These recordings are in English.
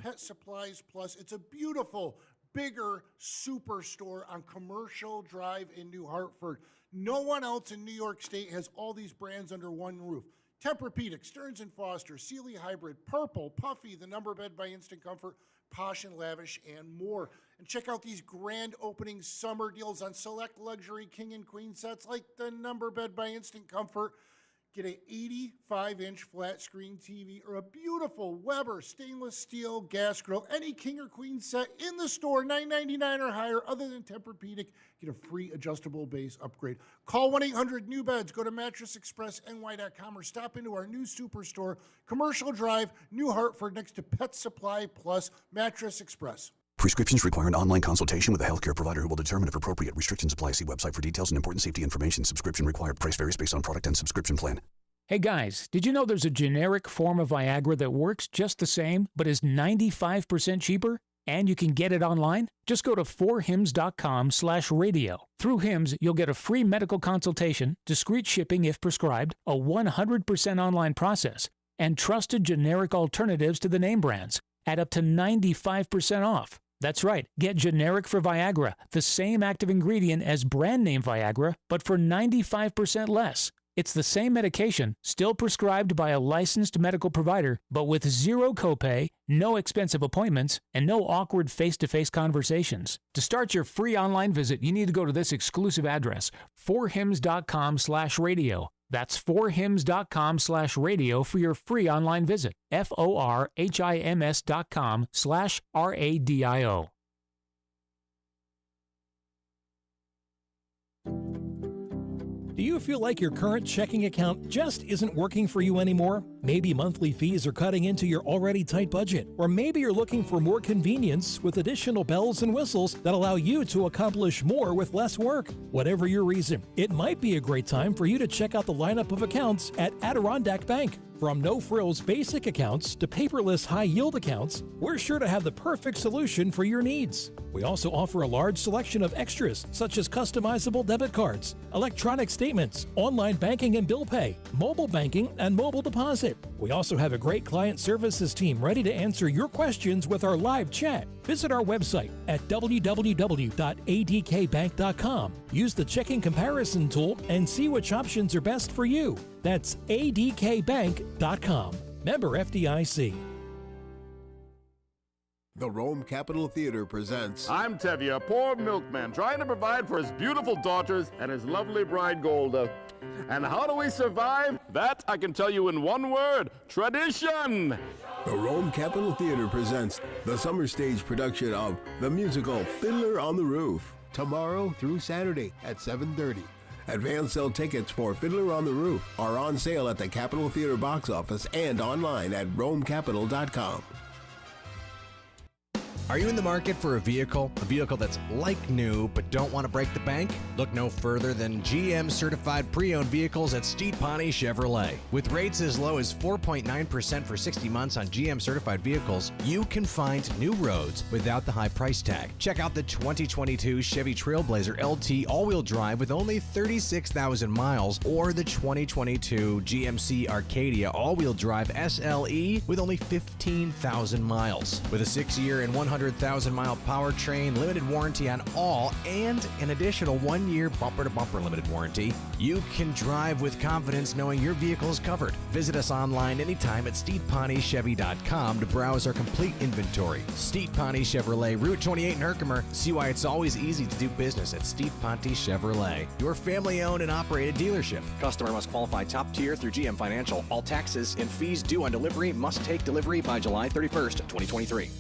Pet Supplies Plus. It's a beautiful, bigger superstore on Commercial Drive in New Hartford. No one else in New York State has all these brands under one roof. Tempur-Pedic, Stearns & Foster, Sealy Hybrid, Purple, Puffy, the Number Bed by Instant Comfort, Posh and Lavish, and more. And check out these grand opening summer deals on select luxury king and queen sets like the Number Bed by Instant Comfort. Get an 85-inch flat screen TV or a beautiful Weber stainless steel gas grill. Any king or queen set in the store, $9.99 or higher, other than Tempur-Pedic. Get a free adjustable base upgrade. Call 1-800-NEW-BEDS. Go to MattressExpressNY.com or stop into our new superstore, Commercial Drive, New Hartford, next to Pet Supply Plus, Mattress Express. Prescriptions require an online consultation with a healthcare provider who will determine if appropriate. Restrictions apply. See website for details and important safety information. Subscription required. Price varies based on product and subscription plan. Hey guys, did you know there's a generic form of Viagra that works just the same, but is 95% cheaper? And you can get it online? Just go to 4hims.com/radio. Through Hims, you'll get a free medical consultation, discreet shipping if prescribed, a 100% online process, and trusted generic alternatives to the name brands at up to 95% off. That's right, get generic for Viagra, the same active ingredient as brand name Viagra, but for 95% less. It's the same medication, still prescribed by a licensed medical provider, but with zero copay, no expensive appointments, and no awkward face-to-face conversations. To start your free online visit, you need to go to this exclusive address, 4hims.com/radio. That's 4hims.com/radio for your free online visit. FORHIMS.com/RADIO. Do you feel like your current checking account just isn't working for you anymore? Maybe monthly fees are cutting into your already tight budget. Or maybe you're looking for more convenience with additional bells and whistles that allow you to accomplish more with less work. Whatever your reason, it might be a great time for you to check out the lineup of accounts at Adirondack Bank. From no-frills basic accounts to paperless high-yield accounts, we're sure to have the perfect solution for your needs. We also offer a large selection of extras such as customizable debit cards, electronic statements, online banking and bill pay, mobile banking, and mobile deposit. We also have a great client services team ready to answer your questions with our live chat. Visit our website at www.adkbank.com. Use the checking comparison tool and see which options are best for you. That's adkbank.com. Member FDIC. The Rome Capitol Theater presents... I'm Tevye, a poor milkman, trying to provide for his beautiful daughters and his lovely bride Golda. And how do we survive? That I can tell you in one word: tradition! The Rome Capitol Theater presents the summer stage production of the musical Fiddler on the Roof, tomorrow through Saturday at 7:30. Advance sale tickets for Fiddler on the Roof are on sale at the Capitol Theater box office and online at romecapital.com. Are you in the market for a vehicle that's like new but don't want to break the bank? Look no further than GM certified pre-owned vehicles at Steed Pawnee Chevrolet. With rates as low as 4.9% for 60 months on GM certified vehicles, you can find new roads without the high price tag. Check out the 2022 Chevy Trailblazer LT all-wheel drive with only 36,000 miles, or the 2022 GMC Arcadia all-wheel drive SLE with only 15,000 miles. With a 6-year and 100,000-mile powertrain, limited warranty on all, and an additional 1-year bumper-to-bumper limited warranty, you can drive with confidence knowing your vehicle is covered. Visit us online anytime at SteedPawneeChevy.com to browse our complete inventory. Steed Pawnee Chevrolet, Route 28 in Herkimer. See why it's always easy to do business at Steed Pawnee Chevrolet, your family-owned and operated dealership. Customer must qualify top tier through GM Financial. All taxes and fees due on delivery must take delivery by July 31st, 2023.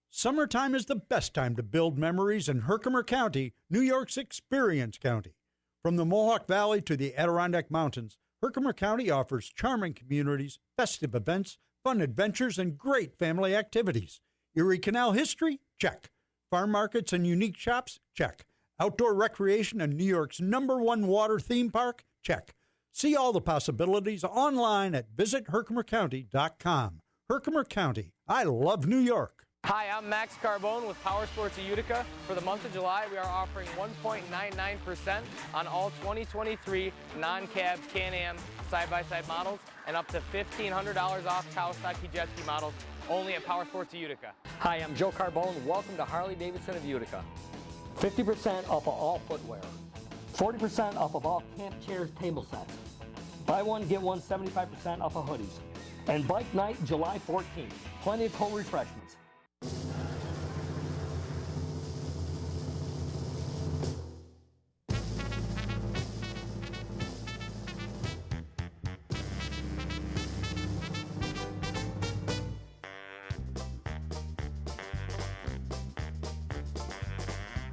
Summertime is the best time to build memories in Herkimer County, New York's Experience County. From the Mohawk Valley to the Adirondack Mountains, Herkimer County offers charming communities, festive events, fun adventures, and great family activities. Erie Canal history? Check. Farm markets and unique shops? Check. Outdoor recreation and New York's #1 water theme park? Check. See all the possibilities online at visitherkimercounty.com. Herkimer County. I love New York. Hi, I'm Max Carbone with Power Sports of Utica. For the month of July, we are offering 1.99% on all 2023 non-cab Can-Am off side-by-side models and up to $1,500 off Kawasaki jet ski models only at Power Sports of Utica. Hi, I'm Joe Carbone. Welcome to Harley-Davidson of Utica. 50% off of all footwear. 40% off of all camp chairs, table sets. Buy one, get one, 75% off of hoodies. And Bike Night, July 14th. Plenty of cold refreshments.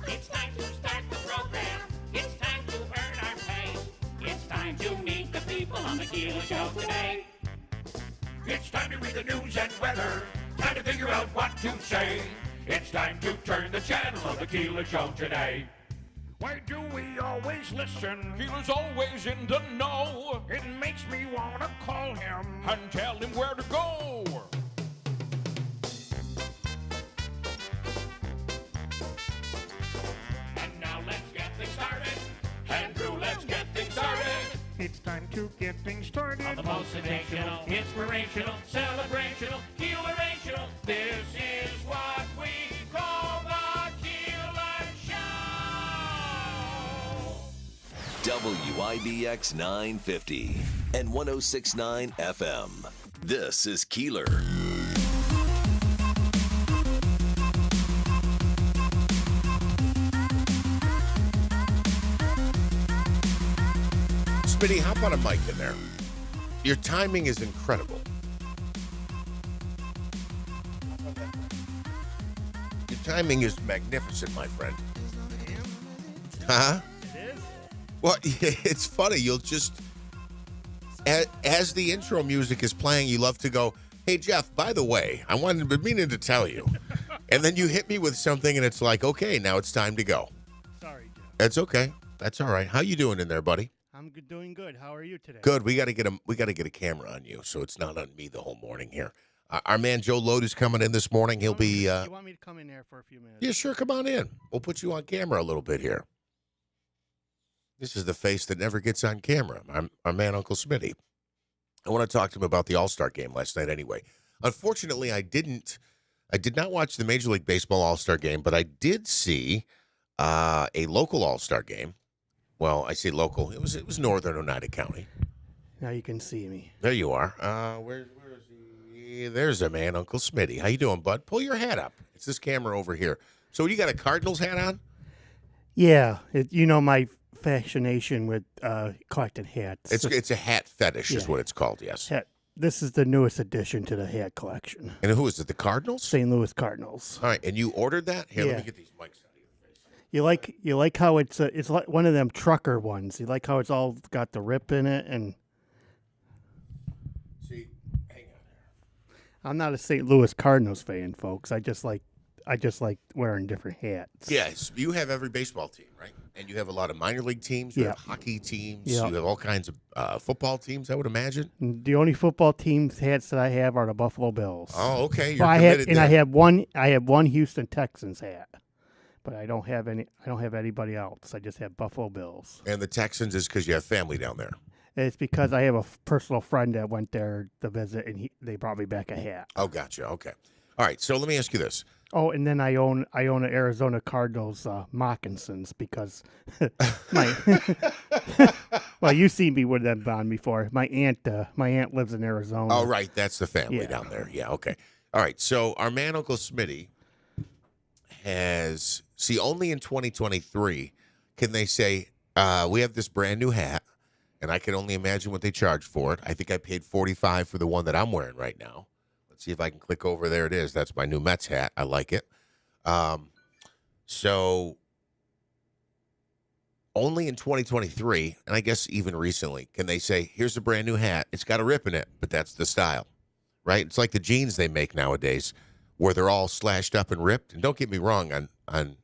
It's time to start the program. It's time to earn our pay. It's time to meet the people on the Keeler Show today. It's time to read the news and weather. Time to figure out what to say. It's time to turn the channel of the Keeler Show today. Why do we always listen? Keeler's always in the know. It makes me want to call him and tell him where to go. And now let's get things started. Andrew, let's get things started. It's time to get things started. On the most sensational, inspirational, celebrational, Keelerational. This is what we call the Keeler Show. WIBX 950 and 106.9 FM. This is Keeler. Smitty, hop on a mic in there. Your timing is incredible. Your timing is magnificent, my friend. Huh? It is? Well, it's funny. You'll just, as the intro music is playing, you love to go, hey, Jeff, by the way, I wanted to meaning to tell you. And then you hit me with something, and it's like, okay, now it's time to go. Sorry, Jeff. That's okay. That's all right. How you doing in there, buddy? I'm doing good. How are you today? Good. We got to get a camera on you, so it's not on me the whole morning here. Our man Joe Load is coming in this morning. He'll be. You want me to come in there for a few minutes? Yeah, sure. Come on in. We'll put you on camera a little bit here. This is the face that never gets on camera. Our man Uncle Smitty. I want to talk to him about the All-Star game last night. Anyway, unfortunately, I did not watch the Major League Baseball All-Star game, but I did see a local All-Star game. Well, I say local. It was northern Oneida County. Now you can see me. There you are. Where is he? There's a man, Uncle Smitty. How you doing, bud? Pull your hat up. It's this camera over here. So you got a Cardinals hat on? Yeah. My fascination with collecting hats. It's a hat fetish is what it's called, yes. Hat. This is the newest addition to the hat collection. And who is it, the Cardinals? St. Louis Cardinals. All right, and you ordered that? Here, Yeah. let me get these mics out. You like how it's like one of them trucker ones. You like how it's all got the rip in it, and see, hang on there. I'm not a St. Louis Cardinals fan, folks. I just like wearing different hats. Yes, you have every baseball team, right? And you have a lot of minor league teams. You have hockey teams. You have all kinds of football teams, I would imagine. The only football teams hats that I have are the Buffalo Bills. Oh, okay. You're Well, committed there. I have one Houston Texans hat. But I don't have anybody else. I just have Buffalo Bills. And the Texans is because you have family down there. It's because I have a personal friend that went there to visit, and they brought me back a hat. Oh, gotcha. Okay. All right. So let me ask you this. Oh, and then I own an Arizona Cardinals moccasins because well, you seen me with them on before. My aunt lives in Arizona. Oh, right. That's the family down there. Yeah. Okay. All right. So our man Uncle Smitty has only in 2023 can they say we have this brand new hat, and I can only imagine what they charge for it. I think I paid $45 for the one that I'm wearing right now. Let's see if I can click over. There it is. That's my new Mets hat. I like it. So only in 2023, and I guess even recently, can they say, here's a brand new hat. It's got a rip in it, but that's the style, right? It's like the jeans they make nowadays where they're all slashed up and ripped. And don't get me wrong, on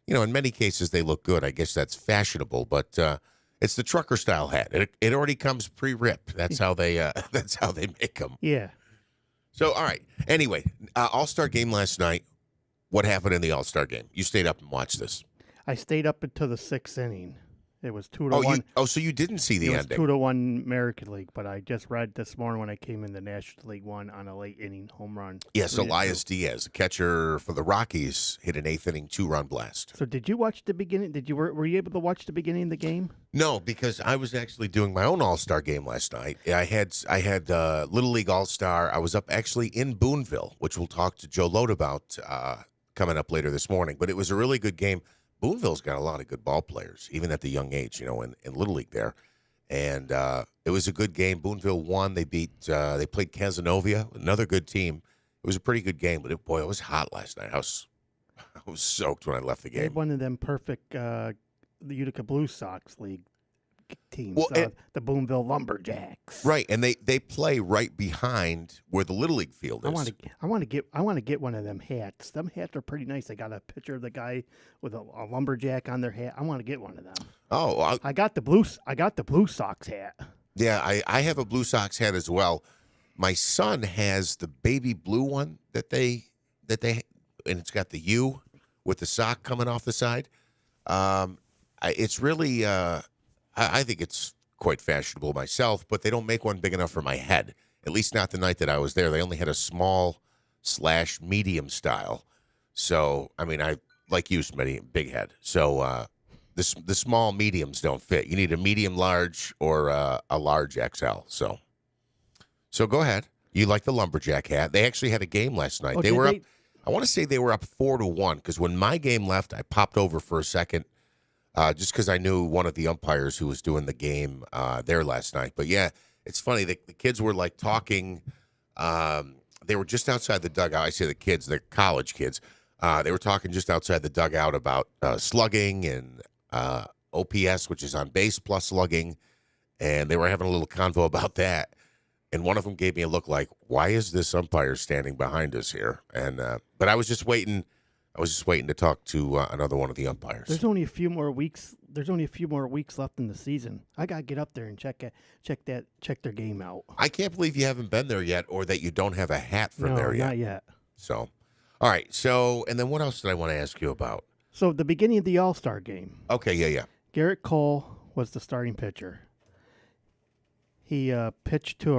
in many cases they look good. I guess that's fashionable, but it's the trucker style hat. It already comes pre-ripped. That's how they make them. Yeah. So all right. Anyway, All-Star game last night. What happened in the All-Star game? You stayed up and watched this. I stayed up until the 6th inning. It was 2-1. So you didn't see the It was ending? 2-1 American League, but I just read this morning when I came in the National League One on a late inning home run. Yes, 3-2. Elias Diaz, a catcher for the Rockies, hit an 8th inning 2-run blast. So did you watch the beginning? Were you able to watch the beginning of the game? No, because I was actually doing my own All-Star game last night. I had Little League All-Star. I was up actually in Boonville, which we'll talk to Joe Load about coming up later this morning. But it was a really good game. Boonville's got a lot of good ball players, even at the young age, in Little League there. And it was a good game. Boonville won. They played Casanova, another good team. It was a pretty good game, but it was hot last night. I was soaked when I left the They had game. one of them perfect the Utica Blue Sox League teams, Well, the Boonville Lumberjacks. Right, and they play right behind where the Little League field is. I want to get one of them hats. Them hats are pretty nice. They got a picture of the guy with a lumberjack on their hat. I want to get one of them. Oh, I got the Blue Sox hat. Yeah, I have a Blue Sox hat as well. My son has the baby blue one that they and it's got the U with the sock coming off the side. It's really I think it's quite fashionable myself, but they don't make one big enough for my head. At least not the night that I was there. They only had a small/medium style. So, I mean, I like you, Smitty, big head. So the small mediums don't fit. You need a medium large or a large XL. So go ahead. You like the lumberjack hat. They actually had a game last night. They were up. I want to say they were up 4-1 because when my game left, I popped over for a second. Just because I knew one of the umpires who was doing the game there last night. But, yeah, it's funny. The kids were, like, talking. They were just outside the dugout. I say the kids. They're college kids. They were talking just outside the dugout about slugging and OPS, which is on base plus slugging. And they were having a little convo about that. And one of them gave me a look like, why is this umpire standing behind us here? And but I was just waiting. I was just waiting to talk to another one of the umpires. There's only a few more weeks. There's only a few more weeks left in the season. I gotta get up there and check their game out. I can't believe you haven't been there yet, or that you don't have a hat from there yet. Not yet. So, all right. So, and then what else did I want to ask you about? So the beginning of the All-Star game. Okay. Yeah. Garrett Cole was the starting pitcher. He pitched to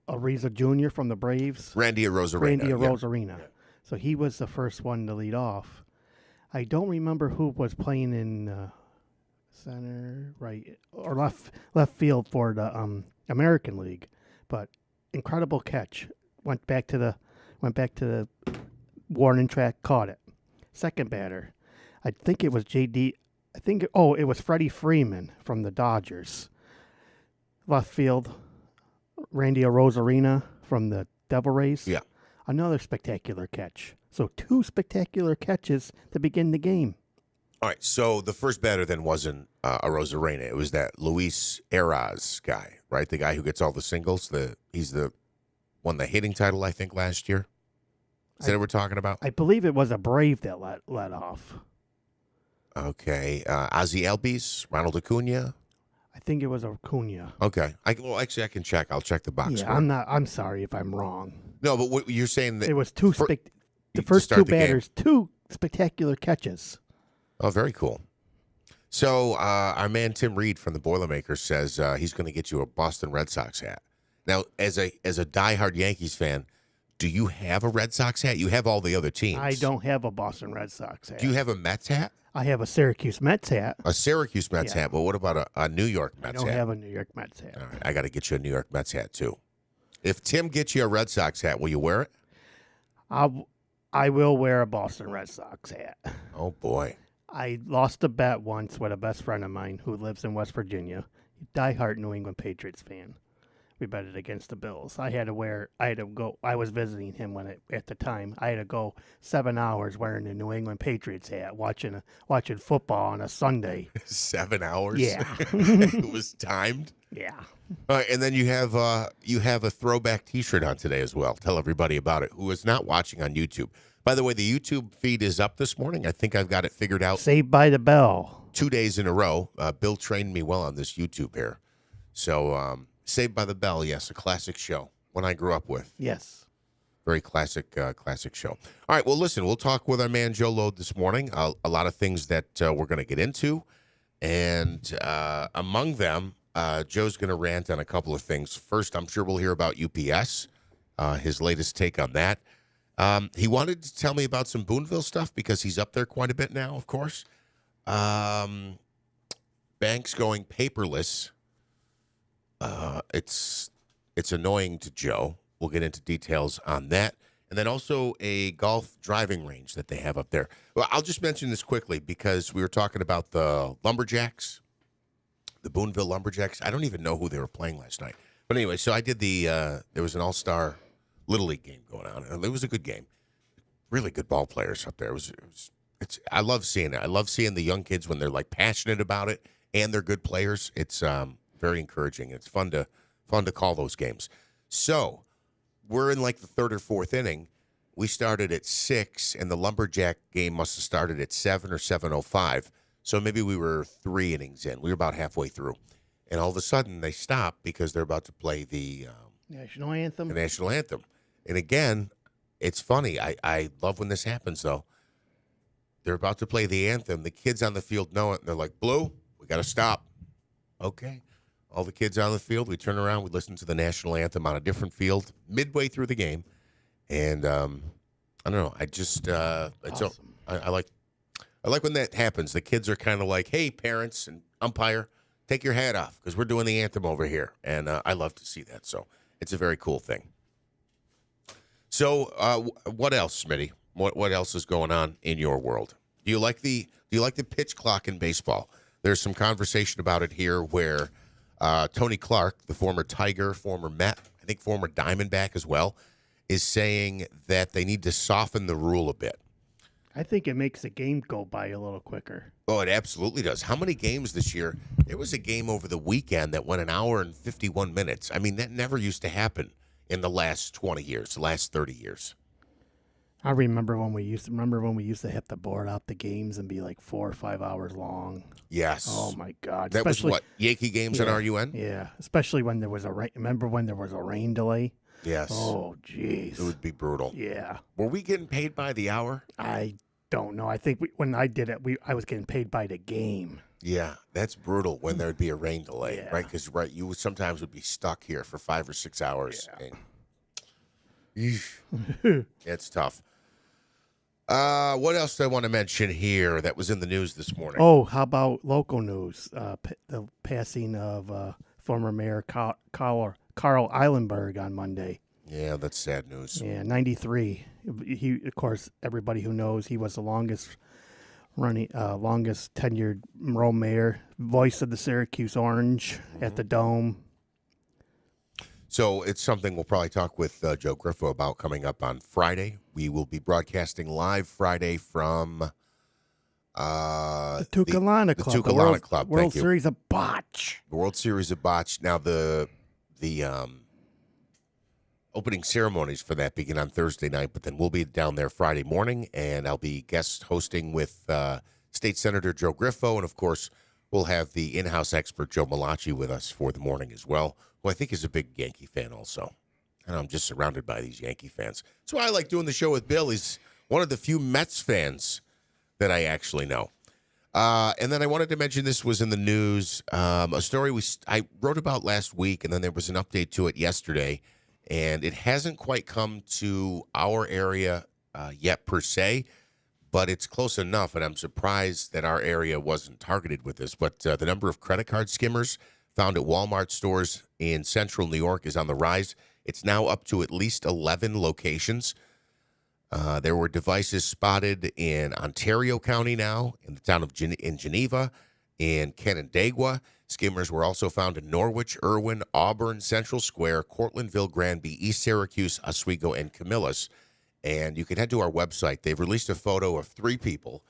Ariza Jr. from the Braves. Randy Arozarena. Yeah. So he was the first one to lead off. I don't remember who was playing in center, right, or left field for the American League, but incredible catch. Went back to the warning track, caught it. Second batter, I think it was JD. it was Freddie Freeman from the Dodgers. Left field, Randy Arozarena from the Devil Rays. Yeah. Another spectacular catch. So 2 spectacular catches to begin the game. All right. So the first batter then wasn't Arozarena. It was that Luis Eraz guy, right? The guy who gets all the singles. He's won the hitting title, I think, last year. Is that what we're talking about? I believe it was a Brave that let off. Okay. Ozzie Albies, Ronald Acuna. I think it was Acuna. Okay. Actually, I can check. I'll check the box score. I'm sorry if I'm wrong. No, but what you're saying that it was the first 2 batters, 2 spectacular catches. Oh, very cool. So our man Tim Reed from the Boilermakers says he's going to get you a Boston Red Sox hat. Now, as a diehard Yankees fan, do you have a Red Sox hat? You have all the other teams. I don't have a Boston Red Sox hat. Do you have a Mets hat? I have a Syracuse Mets hat. A Syracuse Mets hat, but what about a New York Mets hat? I don't have a New York Mets hat. All right, I got to get you a New York Mets hat, too. If Tim gets you a Red Sox hat, will you wear it? I will wear a Boston Red Sox hat. Oh, boy. I lost a bet once with a best friend of mine who lives in West Virginia. Diehard New England Patriots fan. We betted against the Bills. I had to go. I was visiting him at the time. I had to go 7 hours wearing the New England Patriots hat, watching football on a Sunday. 7 hours? Yeah. It was timed? Yeah. All right, and then you have a throwback T-shirt on today as well. Tell everybody about it who is not watching on YouTube. By the way, the YouTube feed is up this morning. I think I've got it figured out. Saved by the Bell. 2 days in a row. Bill trained me well on this YouTube here. So, Saved by the Bell, yes, a classic show, one I grew up with. Yes. Very classic show. All right, well, listen, we'll talk with our man Joe Lode this morning. A lot of things that we're going to get into. And among them, Joe's going to rant on a couple of things. First, I'm sure we'll hear about UPS, his latest take on that. He wanted to tell me about some Boonville stuff because he's up there quite a bit now, of course. Banks going paperless. It's annoying to Joe. We'll get into details on that. And then also a golf driving range that they have up there. Well, I'll just mention this quickly because we were talking about the Lumberjacks, the Boonville Lumberjacks. I don't even know who they were playing last night. But anyway, so I did there was an all-star Little League game going on. And it was a good game. Really good ball players up there. I love seeing it. I love seeing the young kids when they're like passionate about it and they're good players. It's very encouraging. It's fun to call those games. So we're in like the third or fourth inning. We started at 6, and the Lumberjack game must have started at 7 or 7:05. So maybe we were 3 innings in. We were about halfway through. And all of a sudden, they stop because they're about to play the national anthem. The national anthem. And again, it's funny. I love when this happens, though. They're about to play the anthem. The kids on the field know it, and they're like, Blue, we got to stop. Okay. All the kids on the field, we turn around, we listen to the national anthem on a different field midway through the game. And I don't know. I just Awesome. I like when that happens. The kids are kind of like, hey, parents and umpire, take your hat off because we're doing the anthem over here. And I love to see that. So it's a very cool thing. So what else, Smitty? What else is going on in your world? Do you like the pitch clock in baseball? There's some conversation about it here where Tony Clark, the former Tiger, former Met, I think former Diamondback as well, is saying that they need to soften the rule a bit. I think it makes the game go by a little quicker. Oh, it absolutely does. How many games this year? There was a game over the weekend that went an hour and 51 minutes. I mean, that never used to happen in the last 20 years, the last 30 years. I remember when we used to hit the board out the games and be like 4 or 5 hours long. Yes. Oh my God. That was what, Yankee games in RUN? Yeah, especially when there was a rain. Remember when there was a rain delay? Yes. Oh, jeez. It would be brutal. Yeah. Were we getting paid by the hour? I don't know. I think when I did it, I was getting paid by the game. Yeah, that's brutal when there would be a rain delay, right? Because you sometimes would be stuck here for 5 or 6 hours. Yeah. And, it's tough. What else do I want to mention here that was in the news this morning? Oh, how about local news? The passing of former Mayor Carl Eilenberg on Monday. Yeah, that's sad news. Yeah, 93. He, of course, everybody who knows, he was the longest tenured rural mayor, voice of the Syracuse Orange at the Dome. So it's something we'll probably talk with Joe Griffo about coming up on Friday. We will be broadcasting live Friday from the Tucalana Club. The Tucalana Club. World Series of Botch. The World Series of Botch. Now, the opening ceremonies for that begin on Thursday night, but then we'll be down there Friday morning, and I'll be guest hosting with State Senator Joe Griffo, and, of course, we'll have the in-house expert Joe Malachi with us for the morning as well, who I think is a big Yankee fan also. And I'm just surrounded by these Yankee fans. That's why I like doing the show with Bill. He's one of the few Mets fans that I actually know. And then I wanted to mention this was in the news, a story I wrote about last week, and then there was an update to it yesterday. And it hasn't quite come to our area yet per se, but it's close enough, and I'm surprised that our area wasn't targeted with this. But the number of credit card skimmers found at Walmart stores in central New York is on the rise. It's now up to at least 11 locations. There were devices spotted in Ontario County now, in the town of in Geneva, in Canandaigua. Skimmers were also found in Norwich, Irwin, Auburn, Central Square, Cortlandville, Granby, East Syracuse, Oswego, and Camillus. And you can head to our website. They've released a photo of 3 people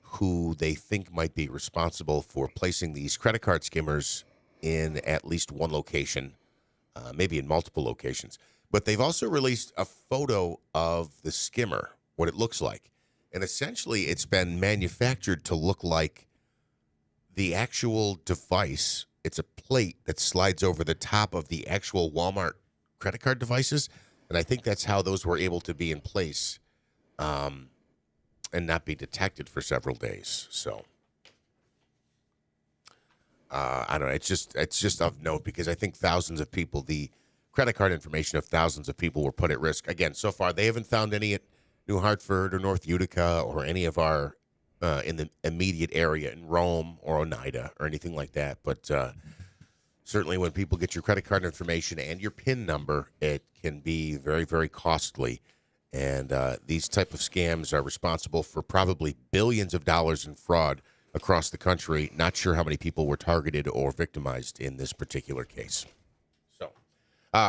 who they think might be responsible for placing these credit card skimmers in at least one location, maybe in multiple locations. But they've also released a photo of the skimmer, what it looks like. And essentially, it's been manufactured to look like the actual device. It's a plate that slides over the top of the actual Walmart credit card devices. And I think that's how those were able to be in place and not be detected for several days. So I don't know. It's just of note because I think thousands of people, the credit card information of thousands of people were put at risk. Again, so far they haven't found any at New Hartford or North Utica or any of our in the immediate area in Rome or Oneida or anything like that. But certainly when people get your credit card information and your PIN number, it can be very, very costly. And these type of scams are responsible for probably billions of dollars in fraud across the country. Not sure how many people were targeted or victimized in this particular case. So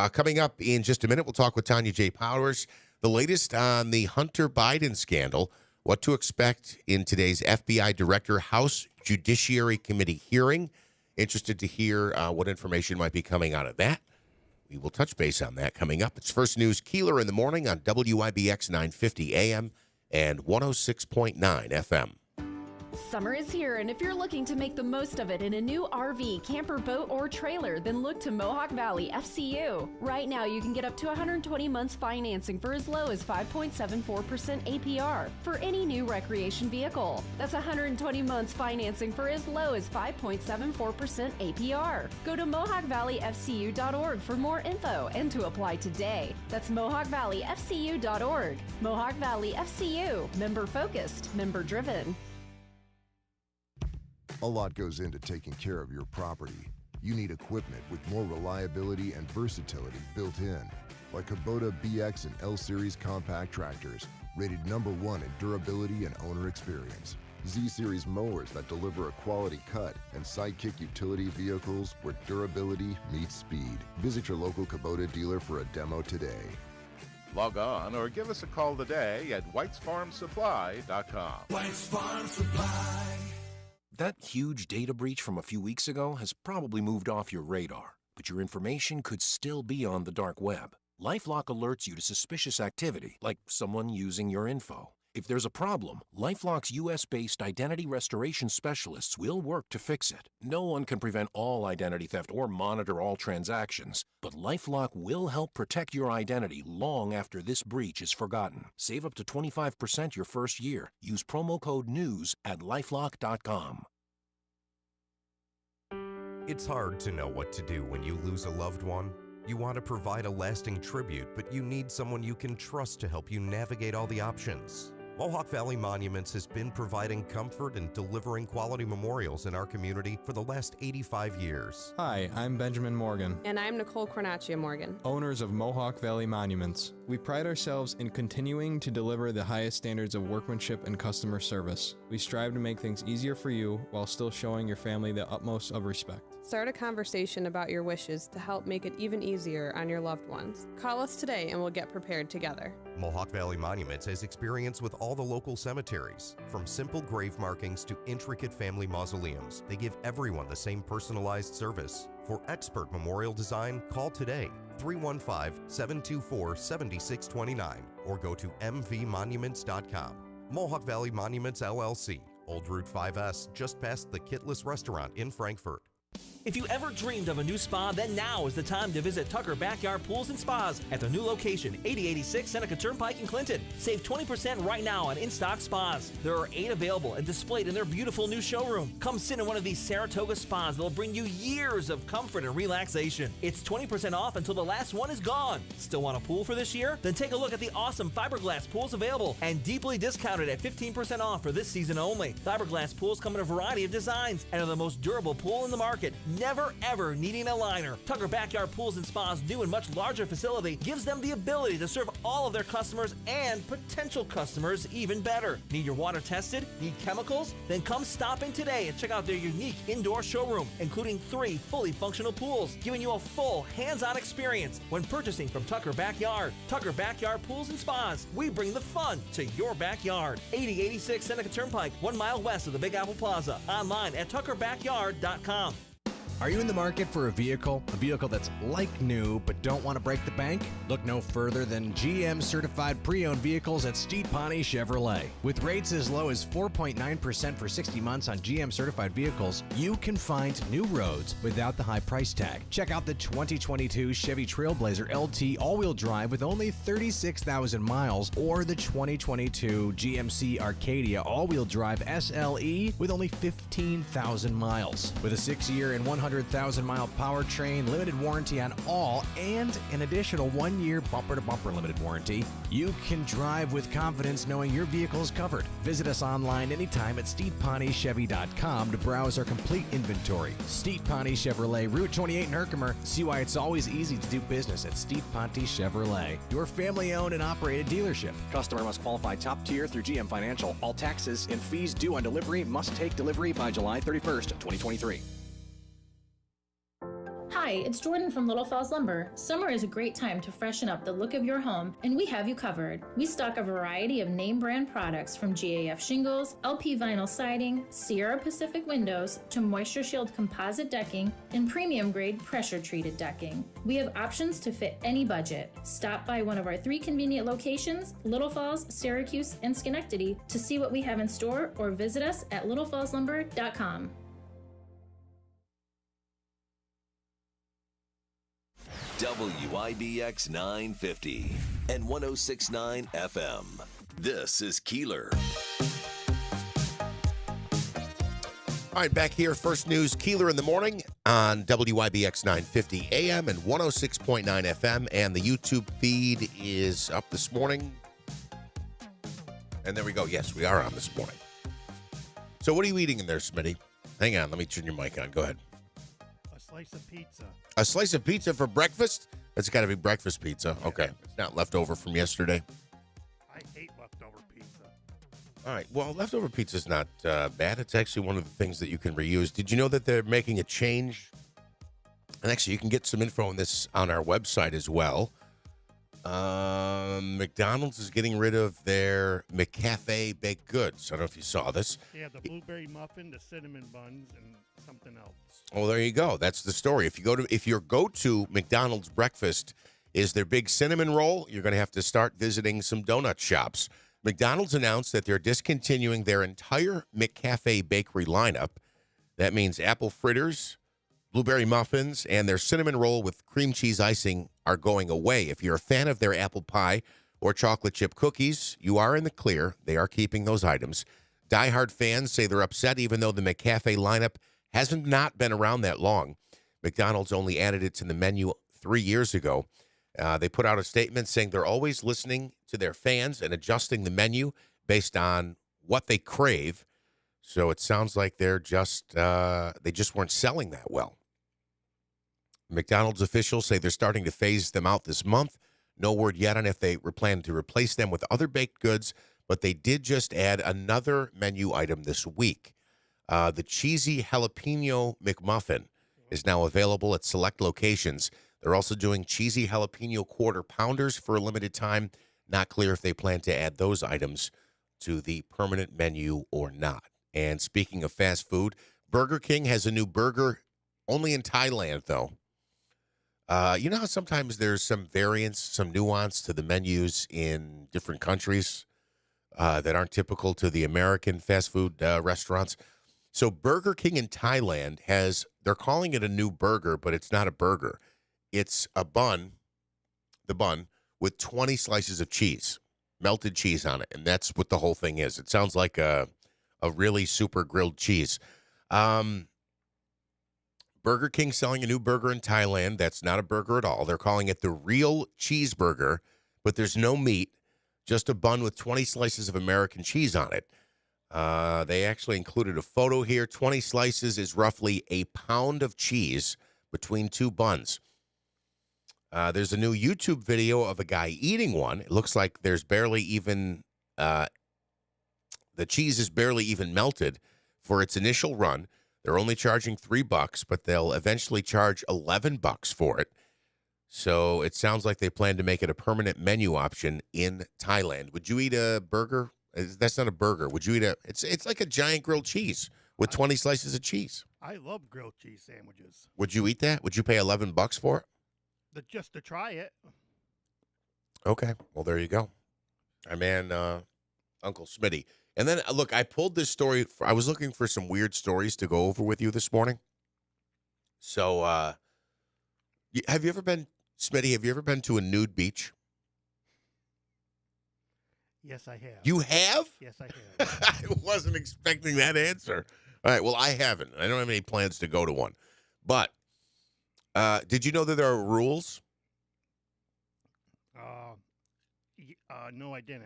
coming up in just a minute, we'll talk with Tanya J. Powers. The latest on the Hunter Biden scandal, what to expect in today's FBI Director House Judiciary Committee hearing. Interested to hear what information might be coming out of that. We will touch base on that coming up. It's First News Keeler in the morning on WIBX 950 AM and 106.9 FM. Summer is here, and if you're looking to make the most of it in a new RV, camper, boat, or trailer, then look to Mohawk Valley FCU. Right now, you can get up to 120 months financing for as low as 5.74% APR for any new recreation vehicle. That's 120 months financing for as low as 5.74% APR. Go to MohawkValleyFCU.org for more info and to apply today. That's MohawkValleyFCU.org. Mohawk Valley FCU. Member focused, member driven. A lot goes into taking care of your property. You need equipment with more reliability and versatility built in, like Kubota BX and L Series compact tractors, rated #1 in durability and owner experience. Z-Series mowers that deliver a quality cut, and Sidekick utility vehicles where durability meets speed. Visit your local Kubota dealer for a demo today. Log on or give us a call today at whitesfarmsupply.com. White's Farm Supply. That huge data breach from a few weeks ago has probably moved off your radar, but your information could still be on the dark web. LifeLock alerts you to suspicious activity, like someone using your info. If there's a problem, LifeLock's U.S.-based identity restoration specialists will work to fix it. No one can prevent all identity theft or monitor all transactions, but LifeLock will help protect your identity long after this breach is forgotten. Save up to 25% your first year. Use promo code NEWS at LifeLock.com. It's hard to know what to do when you lose a loved one. You want to provide a lasting tribute, but you need someone you can trust to help you navigate all the options. Mohawk Valley Monuments has been providing comfort and delivering quality memorials in our community for the last 85 years. Hi, I'm Benjamin Morgan. And I'm Nicole Cornacchia Morgan. Owners of Mohawk Valley Monuments. We pride ourselves in continuing to deliver the highest standards of workmanship and customer service. We strive to make things easier for you while still showing your family the utmost of respect. Start a conversation about your wishes to help make it even easier on your loved ones. Call us today and we'll get prepared together. Mohawk Valley Monuments has experience with all the local cemeteries. From simple grave markings to intricate family mausoleums, they give everyone the same personalized service. For expert memorial design, call today, 315-724-7629, or go to mvmonuments.com. Mohawk Valley Monuments, LLC, Old Route 5S, just past the Kitless Restaurant in Frankfort. If you ever dreamed of a new spa, then now is the time to visit Tucker Backyard Pools and Spas at their new location, 8086 Seneca Turnpike in Clinton. Save 20% right now on in-stock spas. There are 8 available and displayed in their beautiful new showroom. Come sit in one of these Saratoga spas that will bring you years of comfort and relaxation. It's 20% off until the last one is gone. Still want a pool for this year? Then take a look at the awesome fiberglass pools available and deeply discounted at 15% off for this season only. Fiberglass pools come in a variety of designs and are the most durable pool in the market. Never ever needing a liner. Tucker Backyard Pools and Spas' new and much larger facility gives them the ability to serve all of their customers and potential customers even better. Need your water tested? Need chemicals? Then come stop in today and check out their unique indoor showroom, including 3 fully functional pools, giving you a full hands-on experience when purchasing from Tucker Backyard. Tucker Backyard Pools and Spas. We bring the fun to your backyard. 8086 Seneca Turnpike, 1 mile west of the Big Apple Plaza. Online at tuckerbackyard.com. Are you in the market for a vehicle that's like new but don't want to break the bank? Look no further than GM certified pre-owned vehicles at Steed Pawnee Chevrolet. With rates as low as 4.9% for 60 months on GM certified vehicles, you can find new roads without the high price tag. Check out the 2022 Chevy Trailblazer LT all-wheel drive with only 36,000 miles, or the 2022 GMC Arcadia all-wheel drive SLE with only 15,000 miles. With a 6-year and 100,000-mile powertrain, limited warranty on all, and an additional 1-year bumper-to-bumper limited warranty, you can drive with confidence knowing your vehicle is covered. Visit us online anytime at SteedPawneeChevy.com to browse our complete inventory. Steed Pawnee Chevrolet, Route 28 in Herkimer. See why it's always easy to do business at Steed Pawnee Chevrolet, your family-owned and operated dealership. Customer must qualify top tier through GM Financial. All taxes and fees due on delivery must take delivery by July 31st, 2023. Hi, it's Jordan from Little Falls Lumber. Summer is a great time to freshen up the look of your home, and we have you covered. We stock a variety of name brand products from GAF shingles, LP vinyl siding, Sierra Pacific windows, to Moisture Shield composite decking, and premium grade pressure treated decking. We have options to fit any budget. Stop by one of our 3 convenient locations, Little Falls, Syracuse, and Schenectady, to see what we have in store, or visit us at littlefallslumber.com. WIBX 950 and 106.9 FM. This is Keeler. All right, back here. First News, Keeler in the morning on WIBX 950 AM and 106.9 FM. And the YouTube feed is up this morning. And there we go. Yes, we are on this morning. So what are you eating in there, Smitty? Hang on. Let me turn your mic on. Go ahead. A slice of pizza. A slice of pizza for breakfast? That's got to be breakfast pizza. Okay. It's not leftover from yesterday. I hate leftover pizza. All right. Well, leftover pizza is not bad. It's actually one of the things that you can reuse. Did you know that they're making a change? And actually, you can get some info on this on our website as well. McDonald's is getting rid of their McCafe baked goods. I don't know if you saw this. Yeah, the blueberry muffin, the cinnamon buns, and something else. Oh, there you go. That's the story. If your go-to McDonald's breakfast is their big cinnamon roll, you're going to have to start visiting some donut shops. McDonald's announced that they're discontinuing their entire McCafe bakery lineup. That means apple fritters, blueberry muffins, and their cinnamon roll with cream cheese icing are going away. If you're a fan of their apple pie or chocolate chip cookies, you are in the clear. They are keeping those items. Diehard fans say they're upset even though the McCafe lineup hasn't not been around that long. McDonald's only added it to the menu 3 years ago. They put out a statement saying they're always listening to their fans and adjusting the menu based on what they crave. So it sounds like they just weren't selling that well. McDonald's officials say they're starting to phase them out this month. No word yet on if they were planning to replace them with other baked goods, but they did just add another menu item this week. The cheesy jalapeno McMuffin is now available at select locations. They're also doing cheesy jalapeno quarter pounders for a limited time. Not clear if they plan to add those items to the permanent menu or not. And speaking of fast food, Burger King has a new burger, only in Thailand, though. You know how sometimes there's some variance, some nuance to the menus in different countries that aren't typical to the American fast food restaurants? So Burger King in Thailand they're calling it a new burger, but it's not a burger. It's a bun, the bun, with 20 slices of cheese, melted cheese on it. And that's what the whole thing is. It sounds like a really super grilled cheese. Burger King selling a new burger in Thailand. That's not a burger at all. They're calling it the Real Cheeseburger, but there's no meat, just a bun with 20 slices of American cheese on it. They actually included a photo here. 20 slices is roughly a pound of cheese between two buns. There's a new YouTube video of a guy eating one. It looks like there's barely even, the cheese is barely even melted for its initial run. They're only charging $3, but they'll eventually charge $11 for it. So it sounds like they plan to make it a permanent menu option in Thailand. Would you eat a burger? That's not a burger. Would you eat it's like a giant grilled cheese with 20 slices of cheese. I love grilled cheese sandwiches. Would you eat that? Would you pay $11 for it? Just to try it. Okay. Well, there you go. Our man, Uncle Smitty. And then, look, I pulled this story. I was looking for some weird stories to go over with you this morning. So, have you ever been, Smitty, have you ever been to a nude beach? Yes, I have. You have? Yes, I have. I wasn't expecting that answer. All right, well, I haven't. I don't have any plans to go to one. But did you know that there are rules? No, I didn't.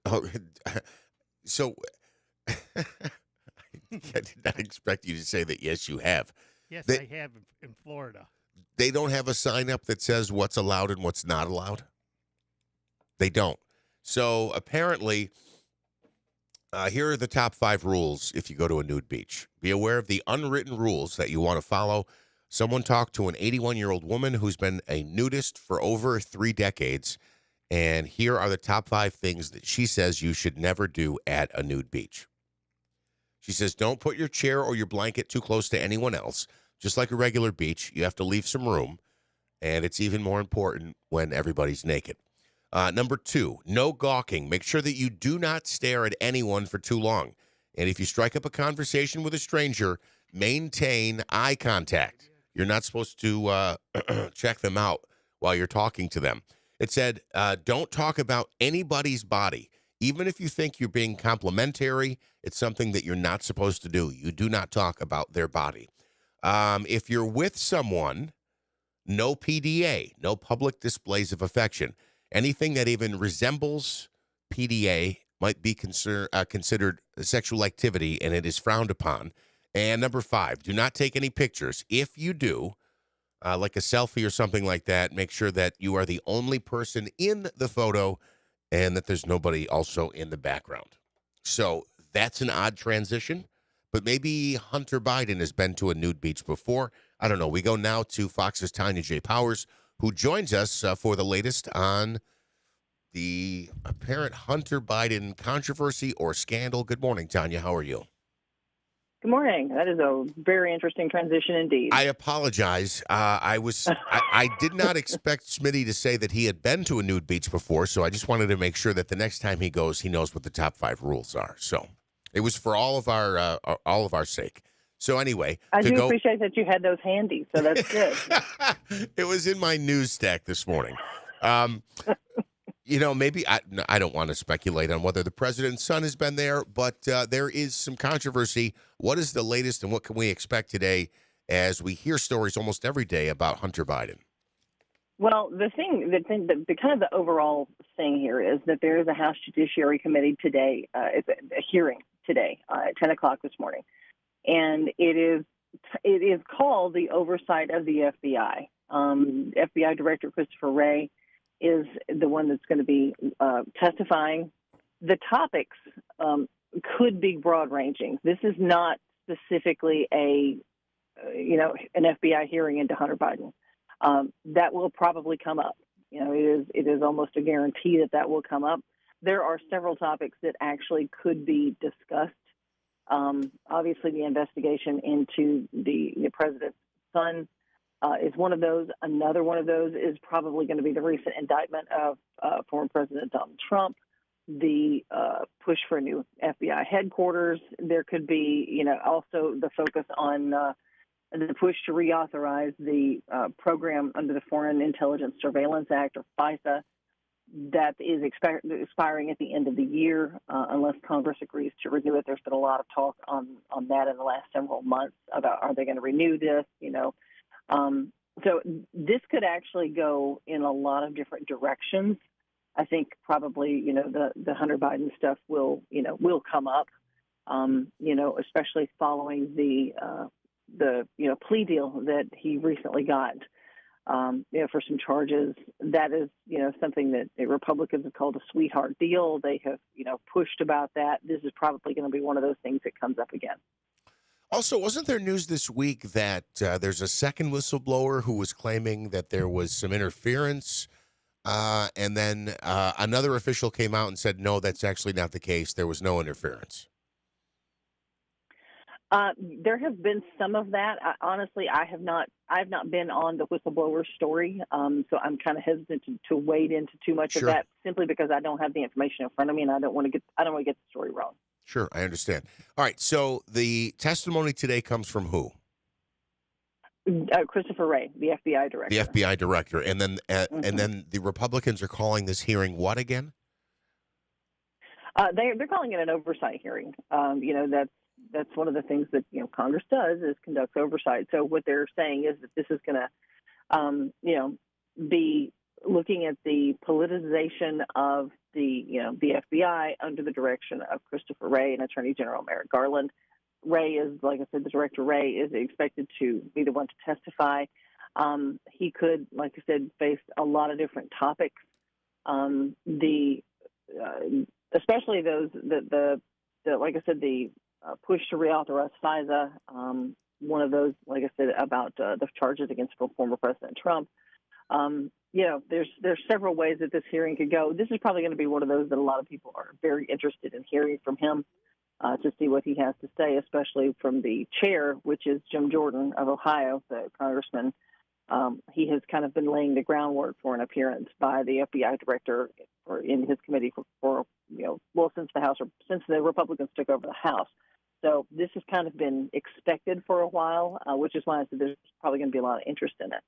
Oh, so I did not expect you to say that. Yes, you have. Yes, They- I have in Florida. They don't have a sign up that says what's allowed and what's not allowed. They don't. So apparently, here are the top 5 rules if you go to a nude beach. Be aware of the unwritten rules that you want to follow. Someone talked to an 81-year-old woman who's been a nudist for over 3 decades. And here are the top 5 things that she says you should never do at a nude beach. She says, don't put your chair or your blanket too close to anyone else. Just like a regular beach, you have to leave some room. And it's even more important when everybody's naked. Number 2, no gawking. Make sure that you do not stare at anyone for too long. And if you strike up a conversation with a stranger, maintain eye contact. You're not supposed to check them out while you're talking to them. It said, don't talk about anybody's body. Even if you think you're being complimentary, it's something that you're not supposed to do. You do not talk about their body. If you're with someone, no PDA, no public displays of affection. Anything that even resembles PDA might be considered sexual activity, and it is frowned upon. And number 5, do not take any pictures. If you do, like a selfie or something like that, make sure that you are the only person in the photo and that there's nobody also in the background. So that's an odd transition, but maybe Hunter Biden has been to a nude beach before. I don't know. We go now to Fox's Tanya J. Powers, who joins us for the latest on the apparent Hunter Biden controversy or scandal. Good morning, Tanya. How are you? Good morning. That is a very interesting transition indeed. I apologize. I did not expect Smitty to say that he had been to a nude beach before, so I just wanted to make sure that the next time he goes, he knows what the top 5 rules are. So it was for all of our sake. So anyway, I do appreciate that you had those handy, so that's good. It was in my news stack this morning. Maybe I don't want to speculate on whether the president's son has been there, but there is some controversy. What is the latest and what can we expect today as we hear stories almost every day about Hunter Biden? Well, the kind of the overall thing here is that there is a House Judiciary Committee today. It's a hearing today at 10 o'clock this morning. And it is called the oversight of the FBI. FBI Director Christopher Wray is the one that's going to be testifying. The topics could be broad-ranging. This is not specifically an FBI hearing into Hunter Biden. That will probably come up. It is almost a guarantee that will come up. There are several topics that actually could be discussed. Obviously, the investigation into the president's son is one of those. Another one of those is probably going to be the recent indictment of former President Donald Trump, the push for a new FBI headquarters. There could be, also the focus on the push to reauthorize the program under the Foreign Intelligence Surveillance Act, or FISA, that is expiring at the end of the year unless Congress agrees to renew it. There's been a lot of talk on that in the last several months about, are they going to renew this, So this could actually go in a lot of different directions. I think probably, the Hunter Biden stuff will come up, especially following the plea deal that he recently got, for some charges. That is, something that the Republicans have called a sweetheart deal. They have, pushed about that. This is probably going to be one of those things that comes up again. Also, wasn't there news this week that there's a second whistleblower who was claiming that there was some interference, and then another official came out and said, no, that's actually not the case. There was no interference. There has been some of that. Honestly, I have not been on the whistleblower story, so I'm kind of hesitant to wade into too much of that, simply because I don't have the information in front of me, and I don't want to get the story wrong. Sure, I understand. All right, so the testimony today comes from who? Christopher Wray, the FBI director. The FBI director, and then and then the Republicans are calling this hearing what again? They're calling it an oversight hearing. That's one of the things that Congress does, is conducts oversight. So what they're saying is that this is going to be looking at the politicization of the FBI under the direction of Christopher Wray and Attorney General Merrick Garland. Wray is, like I said, the director Wray is expected to be the one to testify. He could, like I said, face a lot of different topics. Especially those the like I said, the push to reauthorize FISA. One of those, like I said, about the charges against former President Trump. There's several ways that this hearing could go. This is probably going to be one of those that a lot of people are very interested in hearing from him, to see what he has to say, especially from the chair, which is Jim Jordan of Ohio, the congressman. He has kind of been laying the groundwork for an appearance by the FBI director in his committee since the Republicans took over the House. So this has kind of been expected for a while, which is why I said there's probably going to be a lot of interest in it.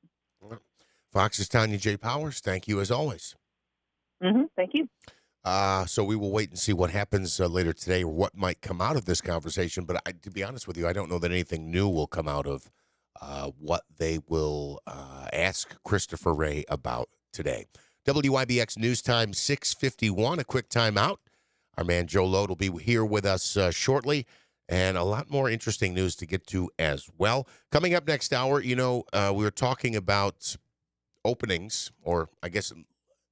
Fox's Tanya J. Powers, thank you as always. Thank you. So we will wait and see what happens later today, or what might come out of this conversation. But to be honest with you, I don't know that anything new will come out of what they will ask Christopher Wray about today. WIBX News Time 6:51, a quick timeout. Our man Joe Load will be here with us shortly, and a lot more interesting news to get to as well. Coming up next hour, we were talking about openings, or I guess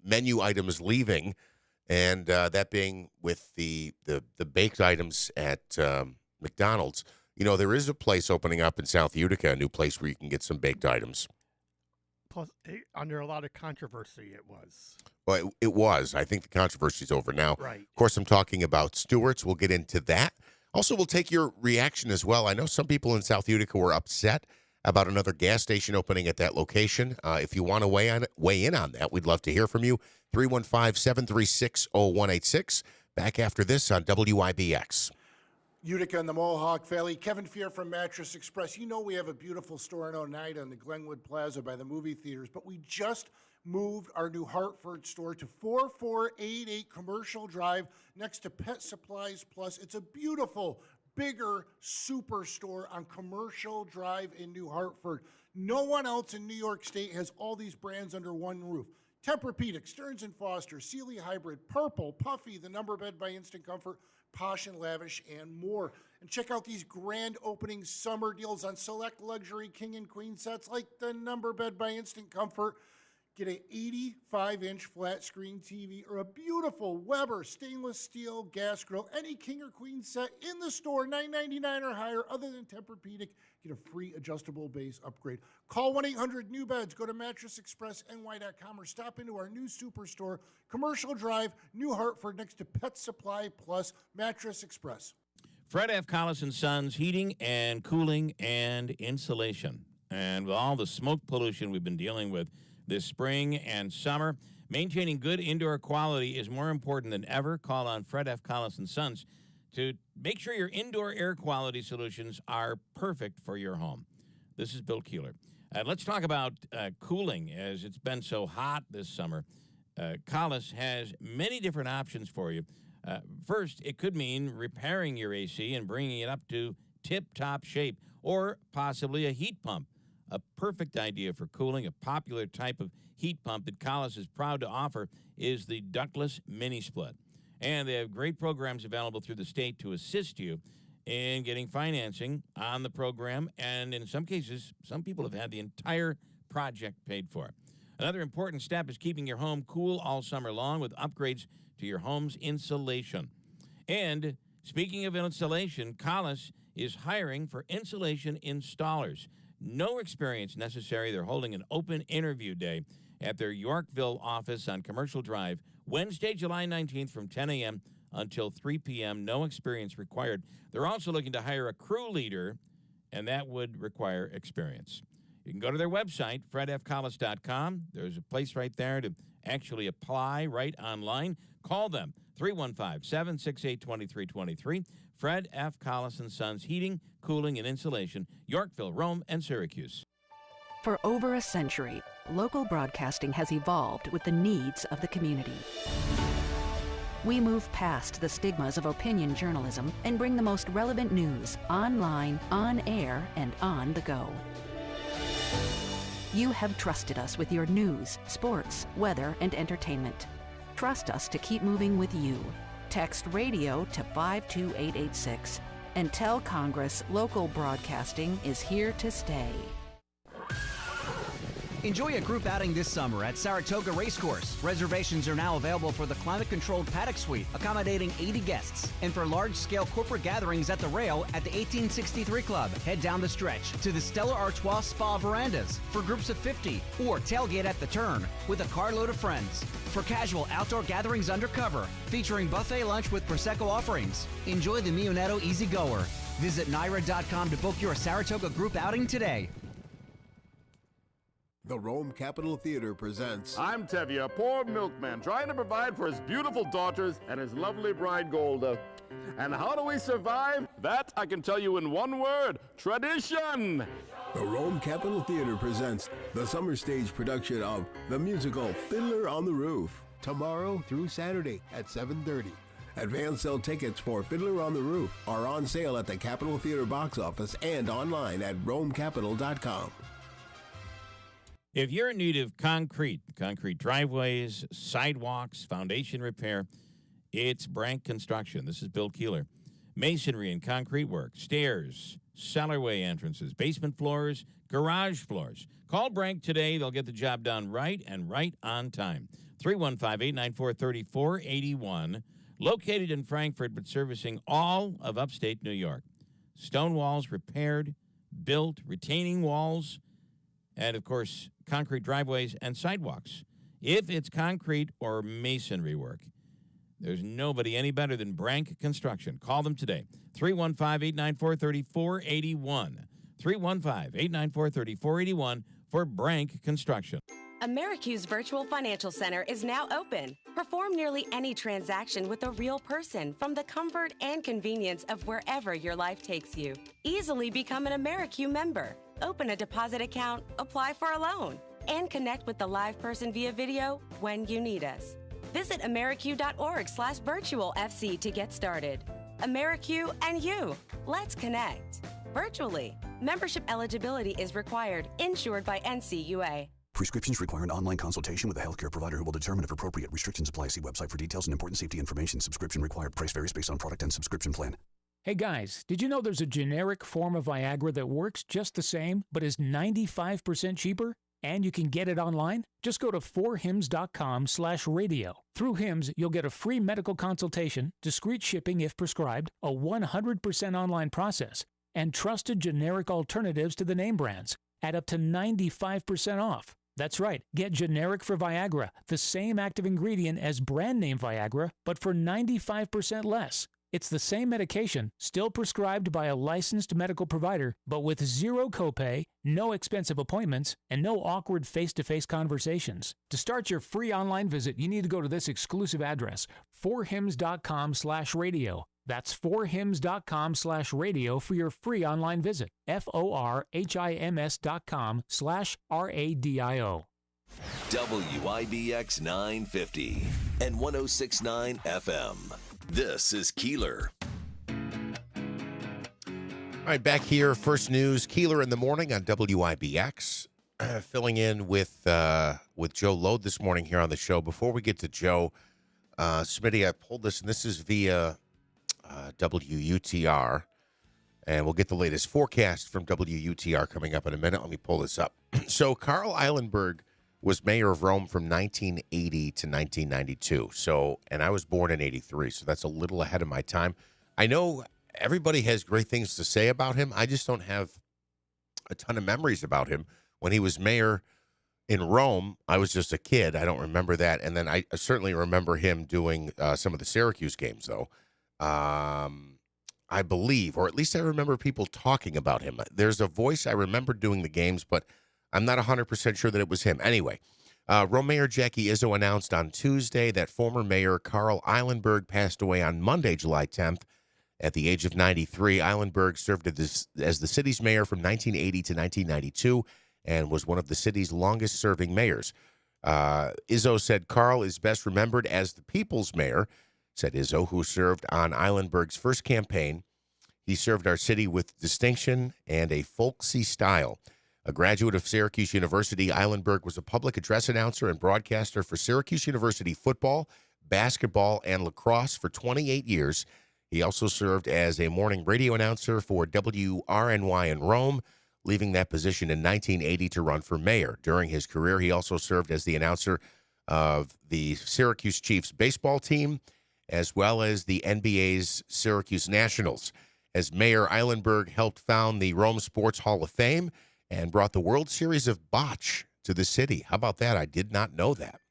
menu items leaving, and that being with the baked items at McDonald's. There is a place opening up in South Utica, a new place where you can get some baked items. Plus, under a lot of controversy, it was. Well, it was. I think the controversy's over now. Right. Of course, I'm talking about Stewart's. We'll get into that. Also, we'll take your reaction as well. I know some people in South Utica were upset about another gas station opening at that location. If you want to weigh in on that, we'd love to hear from you. 315-736-0186. Back after this on WIBX. Utica and the Mohawk Valley. Kevin Fier from Mattress Express. We have a beautiful store in Oneida on the Glenwood Plaza by the movie theaters, but we just moved our new Hartford store to 4488 Commercial Drive next to Pet Supplies Plus. It's a beautiful, bigger superstore on Commercial Drive in New Hartford. No one else in New York State has all these brands under one roof. Tempur-Pedic, Stearns & Foster, Sealy Hybrid, Purple, Puffy, the Number Bed by Instant Comfort, Posh and Lavish, and more. And check out these grand opening summer deals on select luxury king and queen sets like the Number Bed by Instant Comfort. Get an 85-inch flat screen TV or a beautiful Weber stainless steel gas grill. Any king or queen set in the store, $9.99 or higher, other than Tempur-Pedic. Get a free adjustable base upgrade. Call 1-800-NEW-BEDS. Go to MattressExpressNY.com or stop into our new superstore, Commercial Drive, New Hartford, next to Pet Supply Plus, Mattress Express. Fred F. Collis & Sons Heating and Cooling and Insulation. And with all the smoke pollution we've been dealing with this spring and summer, maintaining good indoor quality is more important than ever. Call on Fred F. Collis & Sons to make sure your indoor air quality solutions are perfect for your home. This is Bill Keeler. Let's talk about cooling, as it's been so hot this summer. Collis has many different options for you. First, it could mean repairing your AC and bringing it up to tip-top shape, or possibly a heat pump. A perfect idea for cooling. A popular type of heat pump that Collis is proud to offer is the ductless mini split. And they have great programs available through the state to assist you in getting financing on the program. And in some cases, some people have had the entire project paid for. Another important step is keeping your home cool all summer long with upgrades to your home's insulation. And speaking of insulation, Collis is hiring for insulation installers. No experience necessary. They're holding an open interview day at their Yorkville office on Commercial Drive, Wednesday, July 19th from 10 a.m. until 3 p.m. No experience required. They're also looking to hire a crew leader, and that would require experience. You can go to their website, fredfcollis.com. There's a place right there to actually apply right online. Call them, 315-768-2323. Fred F. Collis & Sons Heating, Cooling, and Insulation, Yorkville, Rome, and Syracuse. For over a century, local broadcasting has evolved with the needs of the community. We move past the stigmas of opinion journalism and bring the most relevant news online, on air, and on the go. You have trusted us with your news, sports, weather, and entertainment. Trust us to keep moving with you. Text radio to 52886 and tell Congress local broadcasting is here to stay. Enjoy a group outing this summer at Saratoga Racecourse. Reservations are now available for the climate-controlled paddock suite, accommodating 80 guests. And for large-scale corporate gatherings at the rail at the 1863 Club, head down the stretch to the Stella Artois Spa verandas for groups of 50, or tailgate at the Turn with a carload of friends. For casual outdoor gatherings undercover, featuring buffet lunch with Prosecco offerings. Enjoy the Mionetto Easy Goer. Visit Naira.com to book your Saratoga group outing today. The Rome Capitol Theater presents... I'm Tevye, a poor milkman trying to provide for his beautiful daughters and his lovely bride Golda. And how do we survive? That I can tell you in one word: tradition! The Rome Capitol Theater presents the summer stage production of the musical Fiddler on the Roof, tomorrow through Saturday at 7:30. Advance sale tickets for Fiddler on the Roof are on sale at the Capitol Theater box office and online at romecapital.com. If you're in need of concrete driveways, sidewalks, foundation repair, it's Brank Construction. This is Bill Keeler. Masonry and concrete work, stairs, cellarway entrances, basement floors, garage floors. Call Brank today. They'll get the job done right and right on time. 315-894-3481. Located in Frankfort, but servicing all of upstate New York. Stone walls repaired, built, retaining walls, and, of course, concrete driveways and sidewalks. If it's concrete or masonry work, there's nobody any better than Brank Construction. Call them today, 315-894-3481. 315-894-3481 for Brank Construction. Americu's Virtual Financial Center is now open. Perform nearly any transaction with a real person from the comfort and convenience of wherever your life takes you. Easily become an Americu member. Open a deposit account, apply for a loan, and connect with the live person via video when you need us. Visit americu.org/virtualfc to get started. Americu and you. Let's connect. Virtually. Membership eligibility is required. Insured by NCUA. Prescriptions require an online consultation with a healthcare provider who will determine if appropriate. Restrictions apply. See website for details and important safety information. Subscription required. Price varies based on product and subscription plan. Hey guys, did you know there's a generic form of Viagra that works just the same, but is 95% cheaper? And you can get it online? Just go to 4hims.com/radio. Through Hims, you'll get a free medical consultation, discreet shipping if prescribed, a 100% online process, and trusted generic alternatives to the name brands at up to 95% off. That's right, get generic for Viagra, the same active ingredient as brand name Viagra, but for 95% less. It's the same medication, still prescribed by a licensed medical provider, but with zero copay, no expensive appointments, and no awkward face-to-face conversations. To start your free online visit, you need to go to this exclusive address, 4hims.com/radio. That's 4hims.com/radio for your free online visit. FORHIMS.com/RADIO. WIBX 950 and 1069 FM. This is Keeler. All right, back here, first news, Keeler in the morning on WIBX. Filling in with Joe Lode this morning here on the show. Before we get to Joe, Smitty, I pulled this, and this is via WUTR, and we'll get the latest forecast from WUTR coming up in a minute. Let me pull this up. So Carl Eilenberg was mayor of Rome from 1980 to 1992. So, and I was born in 83, so that's a little ahead of my time. I know everybody has great things to say about him. I just don't have a ton of memories about him. When he was mayor, in Rome, I was just a kid. I don't remember that. And then I certainly remember him doing some of the Syracuse games, though. I believe, or at least I remember people talking about him. There's a voice I remember doing the games, but I'm not 100% sure that it was him. Anyway, Rome Mayor Jackie Izzo announced on Tuesday that former Mayor Carl Eilenberg passed away on Monday, July 10th. At the age of 93, Eilenberg served as the city's mayor from 1980 to 1992 and was one of the city's longest-serving mayors. Izzo said Carl is best remembered as the people's mayor, said Izzo, who served on Eilenberg's first campaign. He served our city with distinction and a folksy style. A graduate of Syracuse University, Eilenberg was a public address announcer and broadcaster for Syracuse University football, basketball, and lacrosse for 28 years. He also served as a morning radio announcer for WRNY in Rome, leaving that position in 1980 to run for mayor. During his career, he also served as the announcer of the Syracuse Chiefs baseball team, as well as the NBA's Syracuse Nationals. As mayor, Eilenberg helped found the Rome Sports Hall of Fame and brought the World Series of Bocce to the city. How about that? I did not know that.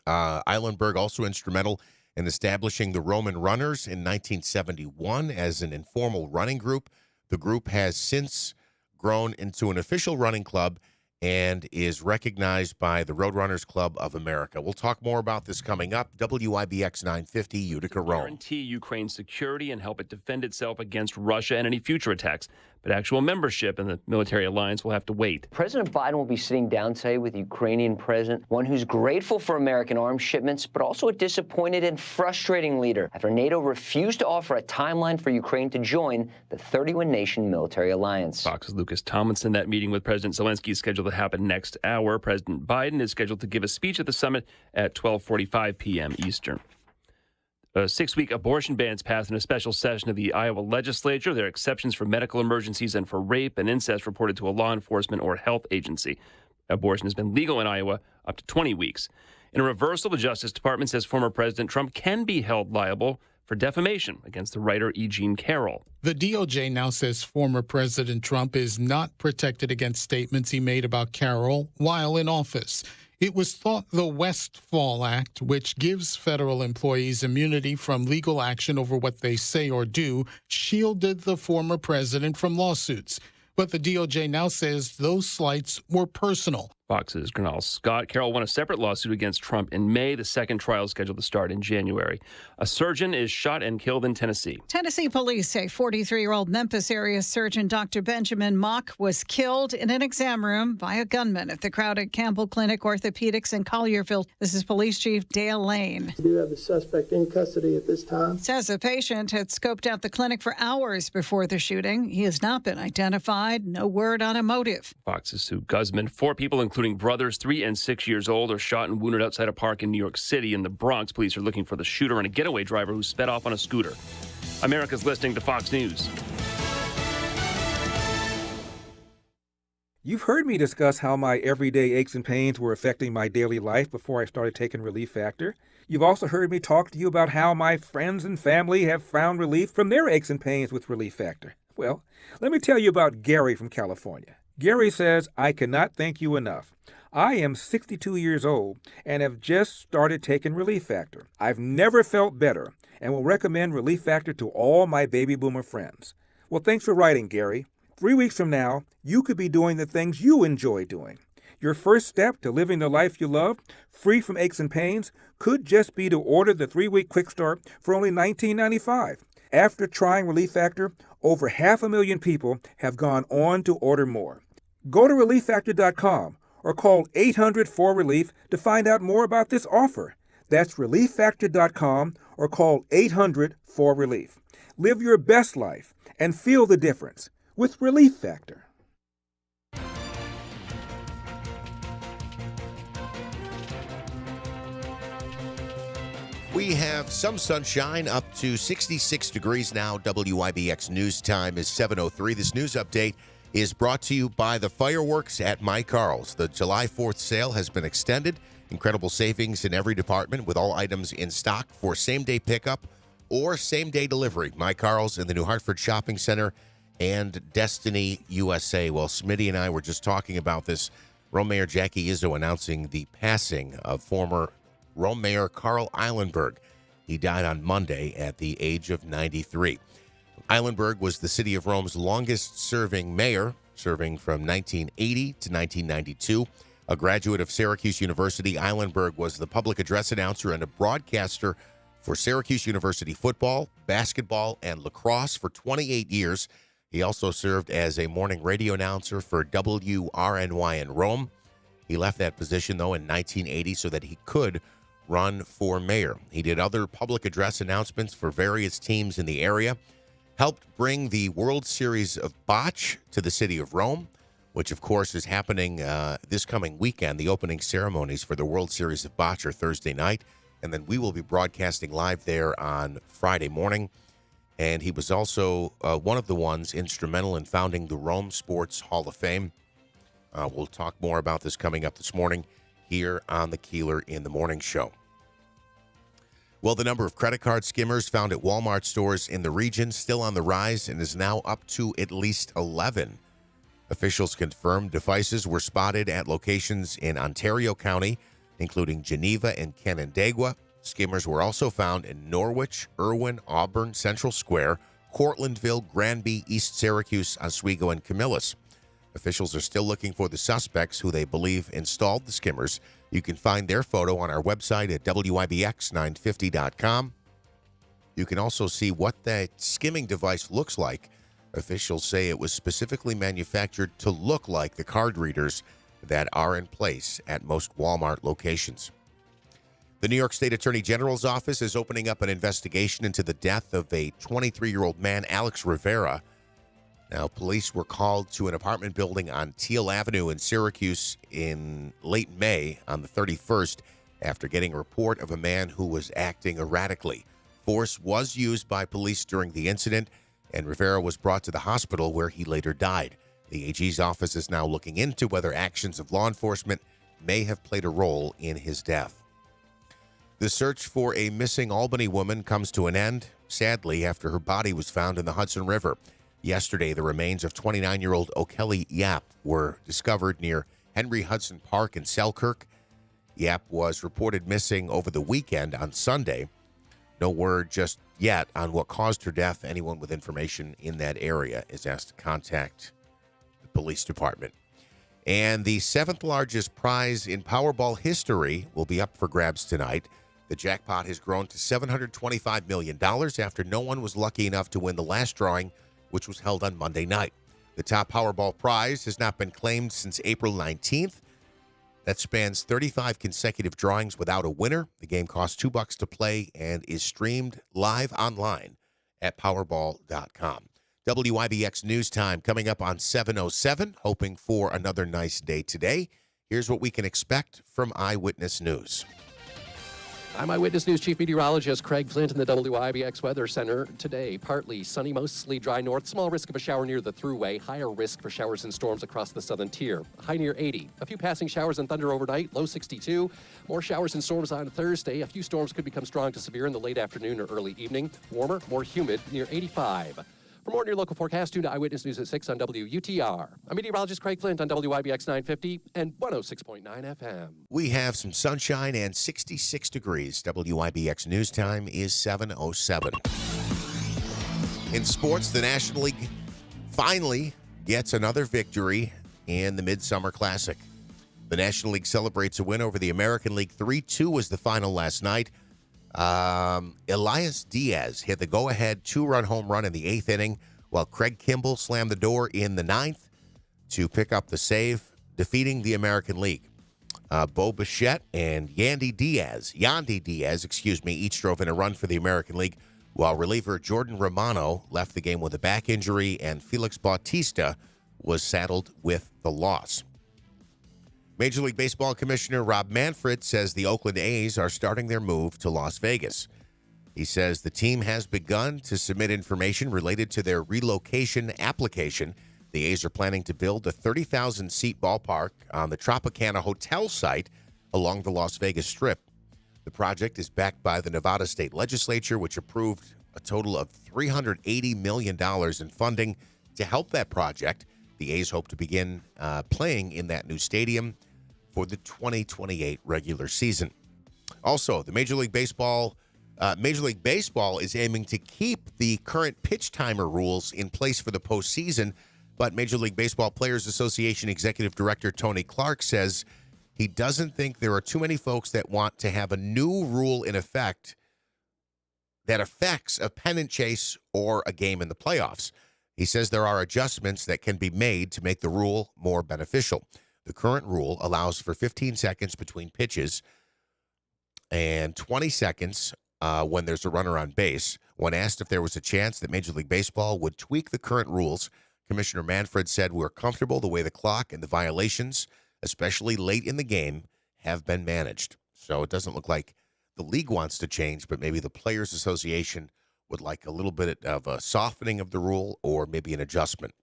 Eilenberg also instrumental in establishing the Roman Runners in 1971 as an informal running group. The group has since grown into an official running club and is recognized by the Roadrunners Club of America. We'll talk more about this coming up. WIBX 950, Utica, Rome. Guarantee Ukraine's security and help it defend itself against Russia and any future attacks. But actual membership in the military alliance will have to wait. President Biden will be sitting down today with the Ukrainian president, one who's grateful for American arms shipments, but also a disappointed and frustrating leader after NATO refused to offer a timeline for Ukraine to join the 31-nation military alliance. Fox's Lucas Tomlinson. That meeting with President Zelensky is scheduled to happen next hour. President Biden is scheduled to give a speech at the summit at 12:45 p.m. Eastern. A 6-week abortion ban's passed in a special session of the Iowa legislature. There are exceptions for medical emergencies and for rape and incest reported to a law enforcement or health agency. Abortion has been legal in Iowa up to 20 weeks. In a reversal, the Justice Department says former President Trump can be held liable for defamation against the writer E. Jean Carroll. The DOJ now says former President Trump is not protected against statements he made about Carroll while in office. It was thought the Westfall Act, which gives federal employees immunity from legal action over what they say or do, shielded the former president from lawsuits. But the DOJ now says those slights were personal. Fox's Gernal Scott. Carroll won a separate lawsuit against Trump in May. The second trial is scheduled to start in January. A surgeon is shot and killed in Tennessee. Tennessee police say 43-year-old Memphis area surgeon Dr. Benjamin Mock was killed in an exam room by a gunman at the crowded Campbell Clinic Orthopedics in Collierville. This is Police Chief Dale Lane. We do have the suspect in custody at this time. Says a patient had scoped out the clinic for hours before the shooting. He has not been identified. No word on a motive. Fox's Sue Guzman. 4 people, including brothers 3 and 6 years old, are shot and wounded outside a park in New York City. In the Bronx, police are looking for the shooter and a getaway driver who sped off on a scooter. America's listening to Fox News. You've heard me discuss how my everyday aches and pains were affecting my daily life before I started taking Relief Factor. You've also heard me talk to you about how my friends and family have found relief from their aches and pains with Relief Factor. Well, let me tell you about Gary from California. Gary says, I cannot thank you enough. I am 62 years old and have just started taking Relief Factor. I've never felt better and will recommend Relief Factor to all my baby boomer friends. Well, thanks for writing, Gary. 3 weeks from now, you could be doing the things you enjoy doing. Your first step to living the life you love, free from aches and pains, could just be to order the 3-week Quick Start for only $19.95. After trying Relief Factor, over 500,000 people have gone on to order more. Go to ReliefFactor.com or call 800-4RELIEF to find out more about this offer. That's ReliefFactor.com or call 800-4RELIEF. Live your best life and feel the difference with Relief Factor. We have some sunshine, up to 66 degrees now. WIBX News Time is 7:03. This news update is brought to you by the fireworks at My Carl's. The July 4th sale has been extended. Incredible savings in every department with all items in stock for same-day pickup or same-day delivery. My Carl's in the New Hartford Shopping Center and Destiny USA. Well, Smitty and I were just talking about this Rome Mayor Jackie Izzo announcing the passing of former Rome Mayor Carl Eilenberg. He died on Monday at the age of 93. Eilenberg was the city of Rome's longest-serving mayor, serving from 1980 to 1992. A graduate of Syracuse University, Eilenberg was the public address announcer and a broadcaster for Syracuse University football, basketball, and lacrosse for 28 years. He also served as a morning radio announcer for WRNY in Rome. He left that position, though, in 1980 so that he could run for mayor. He did other public address announcements for various teams in the area, helped bring the World Series of Bocce to the city of Rome, which, of course, is happening this coming weekend. The opening ceremonies for the World Series of Bocce are Thursday night, and then we will be broadcasting live there on Friday morning. And he was also one of the ones instrumental in founding the Rome Sports Hall of Fame. We'll talk more about this coming up this morning here on the Keeler in the Morning Show. Well, the number of credit card skimmers found at Walmart stores in the region still on the rise and is now up to at least 11. Officials confirmed devices were spotted at locations in Ontario County, including Geneva and Canandaigua. Skimmers were also found in Norwich, Irwin, Auburn, Central Square, Cortlandville, Granby, East Syracuse, Oswego, and Camillus. Officials are still looking for the suspects who they believe installed the skimmers. You can find their photo on our website at WIBX950.com. You can also see what that skimming device looks like. Officials say it was specifically manufactured to look like the card readers that are in place at most Walmart locations. The New York State Attorney General's office is opening up an investigation into the death of a 23-year-old man, Alex Rivera. Now, police were called to an apartment building on Teal Avenue in Syracuse in late May on the 31st after getting a report of a man who was acting erratically. Force was used by police during the incident, and Rivera was brought to the hospital where he later died. The AG's office is now looking into whether actions of law enforcement may have played a role in his death. The search for a missing Albany woman comes to an end, sadly, after her body was found in the Hudson River. Yesterday, the remains of 29-year-old O'Kelly Yap were discovered near Henry Hudson Park in Selkirk. Yap was reported missing over the weekend on Sunday. No word just yet on what caused her death. Anyone with information in that area is asked to contact the police department. And the seventh largest prize in Powerball history will be up for grabs tonight. The jackpot has grown to $725 million after no one was lucky enough to win the last drawing, which was held on Monday night. The top Powerball prize has not been claimed since April 19th. That spans 35 consecutive drawings without a winner. The game costs $2 to play and is streamed live online at Powerball.com. WIBX News Time coming up on 7:07, hoping for another nice day today. Here's what we can expect from Eyewitness News. I'm Eyewitness News Chief Meteorologist Craig Flint in the WIBX Weather Center. Today, partly sunny, mostly dry north. Small risk of a shower near the thruway. Higher risk for showers and storms across the southern tier. High near 80. A few passing showers and thunder overnight. Low 62. More showers and storms on Thursday. A few storms could become strong to severe in the late afternoon or early evening. Warmer, more humid, near 85. For more on your local forecast, tune to Eyewitness News at 6 on WUTR. I'm meteorologist Craig Flint on WIBX 950 and 106.9 FM. We have some sunshine and 66 degrees. WIBX News Time is 7:07. In sports, the National League finally gets another victory in the Midsummer Classic. The National League celebrates a win over the American League. 3-2 was the final last night. Elias Diaz hit the go-ahead two-run home run in the 8th inning, while Craig Kimble slammed the door in the 9th to pick up the save, defeating the American League. Bo Bichette and Yandy Diaz, each drove in a run for the American League, while reliever Jordan Romano left the game with a back injury, and Felix Bautista was saddled with the loss. Major League Baseball Commissioner Rob Manfred says the Oakland A's are starting their move to Las Vegas. He says the team has begun to submit information related to their relocation application. The A's are planning to build a 30,000-seat ballpark on the Tropicana Hotel site along the Las Vegas Strip. The project is backed by the Nevada State Legislature, which approved a total of $380 million in funding to help that project. The A's hope to begin playing in that new stadium for the 2028 regular season. Also, the Major League Baseball is aiming to keep the current pitch timer rules in place for the postseason, but Major League Baseball Players Association Executive Director Tony Clark says he doesn't think there are too many folks that want to have a new rule in effect that affects a pennant chase or a game in the playoffs. He says there are adjustments that can be made to make the rule more beneficial. The current rule allows for 15 seconds between pitches and 20 seconds when there's a runner on base. When asked if there was a chance that Major League Baseball would tweak the current rules, Commissioner Manfred said, "We're comfortable the way the clock and the violations, especially late in the game, have been managed." So it doesn't look like the league wants to change, but maybe the Players Association would like a little bit of a softening of the rule or maybe an adjustment.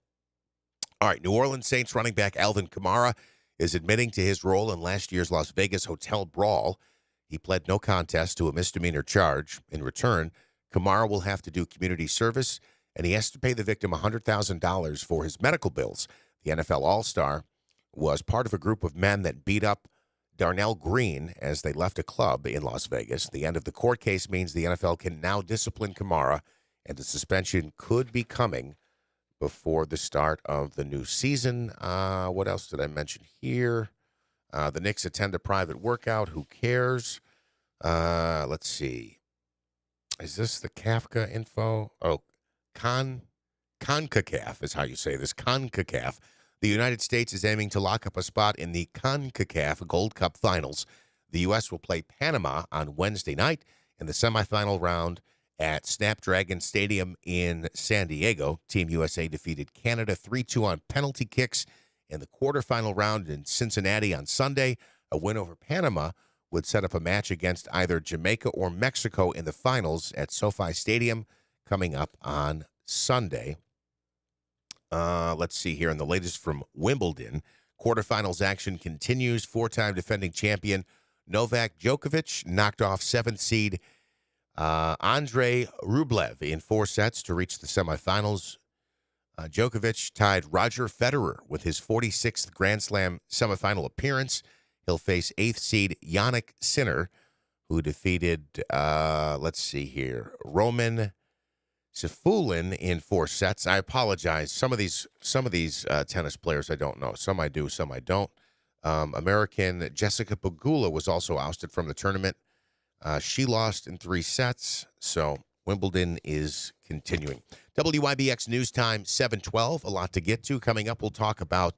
All right, New Orleans Saints running back Alvin Kamara is admitting to his role in last year's Las Vegas hotel brawl. He pled no contest to a misdemeanor charge. In return, Kamara will have to do community service, and he has to pay the victim $100,000 for his medical bills. The NFL All-Star was part of a group of men that beat up Darnell Green as they left a club in Las Vegas. The end of the court case means the NFL can now discipline Kamara, and the suspension could be coming before the start of the new season. What else did I mention here? The Knicks attend a private workout. Who cares? Let's see. Is this the Kafka info? Oh, CONCACAF is how you say this. CONCACAF. The United States is aiming to lock up a spot in the CONCACAF Gold Cup Finals. The U.S. will play Panama on Wednesday night in the semifinal round at Snapdragon Stadium in San Diego. Team USA defeated Canada 3-2 on penalty kicks in the quarterfinal round in Cincinnati on Sunday. A win over Panama would set up a match against either Jamaica or Mexico in the finals at SoFi Stadium coming up on Sunday. Let's see here. In the latest from Wimbledon, quarterfinals action continues. Four-time defending champion Novak Djokovic knocked off 7th seed Andrei Rublev in 4 sets to reach the semifinals. Djokovic tied Roger Federer with his 46th Grand Slam semifinal appearance. He'll face 8th seed Yannick Sinner, who defeated, Roman Sifulin in 4 sets. I apologize. Some of these tennis players I don't know. Some I do, some I don't. American Jessica Pegula was also ousted from the tournament. She lost in 3 sets, so Wimbledon is continuing. WIBX News Time 7:12. A lot to get to. Coming up, we'll talk about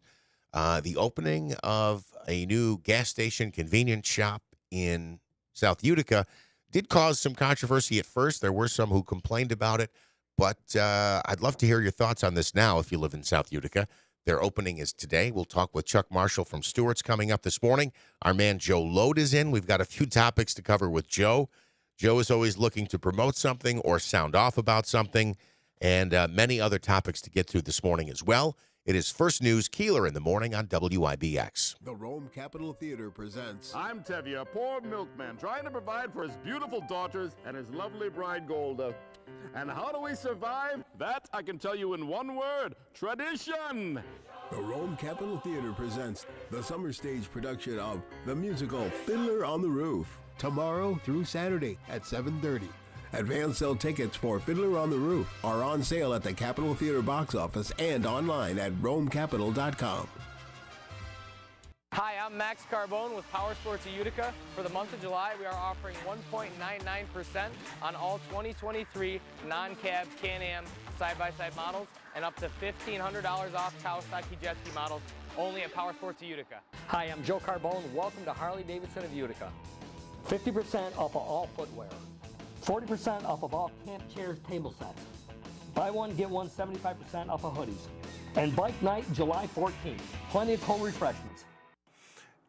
the opening of a new gas station convenience shop in South Utica. Did cause some controversy at first. There were some who complained about it, but I'd love to hear your thoughts on this now if you live in South Utica. Their opening is today. We'll talk with Chuck Marshall from Stewart's coming up this morning. Our man Joe Load is in. We've got a few topics to cover with Joe. Joe is always looking to promote something or sound off about something, and many other topics to get through this morning as well. It is First News Keeler in the morning on WIBX. The Rome Capitol Theater presents... I'm Tevye, a poor milkman trying to provide for his beautiful daughters and his lovely bride Golda. And how do we survive? That I can tell you in one word: tradition! The Rome Capitol Theater presents the summer stage production of the musical Fiddler on the Roof, tomorrow through Saturday at 7:30. Advance sale tickets for Fiddler on the Roof are on sale at the Capitol Theater box office and online at romecapital.com. Hi, I'm Max Carbone with Power Sports of Utica. For the month of July, we are offering 1.99% on all 2023 non-cab Can-Am side-by-side models and up to $1,500 off Kawasaki jet ski models only at Power Sports of Utica. Hi, I'm Joe Carbone. Welcome to Harley-Davidson of Utica. 50% off of all footwear. 40% off of all camp chairs, table sets. Buy one, get one, 75% off of hoodies. And bike night, July 14th. Plenty of cold refreshments.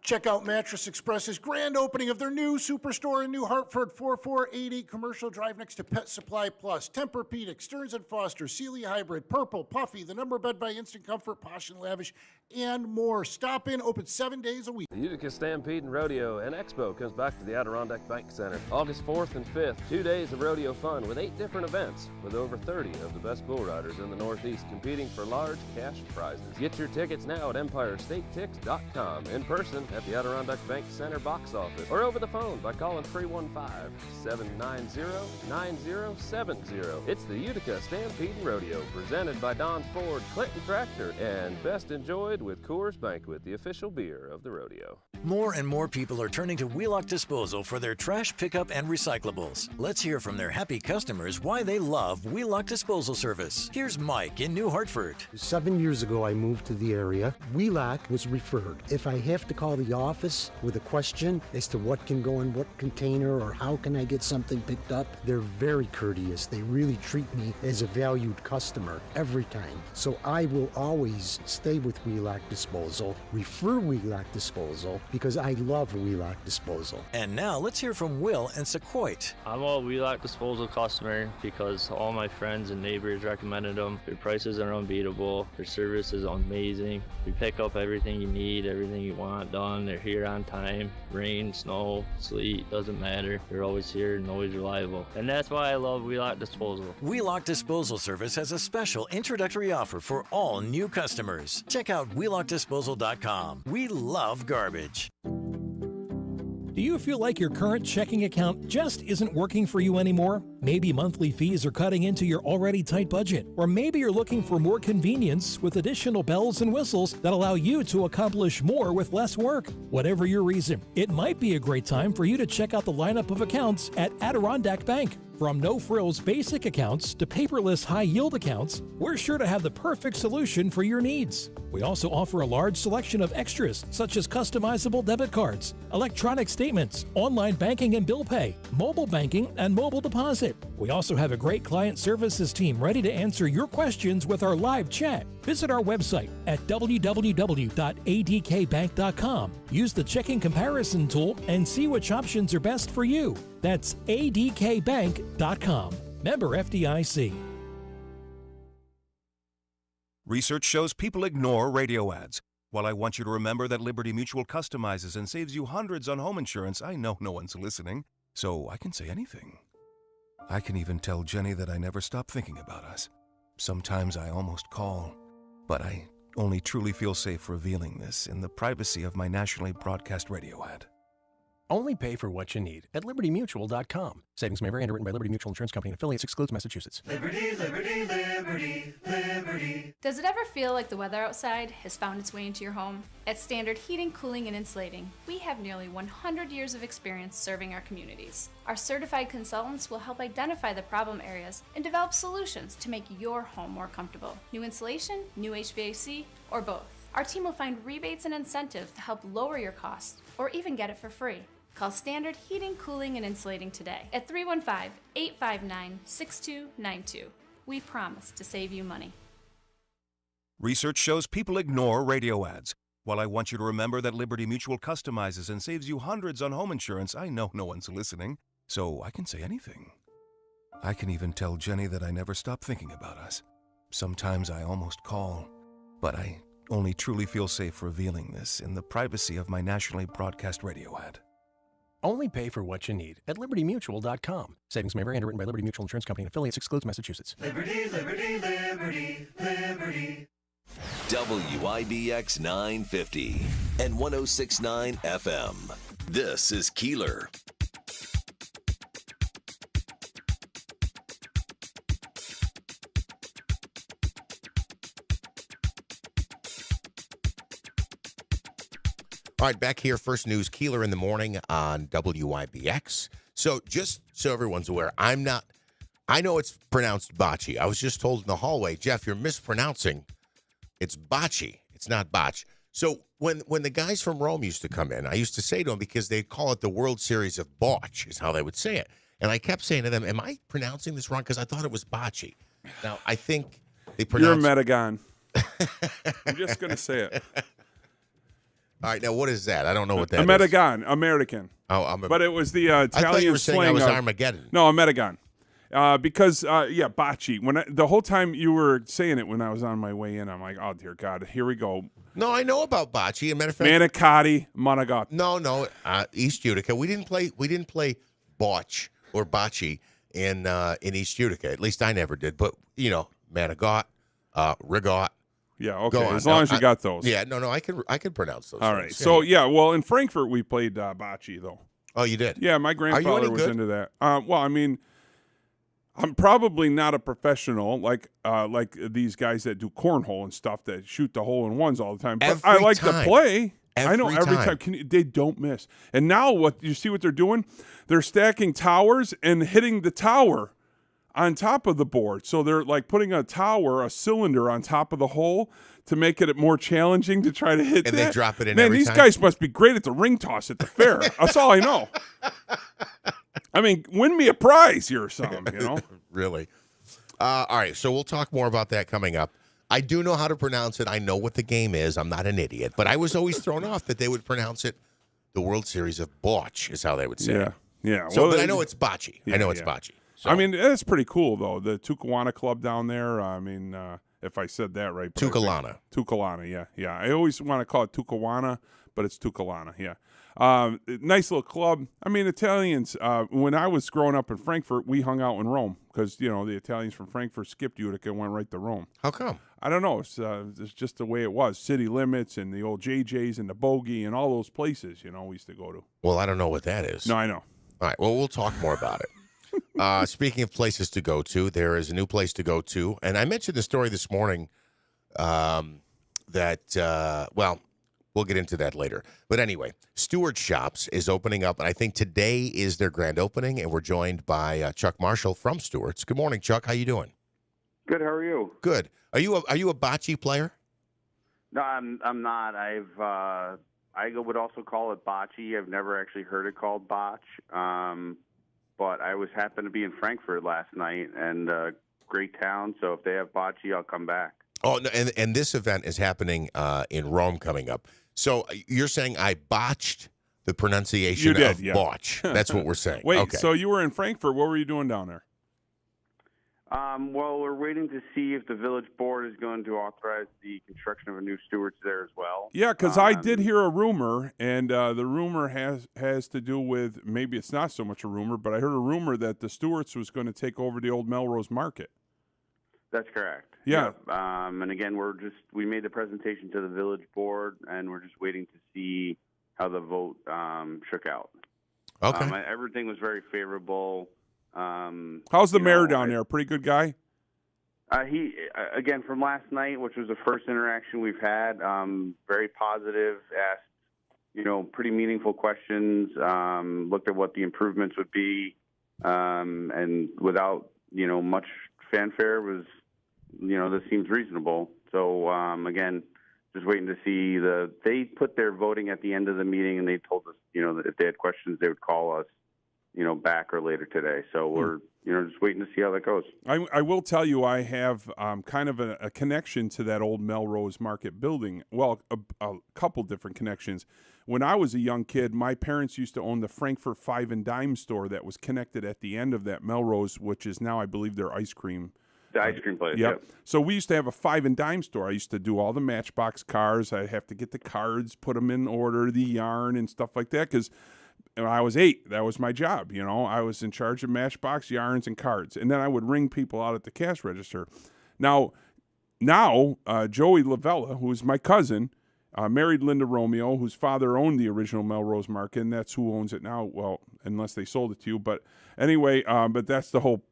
Check out Mattress Express's grand opening of their new superstore in New Hartford, 4488 Commercial Drive next to Pet Supply Plus. Tempur-Pedic, Stearns & Foster, Sealy Hybrid, Purple, Puffy, the number bed by Instant Comfort, Posh and Lavish, and more. Stop in, open 7 days a week. The Utica Stampede and Rodeo and Expo comes back to the Adirondack Bank Center August 4th and 5th. 2 days of rodeo fun with 8 different events with over 30 of the best bull riders in the Northeast competing for large cash prizes. Get your tickets now at EmpireStateTix.com, in person at the Adirondack Bank Center box office, or over the phone by calling 315-790-9070. It's the Utica Stampede and Rodeo, presented by Don Ford Clinton Tractor, and best enjoyed with Coors Banquet, the official beer of the rodeo. More and more people are turning to Wheelock Disposal for their trash pickup and recyclables. Let's hear from their happy customers why they love Wheelock Disposal Service. Here's Mike in New Hartford. 7 years ago, I moved to the area. Wheelock was referred. If I have to call the office with a question as to what can go in what container or how can I get something picked up, they're very courteous. They really treat me as a valued customer every time. So I will always stay with Wheelock Disposal, refer Wheelock Disposal, because I love Wheelock Disposal. And now let's hear from Will and Sequoit. I'm a Wheelock Disposal customer because all my friends and neighbors recommended them. Their prices are unbeatable. Their service is amazing. We pick up everything you need, everything you want done. They're here on time. Rain, snow, sleet, doesn't matter. They're always here and always reliable. And that's why I love Wheelock Disposal. Wheelock Disposal Service has a special introductory offer for all new customers. Check out WheelockDisposal.com. We love garbage. Do you feel like your current checking account just isn't working for you anymore? Maybe monthly fees are cutting into your already tight budget. Or maybe you're looking for more convenience with additional bells and whistles that allow you to accomplish more with less work. Whatever your reason, it might be a great time for you to check out the lineup of accounts at Adirondack Bank. From no-frills basic accounts to paperless high-yield accounts, we're sure to have the perfect solution for your needs. We also offer a large selection of extras such as customizable debit cards, electronic statements, online banking and bill pay, mobile banking, and mobile deposit. We also have a great client services team ready to answer your questions with our live chat. Visit our website at www.adkbank.com. Use the checking comparison tool and see which options are best for you. That's adkbank.com. Member FDIC. Research shows people ignore radio ads. While I want you to remember that Liberty Mutual customizes and saves you hundreds on home insurance, I know no one's listening, so I can say anything. I can even tell Jenny that I never stop thinking about us. Sometimes I almost call, but I only truly feel safe revealing this in the privacy of my nationally broadcast radio ad. Only pay for what you need at LibertyMutual.com. Savings may vary. Underwritten by Liberty Mutual Insurance Company and affiliates. Excludes Massachusetts. Liberty, liberty, liberty, liberty. Does it ever feel like the weather outside has found its way into your home? At Standard Heating, Cooling, and Insulating, we have nearly 100 years of experience serving our communities. Our certified consultants will help identify the problem areas and develop solutions to make your home more comfortable. New insulation, new HVAC, or both. Our team will find rebates and incentives to help lower your costs or even get it for free. Call Standard Heating, Cooling, and Insulating today at 315-859-6292. We promise to save you money. Research shows people ignore radio ads. While I want you to remember that Liberty Mutual customizes and saves you hundreds on home insurance, I know no one's listening, so I can say anything. I can even tell Jenny that I never stop thinking about us. Sometimes I almost call, but I only truly feel safe revealing this in the privacy of my nationally broadcast radio ad. Only pay for what you need at LibertyMutual.com. Savings may vary. Underwritten by Liberty Mutual Insurance Company and affiliates. Excludes Massachusetts. Liberty, liberty, liberty, liberty. WIBX 950 and 106.9 FM. This is Keeler. All right, back here, First News, Keeler in the morning on WIBX. So just so everyone's aware, I know it's pronounced bocce. I was just told in the hallway, Jeff, you're mispronouncing. It's bocce. It's not botch. So when the guys from Rome used to come in, I used to say to them, because they'd call it the World Series of Botch, is how they would say it. And I kept saying to them, am I pronouncing this wrong? Because I thought it was bocce. Now, I think they pronounce... You're a Metagon. I'm just going to say it. All right, now what is that? I don't know what that is. Metagon, American. Oh, but it was the Italian I thought you were slang saying I was of, Armageddon. No, a Metagon. Because bocce. The whole time you were saying it when I was on my way in, I'm like, oh dear God, here we go. No, I know about bocce. As a matter of fact, Manicotti, Monagot. No, East Utica. We didn't play botch or bocce in East Utica. At least I never did. But Manigot, Rigot. Yeah, okay. As long as you got those. Yeah, no, I can pronounce those. All right. So well, in Frankfurt we played bocce though. Oh, you did? Yeah, my grandfather was into that. Well, I mean, I'm probably not a professional like these guys that do cornhole and stuff that shoot the hole in ones all the time. But I like to play. I know every time. They don't miss. And now what you see what they're doing? They're stacking towers and hitting the tower on top of the board. So they're like putting a cylinder on top of the hole to make it more challenging to try to hit and that. They drop it in Man, every these time. guys must be great at the ring toss at the fair. That's all I know. I mean, win me a prize here or something, Really. All right, so we'll talk more about that coming up. I do know how to pronounce it. I know what the game is. I'm not an idiot. But I was always thrown off that they would pronounce it the World Series of Botch is how they would say it. Yeah. So, but I know it's bocce. I know it's bocce. So. I mean, that's pretty cool, though. The Tucawana Club down there, I mean, if I said that right. Tucalana. Tucalana, yeah. I always want to call it Tucawana, but it's Tucalana, yeah. Nice little club. I mean, Italians, when I was growing up in Frankfurt, we hung out in Rome because, the Italians from Frankfurt skipped Utica and went right to Rome. How come? I don't know. It's just the way it was. City Limits and the old JJ's and the Bogey and all those places, we used to go to. Well, I don't know what that is. No, I know. All right, well, we'll talk more about it. Speaking of places to go to, there is a new place to go to. And I mentioned the story this morning we'll get into that later. But anyway, Stewart Shops is opening up, and I think today is their grand opening, and we're joined by Chuck Marshall from Stewart's. Good morning, Chuck. How you doing? Good. How are you? Good. Are you a bocce player? No, I'm not. I would also call it bocce. I've never actually heard it called botch. But I was happened to be in Frankfurt last night, and great town. So if they have bocce, I'll come back. Oh, no, and this event is happening in Rome coming up. So you're saying I botched the pronunciation of botch. That's what we're saying. Wait, okay. So you were in Frankfurt. What were you doing down there? Well, we're waiting to see if the village board is going to authorize the construction of a new Stewart's there as well. Yeah, because I did hear a rumor, and the rumor has to do with, maybe it's not so much a rumor, but I heard a rumor that the Stewart's was going to take over the old Melrose Market. That's correct. Yeah. Yep. And again, we made the presentation to the village board, and we're just waiting to see how the vote shook out. Okay. Everything was very favorable. How's the mayor down there? Pretty good guy? He again, from last night, which was the first interaction we've had, very positive, asked, pretty meaningful questions, looked at what the improvements would be, and without, much fanfare was, this seems reasonable. So, again, just waiting to see they put their voting at the end of the meeting, and they told us, that if they had questions, they would call us, back or later today. So we're, just waiting to see how that goes. I will tell you, I have kind of a connection to that old Melrose Market building. Well, a couple different connections. When I was a young kid, my parents used to own the Frankfurt 5 and Dime store that was connected at the end of that Melrose, which is now, I believe, their ice cream. The ice cream place, yep. So we used to have a 5 and Dime store. I used to do all the Matchbox cars. I'd have to get the cards, put them in order, the yarn and stuff like that, because when I was 8, that was my job. I was in charge of Matchbox, yarns, and cards. And then I would ring people out at the cash register. Now, Joey Lavella, who is my cousin, married Linda Romeo, whose father owned the original Melrose Market, and that's who owns it now. Well, unless they sold it to you. But anyway, but that's the whole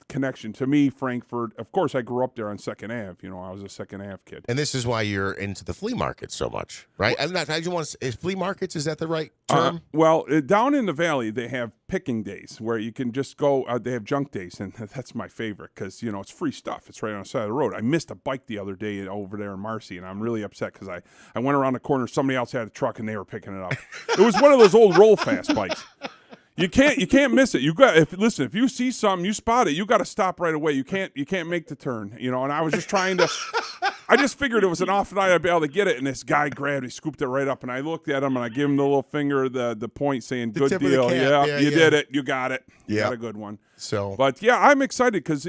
connection to me. Frankfurt, of course, I grew up there on 2nd Ave. I was a 2nd Ave kid. And this is why you're into the flea market so much, right? I just want to say, flea markets, is that the right term? Well, down in the valley, they have picking days where you can just go. They have junk days, and that's my favorite because, it's free stuff. It's right on the side of the road. I missed a bike the other day over there in Marcy, and I'm really upset because I went around the corner. Somebody else had a truck, and they were picking it up. It was one of those old roll-fast bikes. You can't miss it. If you see something, you spot it, you got to stop right away. You can't make the turn, And I was just trying to I just figured it was an off night. I'd be able to get it, and this guy grabbed it, scooped it right up, and I looked at him, and I gave him the little finger, the point, saying, The "Good tip of the deal. cap. Yeah, you did it. You got it. You Yeah. got a good one." So, but yeah, I'm excited because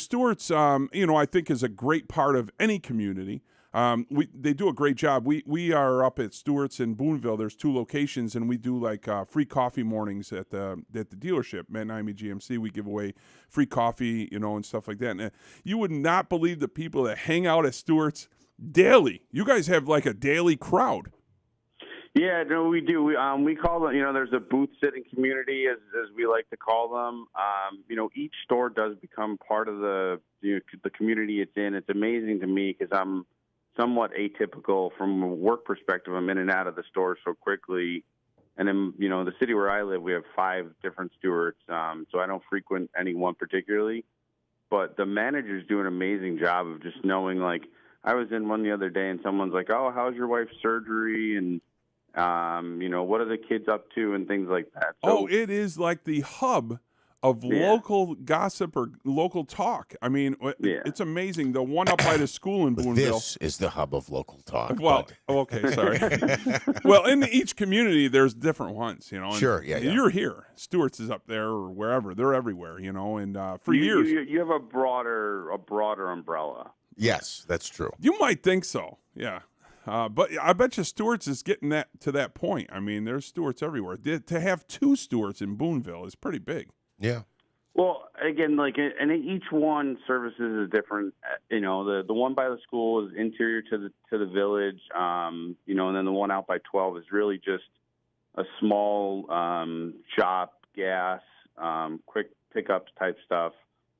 Stewart's, I think is a great part of any community. They do a great job. We are up at Stewart's in Boonville. There's 2 locations, and we do like free coffee mornings at the dealership, Matt Naimi GMC. We give away free coffee, and stuff like that. And you would not believe the people that hang out at Stewart's daily. You guys have like a daily crowd. Yeah, no, we do. We call them, there's a booth sitting community, as we like to call them. Each store does become part of the community it's in. It's amazing to me because I'm somewhat atypical from a work perspective. I'm in and out of the store so quickly. And in, the city where I live, we have 5 different Stewarts, so I don't frequent any one particularly. But the managers do an amazing job of just knowing, like, I was in one the other day and someone's like, "Oh, how's your wife's surgery?" And what are the kids up to and things like that. So, it is like the hub of local gossip or local talk. I mean, it's amazing. The one up by the school in Boonville. This is the hub of local talk. Well, okay, sorry. Well, in each community, there's different ones, And Sure, yeah. You're here. Stewart's is up there or wherever. They're everywhere, and for years. You have a broader umbrella. Yes, that's true. You might think so, yeah. But I bet you Stewart's is getting to that point. I mean, there's Stewart's everywhere. To have 2 Stewart's in Boonville is pretty big. Yeah. Well, again, and each one services is different. The one by the school is interior to the village. And then the one out by 12 is really just a small shop, gas, quick pickups type stuff.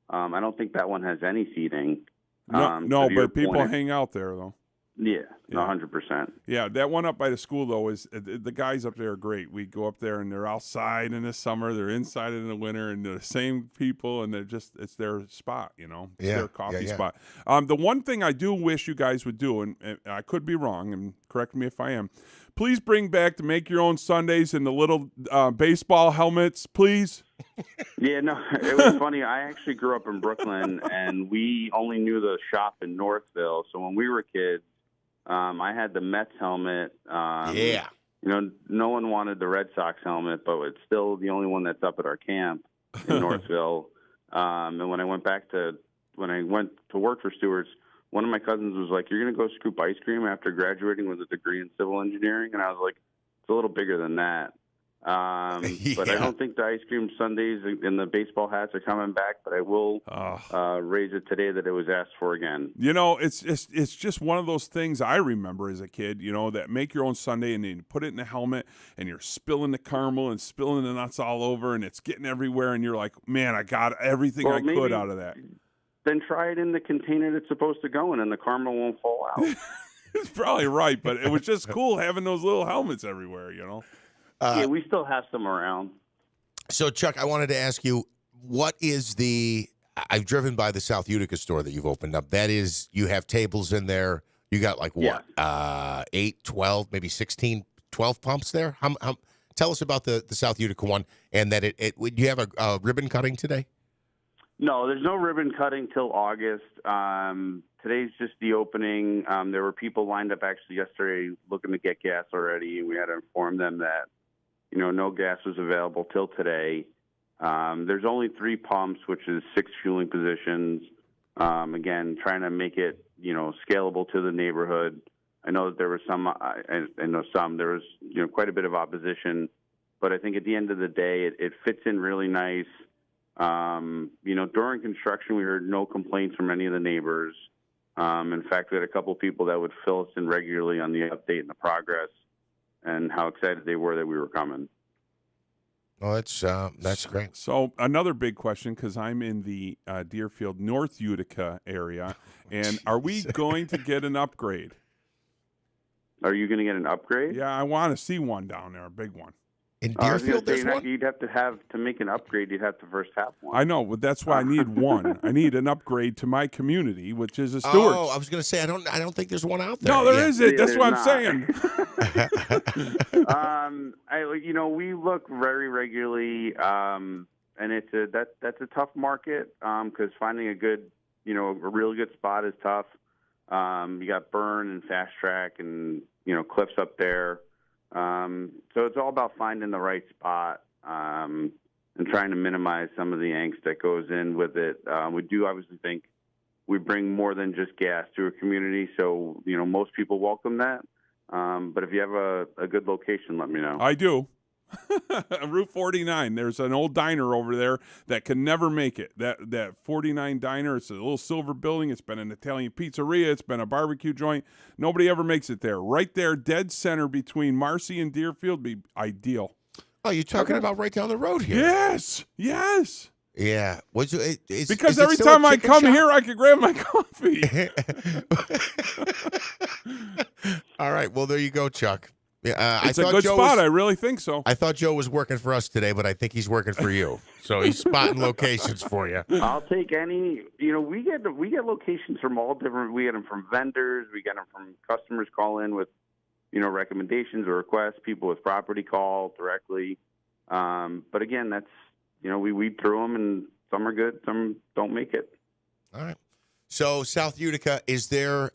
I don't think that one has any seating. No, but people hang out there though. Yeah, 100%. Yeah, that one up by the school, though, is the guys up there are great. We go up there, and they're outside in the summer. They're inside in the winter, and they're the same people, and it's their spot, It's their coffee spot. The one thing I do wish you guys would do, and I could be wrong, and correct me if I am, please bring back the make your own Sundays and the little baseball helmets, please. Yeah, no, it was funny. I actually grew up in Brooklyn, and we only knew the shop in Northville. So when we were kids, I had the Mets helmet. No one wanted the Red Sox helmet, but it's still the only one that's up at our camp in Northville. And when I went to work for Stewart's, one of my cousins was like, "You're going to go scoop ice cream after graduating with a degree in civil engineering?" And I was like, "It's a little bigger than that." But I don't think the ice cream sundaes and the baseball hats are coming back, but I will raise it today that it was asked for again. It's just one of those things I remember as a kid, that make your own sundae and then you put it in a helmet and you're spilling the caramel and spilling the nuts all over and it's getting everywhere and you're like, man, I got everything I could out of that. Then try it in the container that's supposed to go in and the caramel won't fall out. It's probably right, but it was just cool having those little helmets everywhere, Yeah, we still have some around. So, Chuck, I wanted to ask you, what is I've driven by the South Utica store that you've opened up. That is, you have tables in there. You got like what, 8, 12, maybe 16, 12 pumps there? Tell us about the South Utica one and that do you have a ribbon cutting today? No, there's no ribbon cutting till August. Today's just the opening. There were people lined up actually yesterday looking to get gas already, and we had to inform them that, no gas was available till today. There's only 3 pumps, which is 6 fueling positions. Again, trying to make it, scalable to the neighborhood. I know that there were some, there was, quite a bit of opposition, but I think at the end of the day, it fits in really nice. During construction, we heard no complaints from any of the neighbors. In fact, we had a couple of people that would fill us in regularly on the update and the progress and how excited they were that we were coming. Oh, that's great. So another big question, because I'm in the Deerfield, North Utica area, and are we going to get an upgrade? Are you going to get an upgrade? Yeah, I want to see one down there, a big one. In Deerfield, there's one? You'd have to make an upgrade, you'd have to first have one. I know, but that's why I need one. I need an upgrade to my community, which is a Stewart's. Oh, I was going to say, I don't think there's one out there. No, there isn't. That's what I'm saying. We look very regularly, and that's a tough market because finding a good, a real good spot is tough. You got Burn and Fast Track and, Cliffs up there. So it's all about finding the right spot and trying to minimize some of the angst that goes in with it. We do obviously think we bring more than just gas to a community, so, most people welcome that. But if you have a good location, let me know. I do. Route 49. There's an old diner over there that can never make it. That 49 diner, it's a little silver building. It's been an Italian pizzeria. It's been a barbecue joint. Nobody ever makes it there. Right there, dead center between Marcy and Deerfield, be ideal. Oh, you're talking about right down the road here? Yes. Yeah. Because every time I come here, I can grab my coffee. All right. Well, there you go, Chuck. Yeah, it's a good spot. I really think so. I thought Joe was working for us today, but I think he's working for you. So he's spotting locations for you. I'll take any. We get locations from all different. We get them from vendors. We get them from customers call in with, recommendations or requests. People with property call directly. But again, that's we weed through them, and some are good, some don't make it. All right. So South Utica, is there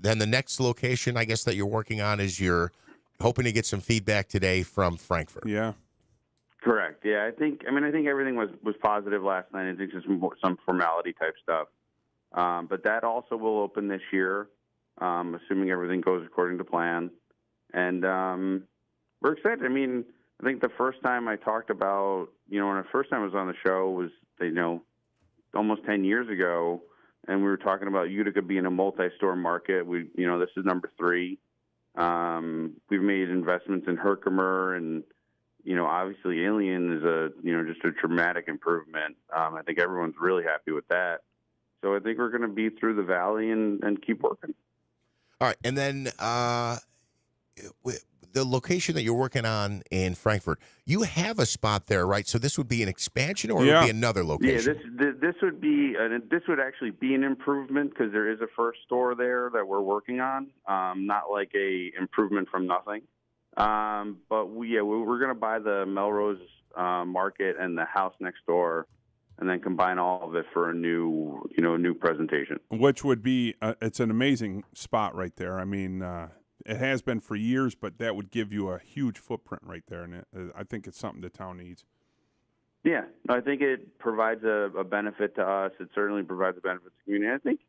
then the next location? I guess that you're working on is you're hoping to get some feedback today from Frankfurt. Yeah. Correct. Yeah, I think everything was positive last night. I think just some formality type stuff. But that also will open this year, assuming everything goes according to plan. And we're excited. I think the first time I talked about, when the first time I was on the show was, almost 10 years ago, and we were talking about Utica being a multi-store market. This is number 3. We've made investments in Herkimer, and obviously Alien is just a dramatic improvement. I think everyone's really happy with that. So I think we're going to be through the valley and keep working. All right, and then the location that you're working on in Frankfurt, you have a spot there, right? So this would be an expansion, or it would be another location? Yeah, this would actually be an improvement because there is a first store there that we're working on, not like a improvement from nothing. But we're going to buy the Melrose Market and the house next door, and then combine all of it for a new presentation. Which would be it's an amazing spot right there. It has been for years, but that would give you a huge footprint right there, and I think it's something the town needs. Yeah, I think it provides a benefit to us. It certainly provides a benefit to the community. I think,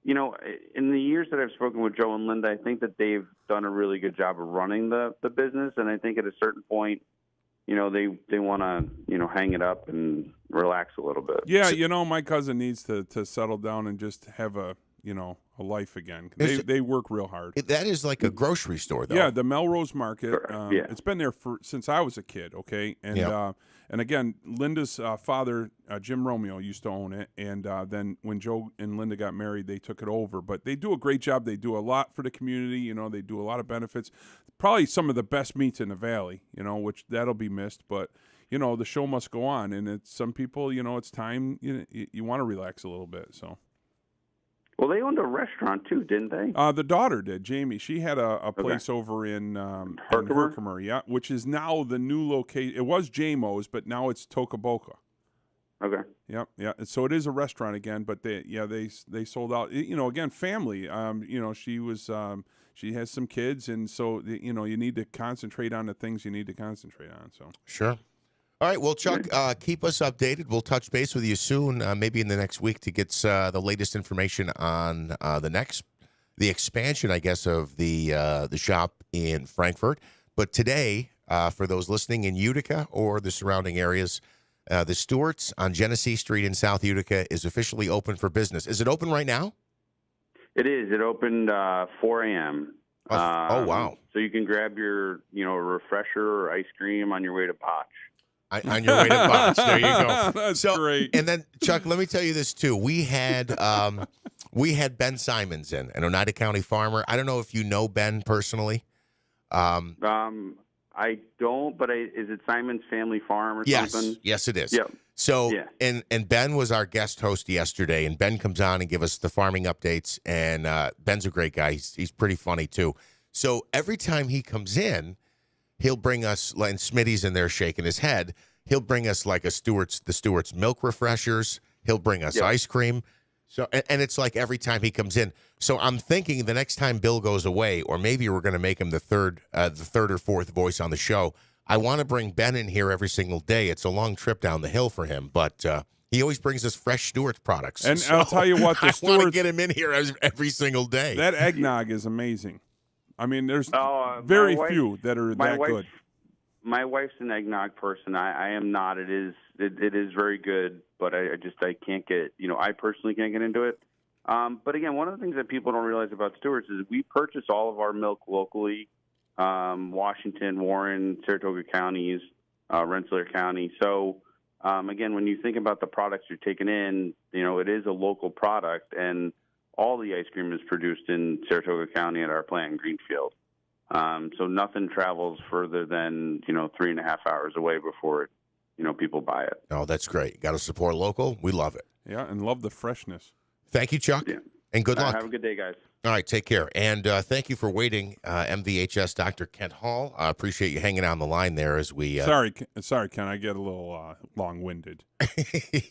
in the years that I've spoken with Joe and Linda, I think that they've done a really good job of running the business, and I think at a certain point, they want to, hang it up and relax a little bit. Yeah, my cousin needs to settle down and just have a life again. They work real hard. That is like a grocery store, though. Yeah, the Melrose Market. It's been there since I was a kid, okay? And and again, Linda's father, Jim Romeo, used to own it. And then when Joe and Linda got married, they took it over. But they do a great job. They do a lot for the community. They do a lot of benefits. Probably some of the best meats in the valley, which that'll be missed. But, the show must go on. And it's some people, it's time, you want to relax a little bit, so. Well, they owned a restaurant too, didn't they? The daughter did, Jamie. She had a place over in Herkimer, yeah, which is now the new location. It was JMO's, but now it's Toca-Boca. Okay. Yep, yeah. So it is a restaurant again, but they sold out. Again, family. She has some kids, and so you need to concentrate on the things you need to concentrate on. So sure. All right, well, Chuck, keep us updated. We'll touch base with you soon, maybe in the next week, to get the latest information on the expansion, I guess, of the shop in Frankfurt. But today, for those listening in Utica or the surrounding areas, the Stewart's on Genesee Street in South Utica is officially open for business. Is it open right now? It is. It opened 4 a.m. Oh, wow. So you can grab your, refresher or ice cream on your way to Potch. On your way to Potch. There you go. That's great. And then, Chuck, let me tell you this, too. We had Ben Simons in, an Oneida County farmer. I don't know if you know Ben personally. I don't, but is it Simon's Family Farm or something? Yes, it is. Yep. So, and Ben was our guest host yesterday, and Ben comes on and gives us the farming updates, and Ben's a great guy. He's pretty funny, too. So every time he comes in, he'll bring us, and Smitty's in there shaking his head, he'll bring us like the Stewart's milk refreshers. He'll bring us ice cream. So, and it's like every time he comes in. So I'm thinking the next time Bill goes away, or maybe we're going to make him the third or fourth voice on the show. I want to bring Ben in here every single day. It's a long trip down the hill for him, but he always brings us fresh Stewart's products. And So I'll tell you what, the I want to Stewart's, get him in here every single day. that eggnog is amazing. I mean, there's my very wife- few that are my that wife- good. My wife's an eggnog person. I am not. It is very good, but I can't get, I personally can't get into it. But again, one of the things that people don't realize about Stewart's is we purchase all of our milk locally, Washington, Warren, Saratoga counties, Rensselaer County. So again, when you think about the products you're taking in, it is a local product, and all the ice cream is produced in Saratoga County at our plant in Greenfield. So nothing travels further than 3.5 hours away before it, people buy it. Oh, that's great. Got to support local. We love it. Yeah, and love the freshness. Thank you, Chuck, and good luck. Have a good day, guys. All right, take care. And thank you for waiting, MVHS Dr. Kent Hall. I appreciate you hanging on the line there as we... Sorry, Ken, I get a little long-winded.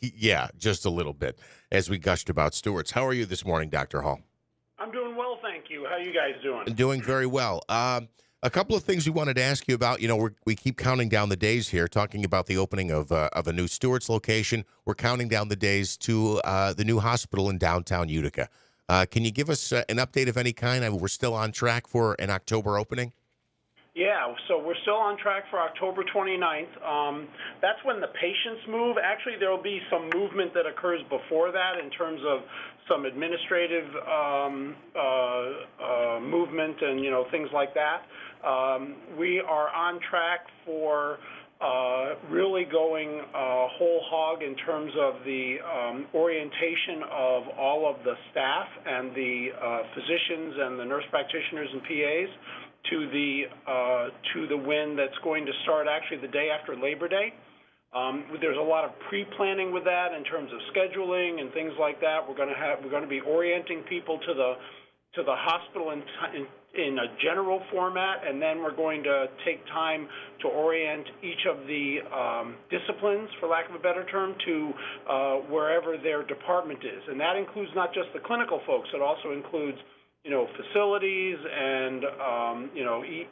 Yeah, just a little bit, as we gushed about Stewart's. How are you this morning, Dr. Hall? I'm doing well, thank you. How are you guys doing? Doing very well. A couple of things we wanted to ask you about. We keep counting down the days here, talking about the opening of a new Stewart's location. We're counting down the days to the new hospital in downtown Utica. Can you give us an update of any kind? I mean, we're still on track for an October opening? Yeah, so we're still on track for October 29th. That's when the patients move. Actually, there will be some movement that occurs before that in terms of some administrative movement and, things like that. We are on track for really going whole hog in terms of the orientation of all of the staff and the physicians and the nurse practitioners and PAs to the win that's going to start actually the day after Labor Day. There's a lot of pre-planning with that in terms of scheduling and things like that. We're going to be orienting people to the hospital in a general format, and then we're going to take time to orient each of the disciplines, for lack of a better term, to wherever their department is. And that includes not just the clinical folks, it also includes facilities and,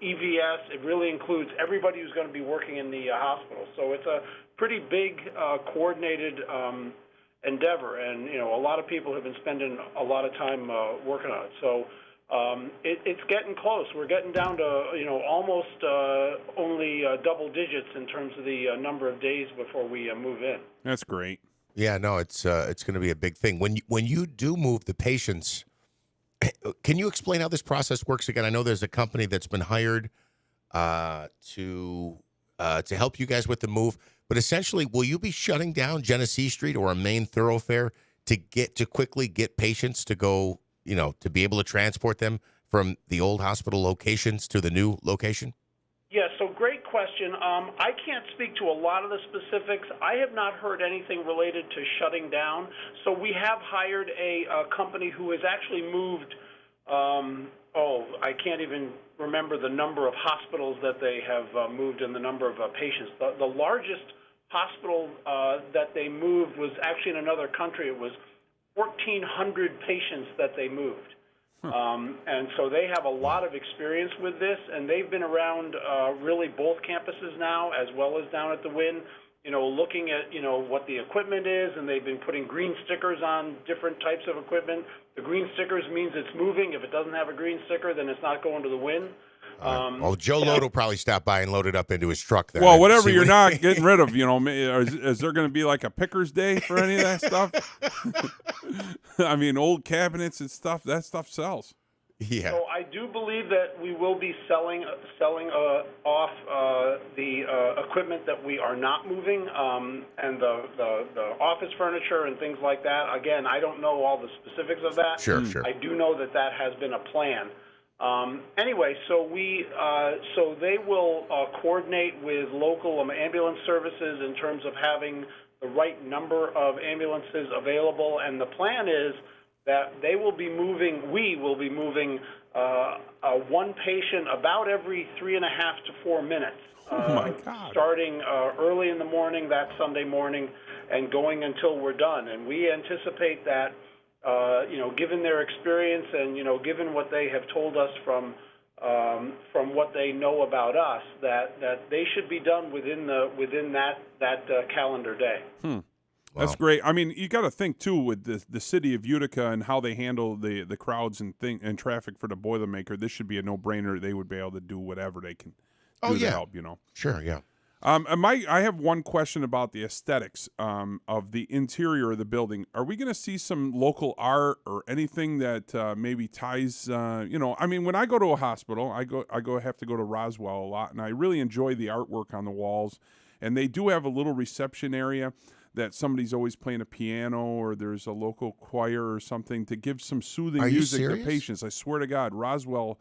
EVS. It really includes everybody who's going to be working in the hospital. So it's a pretty big coordinated endeavor, and, a lot of people have been spending a lot of time working on it. So it's getting close. We're getting down to, almost only double digits in terms of the number of days before we move in. That's great. Yeah, no, it's going to be a big thing. When you do move the patients, can you explain how this process works again? I know there's a company that's been hired to help you guys with the move, but essentially, will you be shutting down Genesee Street or a main thoroughfare to quickly get patients to go, to be able to transport them from the old hospital locations to the new location? Yeah, so great question. I can't speak to a lot of the specifics. I have not heard anything related to shutting down. So we have hired a company who has actually moved, I can't even remember the number of hospitals that they have moved and the number of patients. The largest hospital that they moved was actually in another country. It was 1,400 patients that they moved. And so they have a lot of experience with this, and they've been around really both campuses now, as well as down at the Wynn, looking at, what the equipment is, and they've been putting green stickers on different types of equipment. The green stickers means it's moving. If it doesn't have a green sticker, then it's not going to the Wynn. Joe Lowe will probably stop by and load it up into his truck there. Well, whatever you're not getting rid of, is there going to be like a pickers day for any of that stuff? I mean, old cabinets and stuff, that stuff sells. Yeah. So I do believe that we will be selling off the equipment that we are not moving, and the office furniture and things like that. Again, I don't know all the specifics of that. Sure. I do know that has been a plan. Anyway, so they will coordinate with local ambulance services in terms of having the right number of ambulances available, and the plan is that we will be moving one patient about every 3.5 to 4 minutes. Oh my God. Starting early in the morning, that Sunday morning, and going until we're done. And we anticipate that given their experience and given what they have told us from what they know about us, that they should be done within that calendar day. That's great. I mean, you got to think too with the city of Utica and how they handle the crowds and traffic for the Boilermaker. This should be a no-brainer. They would be able to do whatever they can do to help. Sure, yeah. I have one question about the aesthetics of the interior of the building. Are we going to see some local art or anything that maybe ties? I mean, when I go to a hospital, I have to go to Roswell a lot, and I really enjoy the artwork on the walls. And they do have a little reception area that somebody's always playing a piano, or there's a local choir or something to give some soothing music to patients. I swear to God, Roswell.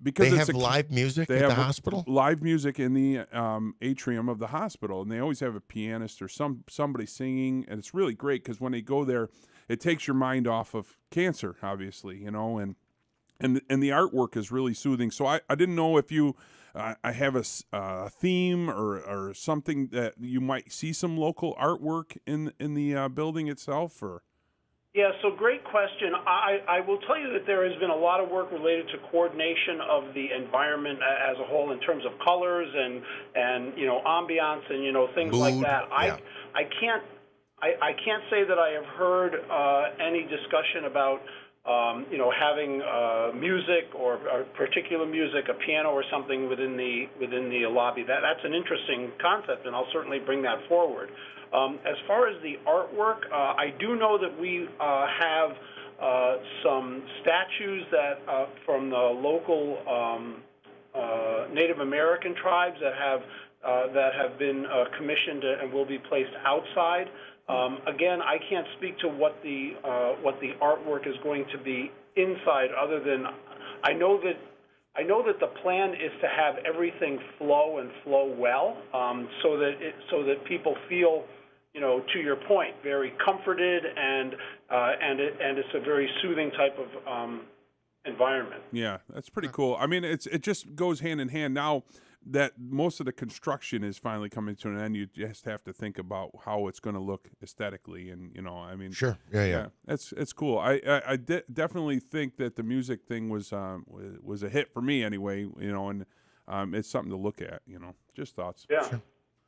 Because they have live music at the hospital? Live music in the atrium of the hospital, and they always have a pianist or somebody singing, and it's really great because when they go there, it takes your mind off of cancer, obviously, and the artwork is really soothing. So I didn't know if you I have a theme or something that you might see some local artwork in the building itself, or. Yeah, so great question. I will tell you that there has been a lot of work related to coordination of the environment as a whole in terms of colors and ambiance and things Mood, like that. yeah. I can't say that I have heard any discussion about having music or particular music, a piano or something within the lobby. That's an interesting concept, and I'll certainly bring that forward. As far as the artwork, I do know that we have some statues that from the local Native American tribes that have been commissioned and will be placed outside. Again, I can't speak to what the artwork is going to be inside, other than I know that the plan is to have everything flow well, so that people feel, to your point, very comforted and it's a very soothing type of environment. Yeah, that's pretty cool. I mean, it just goes hand in hand now that most of the construction is finally coming to an end. You just have to think about how it's going to look aesthetically, and I mean, sure, yeah. It's cool. I definitely think that the music thing was a hit for me anyway. And it's something to look at. Just thoughts. Yeah. Sure.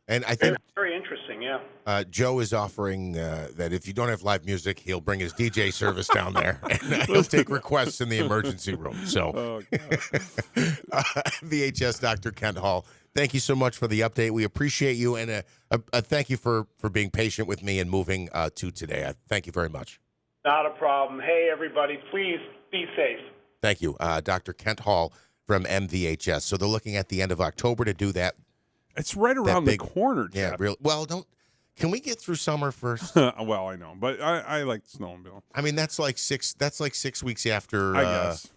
And I think very interesting, yeah. Joe is offering that if you don't have live music, he'll bring his DJ service down there, and he'll take requests in the emergency room. So, VHS Dr. Kent Hall, thank you so much for the update. We appreciate you, and a thank you for being patient with me and moving to today. Thank you very much. Not a problem. Hey, everybody, please be safe. Thank you. Dr. Kent Hall from MVHS. So they're looking at the end of October to do that. It's right around the corner, Jeff. Yeah, really. Well, can we get through summer first? Well, I know, but I like the snowmobile. I mean, that's like 6 weeks after, I guess.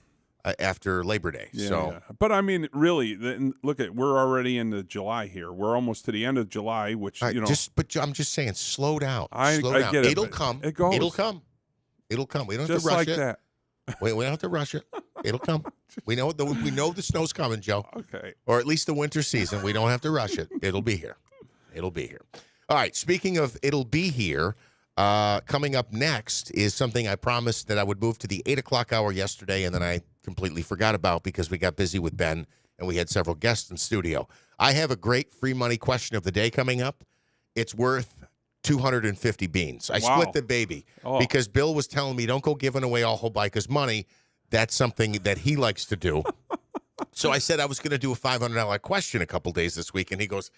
After Labor Day. Yeah, so, yeah. But I mean, really, look we're already into July here. We're almost to the end of July, which but I'm just saying, slow down. Slow I down. get it. It'll come. It goes. It'll come. It'll come. We don't have just to rush like it. that. We don't have to rush it. It'll come. We know the snow's coming, Joe. Okay. Or at least the winter season. We don't have to rush it. It'll be here. It'll be here. All right. Speaking of it'll be here, coming up next is something I promised that I would move to the 8 o'clock hour yesterday, and then I completely forgot about because we got busy with Ben and we had several guests in studio. I have a great free money question of the day coming up. It's worth 250 beans. I split the baby because Bill was telling me don't go giving away all Hobica's money. That's something that he likes to do. So I said I was going to do a $500 question a couple days this week, and he goes,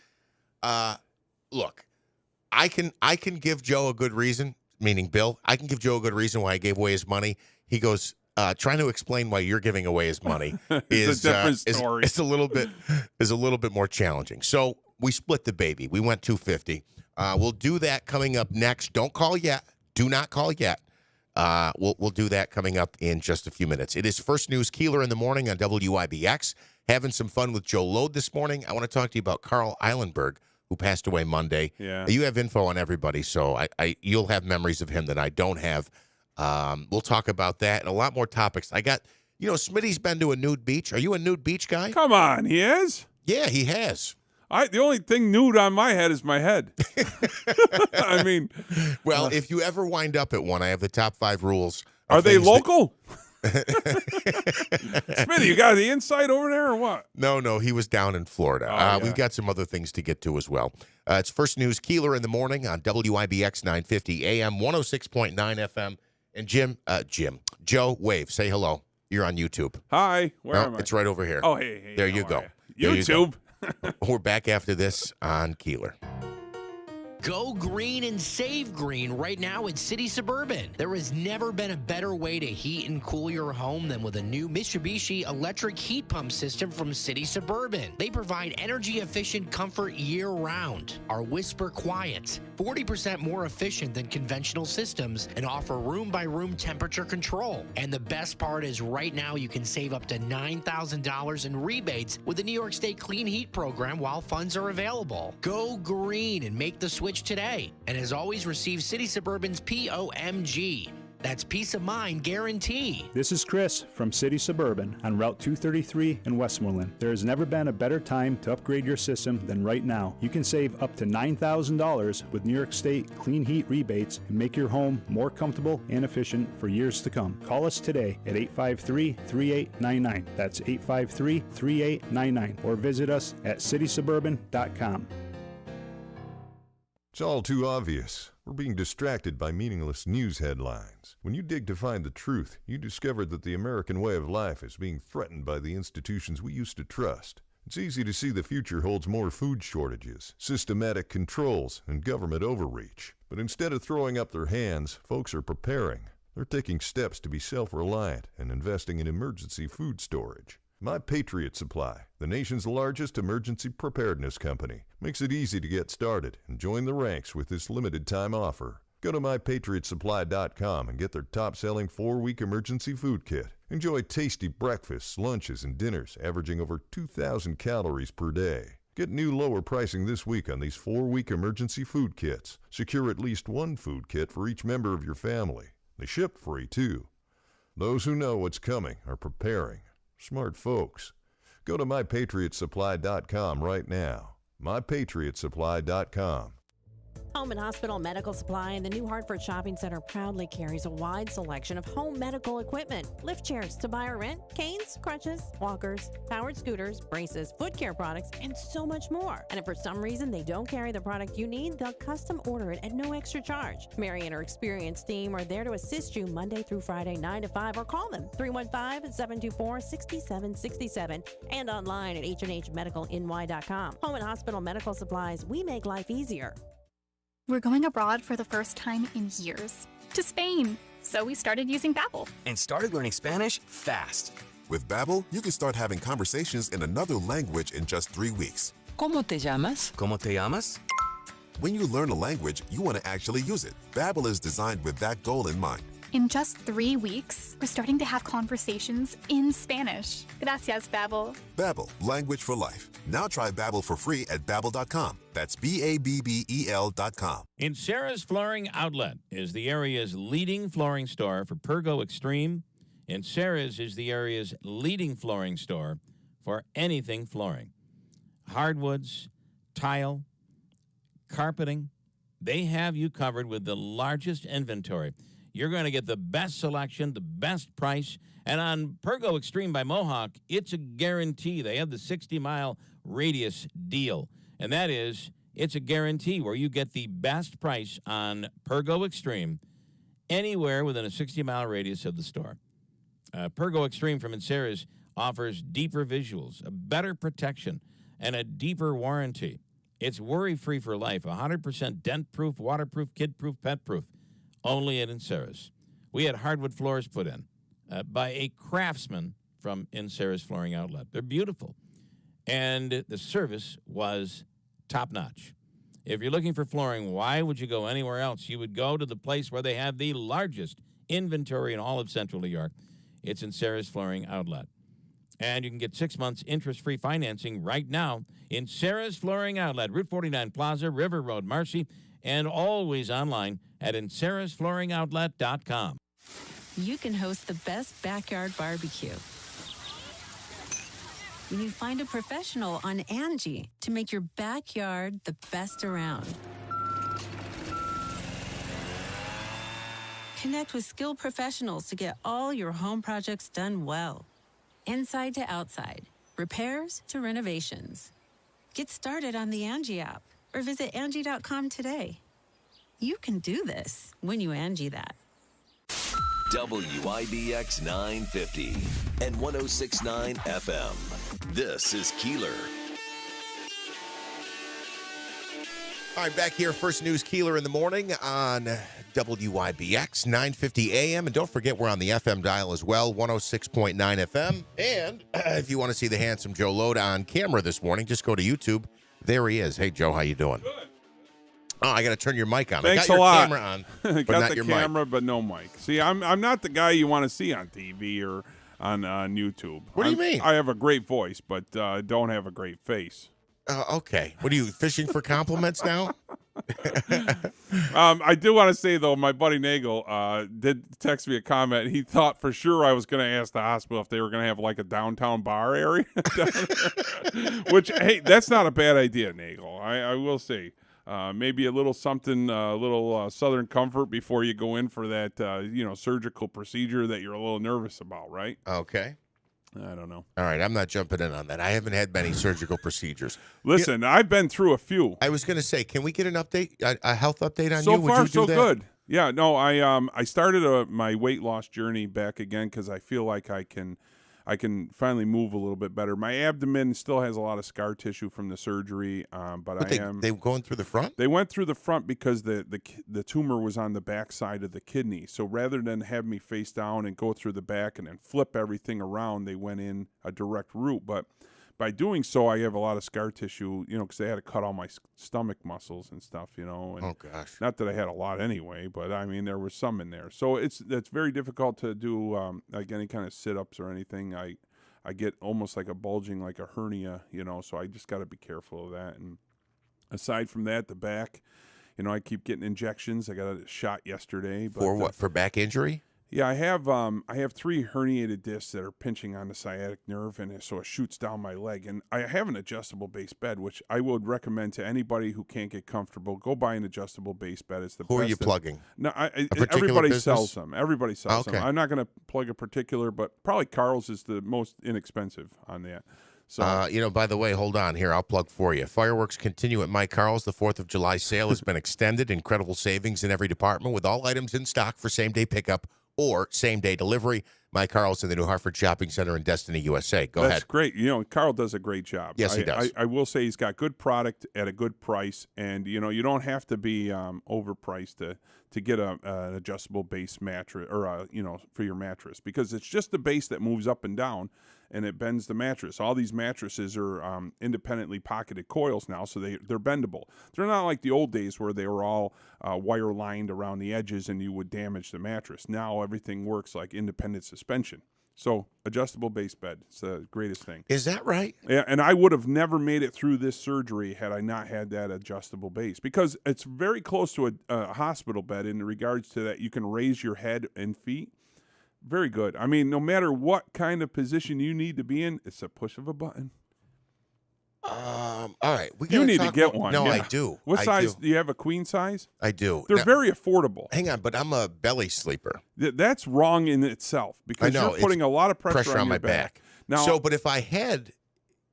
look, I can give Joe a good reason, meaning Bill. I can give Joe a good reason why I gave away his money. He goes, trying to explain why you're giving away his money is a different story. Is a little bit more challenging. So we split the baby. We went 250. We'll do that coming up next. Don't call yet. Do not call yet. We'll do that coming up in just a few minutes. It is First News Keeler in the morning on WIBX. Having some fun with Joe Lode this morning. I want to talk to you about Carl Eilenberg, who passed away Monday. Yeah. You have info on everybody, so you'll have memories of him that I don't have. We'll talk about that and a lot more topics. I got, Smitty's been to a nude beach. Are you a nude beach guy? Come on, he is? Yeah, he has. The only thing nude on my head is my head. I mean, well, if you ever wind up at one, I have the top 5 rules. Are they local? Smitty, you got the inside over there or what? No, he was down in Florida. Yeah. We've got some other things to get to as well. It's First News Keeler in the morning on WIBX 950 AM, 106.9 FM. And Joe, wave. Say hello. You're on YouTube. Hi. Where am I? It's right over here. Oh, hey. There you go. YouTube. We're back after this on Keeler. Go green and save green right now at City Suburban. There has never been a better way to heat and cool your home than with a new Mitsubishi electric heat pump system from City Suburban. They provide energy-efficient comfort year-round, are whisper quiet, 40% more efficient than conventional systems, and offer room-by-room temperature control. And the best part is right now you can save up to $9,000 in rebates with the New York State Clean Heat Program while funds are available. Go green and make the switch today. And as always, receive City Suburban's POMG. That's peace of mind guarantee. This is Chris from City Suburban on Route 233 in Westmoreland. There has never been a better time to upgrade your system than right now. You can save up to $9,000 with New York State Clean Heat rebates and make your home more comfortable and efficient for years to come. Call us today at 853-3899. That's 853-3899. Or visit us at citysuburban.com. It's all too obvious. We're being distracted by meaningless news headlines. When you dig to find the truth, you discover that the American way of life is being threatened by the institutions we used to trust. It's easy to see the future holds more food shortages, systematic controls, and government overreach. But instead of throwing up their hands, folks are preparing. They're taking steps to be self-reliant and investing in emergency food storage. My Patriot Supply, the nation's largest emergency preparedness company, makes it easy to get started and join the ranks with this limited-time offer. Go to mypatriotsupply.com and get their top-selling 4-week emergency food kit. Enjoy tasty breakfasts, lunches, and dinners averaging over 2,000 calories per day. Get new lower pricing this week on these 4-week emergency food kits. Secure at least one food kit for each member of your family. They ship free, too. Those who know what's coming are preparing. Smart folks. Go to mypatriotsupply.com right now. mypatriotsupply.com. Home and Hospital Medical Supply in the New Hartford Shopping Center proudly carries a wide selection of home medical equipment. Lift chairs to buy or rent, canes, crutches, walkers, powered scooters, braces, foot care products, and so much more. And if for some reason they don't carry the product you need, they'll custom order it at no extra charge. Mary and her experienced team are there to assist you Monday through Friday, 9 to 5, or call them 315-724-6767 and online at HNHMedicalNY.com. Home and Hospital Medical Supplies, we make life easier. We're going abroad for the first time in years, to Spain. So we started using Babbel. And started learning Spanish fast. With Babbel, you can start having conversations in another language in just 3 weeks. ¿Cómo te llamas? ¿Cómo te llamas? When you learn a language, you want to actually use it. Babbel is designed with that goal in mind. In just 3 weeks, we're starting to have conversations in Spanish. Gracias, Babbel. Babbel, language for life. Now try Babbel for free at Babbel.com. That's Babbel.com. Sarah's Flooring Outlet is the area's leading flooring store for Pergo Extreme. Sarah's is the area's leading flooring store for anything flooring. Hardwoods, tile, carpeting, they have you covered with the largest inventory. You're going to get the best selection, the best price. And on Pergo Extreme by Mohawk, it's a guarantee. They have the 60-mile radius deal. And that is, it's a guarantee where you get the best price on Pergo Extreme anywhere within a 60-mile radius of the store. Pergo Extreme from Sarah's offers deeper visuals, a better protection, and a deeper warranty. It's worry-free for life, 100% dent-proof, waterproof, kid-proof, pet-proof. Only at Sarah's. We had hardwood floors put in by a craftsman from Sarah's Flooring Outlet. They're beautiful. And the service was top-notch. If you're looking for flooring, why would you go anywhere else? You would go to the place where they have the largest inventory in all of Central New York. It's Sarah's Flooring Outlet. And you can get 6 months interest-free financing right now in Sarah's Flooring Outlet, Route 49 Plaza, River Road, Marcy, and always online at sarahsflooringoutlet.com. You can host the best backyard barbecue when you find a professional on Angie to make your backyard the best around. Connect with skilled professionals to get all your home projects done well. Inside to outside, repairs to renovations. Get started on the Angie app or visit Angie.com today. You can do this when you Angie that. WIBX 950 and 106.9 FM. This is Keeler. All right, back here, First News Keeler in the morning on WIBX 950 AM. And don't forget, we're on the FM dial as well, 106.9 FM. And if you want to see the handsome Joe Loda on camera this morning, just go to YouTube. There he is. Hey, Joe, how you doing? Good. Oh, I got to turn your mic on. Thanks I got your a lot. camera on, but got not the your camera, mic. but no mic. See, I'm not the guy you want to see on TV or on YouTube. What do you mean? I have a great voice, but don't have a great face. Okay. What are you, fishing for compliments now? I do want to say, though, my buddy Nagel did text me a comment. He thought for sure I was going to ask the hospital if they were going to have like a downtown bar area. Which, hey, that's not a bad idea, Nagel. I will say. Maybe a little something, a little Southern Comfort before you go in for that, surgical procedure that you're a little nervous about, right? Okay. I don't know. All right, I'm not jumping in on that. I haven't had many surgical procedures. Listen, I've been through a few. I was going to say, can we get an update, a health update on so you? So far, Would you do so that? good. Yeah, no, I started my weight loss journey back again because I feel like I can finally move a little bit better. My abdomen still has a lot of scar tissue from the surgery, but they going through the front? They went through the front because the tumor was on the back side of the kidney. So rather than have me face down and go through the back and then flip everything around, they went in a direct route. But by doing so, I have a lot of scar tissue, because they had to cut all my stomach muscles and stuff, And oh, gosh. Not that I had a lot anyway, but, I mean, there was some in there. So it's very difficult to do, like any kind of sit-ups or anything. I get almost like a bulging, like a hernia, so I just got to be careful of that. And aside from that, the back, I keep getting injections. I got a shot yesterday. But, For what? For back injury? Yeah, I have 3 herniated discs that are pinching on the sciatic nerve, and so it shoots down my leg. And I have an adjustable base bed, which I would recommend to anybody who can't get comfortable. Go buy an adjustable base bed. It's the best. Who are you plugging? No, everybody sells them. Everybody sells them. Okay. I'm not going to plug a particular, but probably Carl's is the most inexpensive on that. So, by the way, hold on here. I'll plug for you. Fireworks continue at Mike Carl's. The 4th of July sale has been extended. Incredible savings in every department with all items in stock for same-day pickup or same-day delivery. Mike Carl's in the New Hartford Shopping Center in Destiny, USA. Go ahead. That's great. Carl does a great job. Yes, he does. I will say he's got good product at a good price, and, you don't have to be overpriced to get an adjustable base mattress or, for your mattress, because it's just the base that moves up and down, and it bends the mattress. All these mattresses are independently pocketed coils now, so they're bendable. They're not like the old days where they were all wire lined around the edges and you would damage the mattress. Now everything works like independent suspension. So adjustable base bed, it's the greatest thing. Is that right? Yeah, and I would have never made it through this surgery had I not had that adjustable base, because it's very close to a hospital bed in regards to that. You can raise your head and feet. Very good. I mean, no matter what kind of position you need to be in, it's a push of a button. All right. You need to get one. No, yeah. I do. What size? Do you have a queen size? I do. They're very affordable. Hang on, but I'm a belly sleeper. That's wrong in itself, because you're putting a lot of pressure on your my back. Now, but if I had,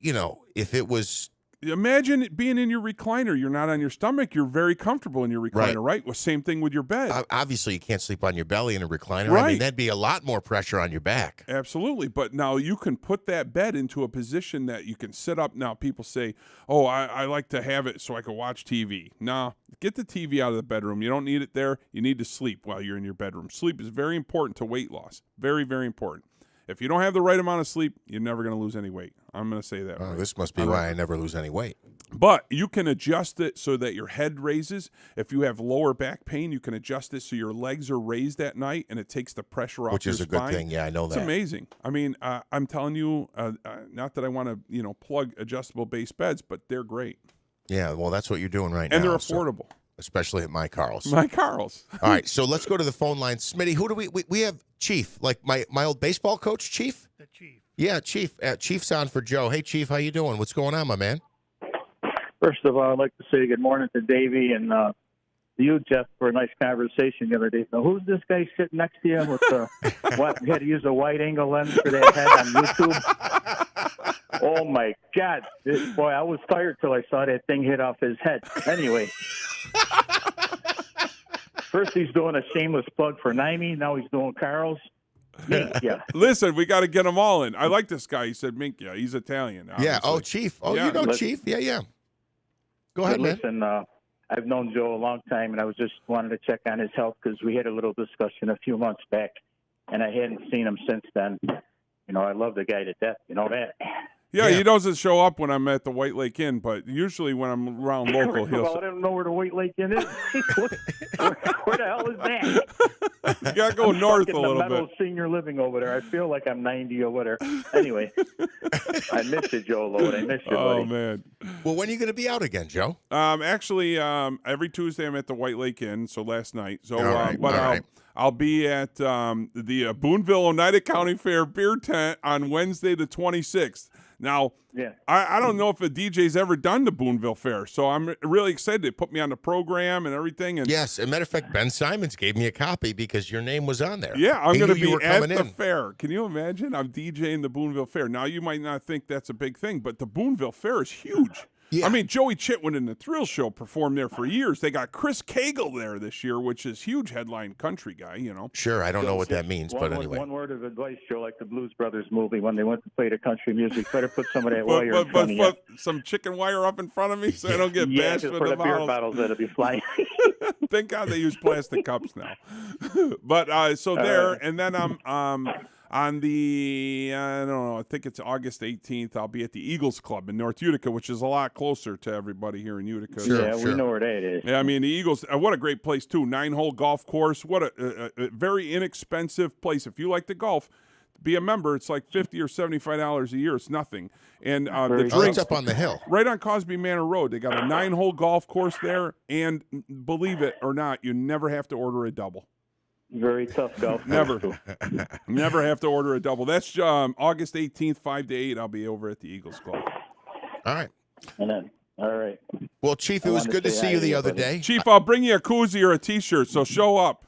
if it was... Imagine it being in your recliner. You're not on your stomach. You're very comfortable in your recliner, right? Well, same thing with your bed. Obviously, you can't sleep on your belly in a recliner. Right. I mean, that'd be a lot more pressure on your back. Absolutely. But now you can put that bed into a position that you can sit up. Now, people say, oh, I like to have it so I can watch TV. No, get the TV out of the bedroom. You don't need it there. You need to sleep while you're in your bedroom. Sleep is very important to weight loss. Very, very important. If you don't have the right amount of sleep, you're never going to lose any weight. I'm going to say that. Oh, this must be why I never lose any weight. But you can adjust it so that your head raises. If you have lower back pain, you can adjust it so your legs are raised at night, and it takes the pressure off your spine. Which is a good thing. Yeah, I know that. It's amazing. I mean, I'm telling you, not that I want to, plug adjustable base beds, but they're great. Yeah, well, that's what you're doing right now. And they're affordable. Especially at my Carl's. My Carl's. All right, so let's go to the phone line. Smitty, who do we have? Chief, like my old baseball coach, Chief? The Chief. Yeah, Chief. Chief's on for Joe. Hey, Chief, how you doing? What's going on, my man? First of all, I'd like to say good morning to Davey and you, Jeff, for a nice conversation the other day. Now, who's this guy sitting next to you with what? You had to use a wide-angle lens for that head on YouTube? Oh, my God. Boy, I was tired till I saw that thing hit off his head. Anyway. First, he's doing a shameless plug for Naimi. Now he's doing Carl's. Yeah. Listen, we got to get them all in. I like this guy. He said Minkia. He's Italian. Obviously. Yeah. Oh, Chief. Oh, yeah. You know Chief. Yeah. Go ahead, man. Listen, I've known Joe a long time, and I was just wanted to check on his health because we had a little discussion a few months back, and I hadn't seen him since then. You know, I love the guy to death. You know that? Yeah, he doesn't show up when I'm at the White Lake Inn, but usually when I'm around local, he'll. Well, I don't know where the White Lake Inn is. where the hell is that? You got to go north a little bit. Meadows Senior Living over there. I feel like I'm 90 or whatever. Anyway, I miss you, Joe Lode. I miss you, buddy. Oh, man. Well, when are you going to be out again, Joe? Actually, every Tuesday I'm at the White Lake Inn, so last night. So, all right. I'll be at the Boonville Oneida County Fair beer tent on Wednesday the 26th. Now, I don't know if a DJ's ever done the Boonville Fair, so I'm really excited. They put me on the program and everything. And yes, as a matter of fact, Ben Simons gave me a copy because your name was on there. Yeah, I'm going to be at the fair. Can you imagine? I'm DJing the Boonville Fair. Now, you might not think that's a big thing, but the Boonville Fair is huge. Yeah. I mean, Joey Chitwood in the Thrill Show performed there for years. They got Chris Cagle there this year, which is huge headline country guy, you know. Sure, I don't know what that means, but anyway. One word of advice, Joe, like the Blues Brothers movie when they went to play the country music, better put some of that wire in front of you. Some chicken wire up in front of me so I don't get bashed with for the beer bottles that'll be flying. Thank God they use plastic cups now. But so there, and then I'm on the, I don't know, I think it's August 18th, I'll be at the Eagles Club in North Utica, which is a lot closer to everybody here in Utica. Sure. We know where that is. Yeah, I mean, the Eagles, what a great place, too. 9-hole golf course. What a very inexpensive place. If you like to golf, be a member. It's like $50 or $75 a year. It's nothing. And the drinks up on the hill. Right on Cosby Manor Road. They got a 9-hole golf course there, and believe it or not, you never have to order a double. Very tough golf. Never have to order a double. That's August 18th, 5 to 8. I'll be over at the Eagles Club. All right. And then, all right. Well, Chief, it was good to see you the other day. Chief, I'll bring you a koozie or a T-shirt, so show up.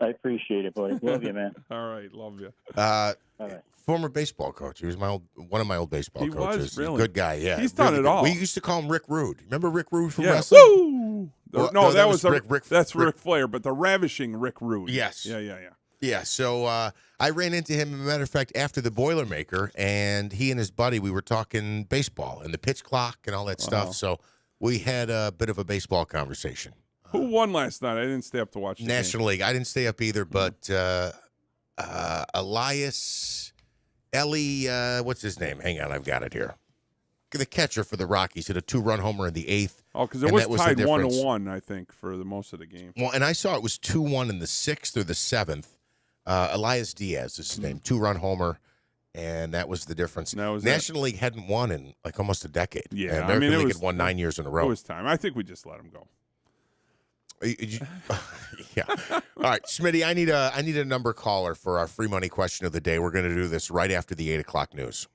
I appreciate it, buddy. Love you, man. All right, love you. All right. Former baseball coach. He was one of my old baseball coaches. Was, really? Good guy, yeah. He's done it all. We used to call him Rick Rude. Remember Rick Rude from wrestling? Woo! No, that was that's Ric Flair, but the ravishing Rick Rude. Yes. Yeah. Yeah, so I ran into him, as a matter of fact, after the Boilermaker, and he and his buddy, we were talking baseball and the pitch clock and all that stuff. So we had a bit of a baseball conversation. Who won last night? I didn't stay up to watch the National game. League. I didn't stay up either, but what's his name? Hang on, I've got it here. The catcher for the Rockies hit a 2-run homer in the 8th. Oh, because it was tied 1-1, I think, for the most of the game. Well, and I saw it was 2-1 in the 6th or the 7th. Elias Diaz is his name, 2-run homer, and that was the difference. National League hadn't won in like almost a decade. Yeah, and American League had won 9 years in a row. It was time. I think we just let him go. Yeah. All right, Smitty, I need a number caller for our free money question of the day. We're going to do this right after the 8 o'clock news.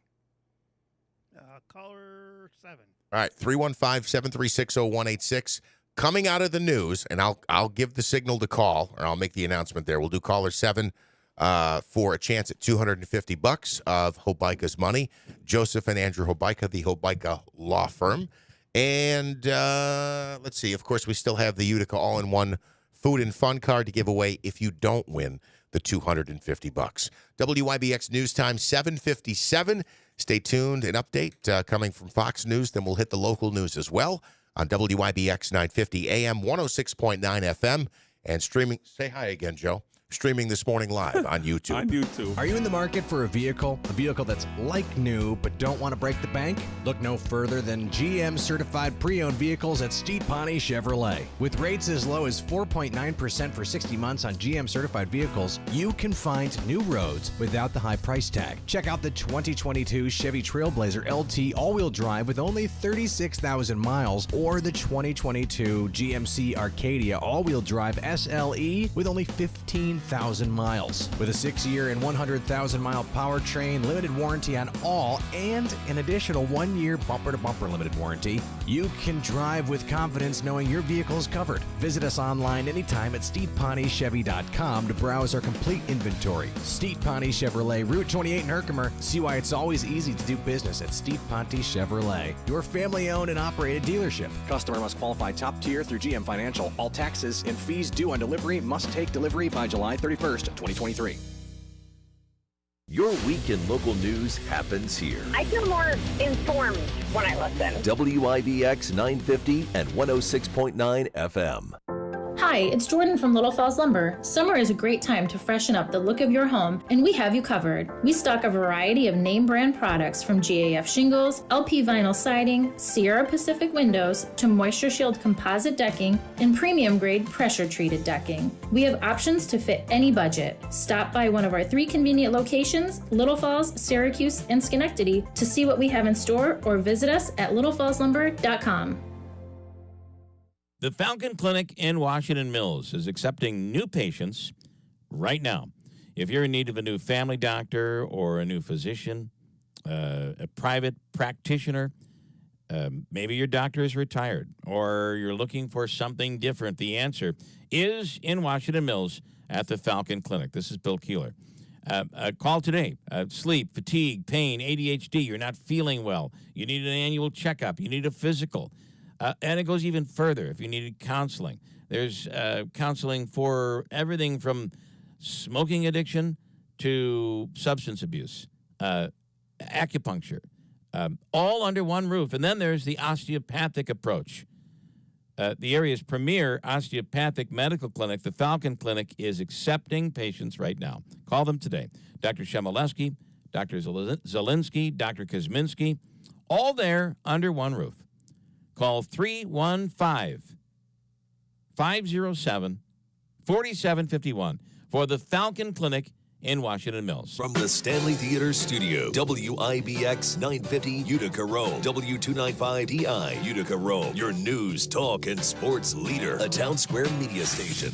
Caller 7. All right, 315-736-0186. Coming out of the news, and I'll give the signal to call, or I'll make the announcement there. We'll do caller 7 for a chance at $250 of Hobeika's money. Joseph and Andrew Hobeika, the Hobeika Law Firm. And let's see, of course, we still have the Utica All-in-One Food and Fun card to give away if you don't win the $250. WYBX News Time, 7:57. Stay tuned. An update coming from Fox News. Then we'll hit the local news as well on WYBX 950 AM, 106.9 FM, and streaming. Say hi again, Joe. Streaming this morning live on YouTube. On YouTube. Are you in the market for a vehicle that's like new but don't want to break the bank? Look no further than GM certified pre-owned vehicles at Steed Ponte Chevrolet. With rates as low as 4.9% for 60 months on GM certified vehicles, you can find new roads without the high price tag. Check out the 2022 Chevy Trailblazer LT all-wheel drive with only 36,000 miles, or the 2022 GMC Arcadia all-wheel drive SLE with only 15,000 100,000 miles. With a 6-year and 100,000-mile powertrain, limited warranty on all, and an additional 1-year bumper-to-bumper limited warranty, you can drive with confidence knowing your vehicle is covered. Visit us online anytime at SteepPonyChevy.com to browse our complete inventory. Steep Ponte Chevrolet, Route 28 in Herkimer. See why it's always easy to do business at Steep Ponte Chevrolet, your family-owned and operated dealership. Customer must qualify top tier through GM Financial. All taxes and fees due on delivery must take delivery by July 31st, 2023. Your week in local news happens here. I feel more informed when I listen. WIBX 950 and 106.9 FM. Hi, it's Jordan from Little Falls Lumber. Summer is a great time to freshen up the look of your home, and we have you covered. We stock a variety of name brand products from GAF shingles, LP vinyl siding, Sierra Pacific windows, to Moisture Shield composite decking, and premium grade pressure treated decking. We have options to fit any budget. Stop by one of our 3 convenient locations, Little Falls, Syracuse, and Schenectady, to see what we have in store, or visit us at littlefallslumber.com. The Falcon Clinic in Washington Mills is accepting new patients right now. If you're in need of a new family doctor or a new physician, a private practitioner, maybe your doctor is retired or you're looking for something different, the answer is in Washington Mills at the Falcon Clinic. This is Bill Keeler. Call today. Sleep, fatigue, pain, ADHD. You're not feeling well. You need an annual checkup. You need a physical. And it goes even further if you needed counseling. There's counseling for everything from smoking addiction to substance abuse, acupuncture, all under one roof. And then there's the osteopathic approach. The area's premier osteopathic medical clinic, the Falcon Clinic, is accepting patients right now. Call them today. Dr. Shemaleski, Dr. Zielinski, Dr. Kosminski, all there under one roof. Call 315-507-4751 for the Falcon Clinic in Washington Mills. From the Stanley Theater Studio, WIBX 950 Utica, Rome, W295DI Utica, Rome, your news, talk, and sports leader, a Town Square media station.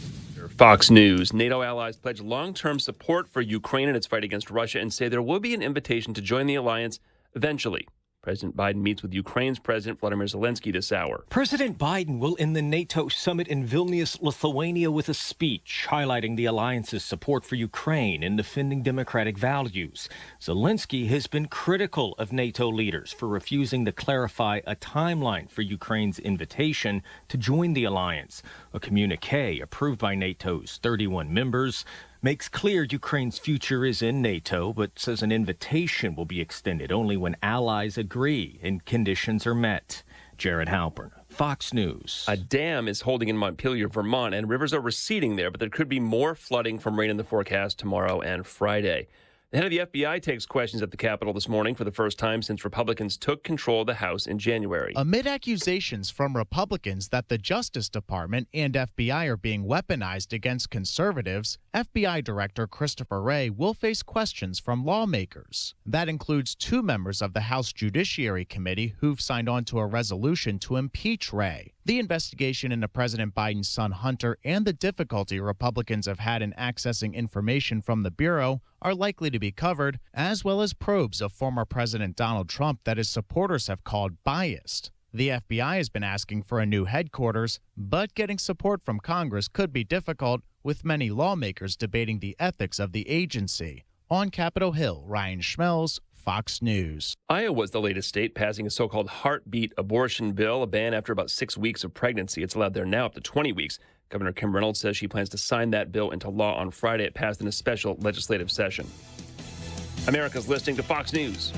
Fox News. NATO allies pledge long-term support for Ukraine in its fight against Russia and say there will be an invitation to join the alliance eventually. President Biden meets with Ukraine's President Vladimir Zelensky this hour. President Biden will end the NATO summit in Vilnius, Lithuania, with a speech highlighting the alliance's support for Ukraine and defending democratic values. Zelensky has been critical of NATO leaders for refusing to clarify a timeline for Ukraine's invitation to join the alliance. A communique approved by NATO's 31 members makes clear Ukraine's future is in NATO, but says an invitation will be extended only when allies agree and conditions are met. Jared Halpern, Fox News. A dam is holding in Montpelier, Vermont, and rivers are receding there, but there could be more flooding from rain in the forecast tomorrow and Friday. The head of the FBI takes questions at the Capitol this morning for the first time since Republicans took control of the House in January. Amid accusations from Republicans that the Justice Department and FBI are being weaponized against conservatives, FBI Director Christopher Wray will face questions from lawmakers. That includes 2 members of the House Judiciary Committee who've signed on to a resolution to impeach Wray. The investigation into President Biden's son Hunter and the difficulty Republicans have had in accessing information from the Bureau are likely to be covered, as well as probes of former President Donald Trump that his supporters have called biased. The FBI has been asking for a new headquarters, but getting support from Congress could be difficult, with many lawmakers debating the ethics of the agency. On Capitol Hill, Ryan Schmelz, Fox News. Iowa is the latest state passing a so-called heartbeat abortion bill, a ban after about 6 weeks of pregnancy. It's allowed there now up to 20 weeks. Governor Kim Reynolds says she plans to sign that bill into law on Friday. It passed in a special legislative session. America's listening to Fox News.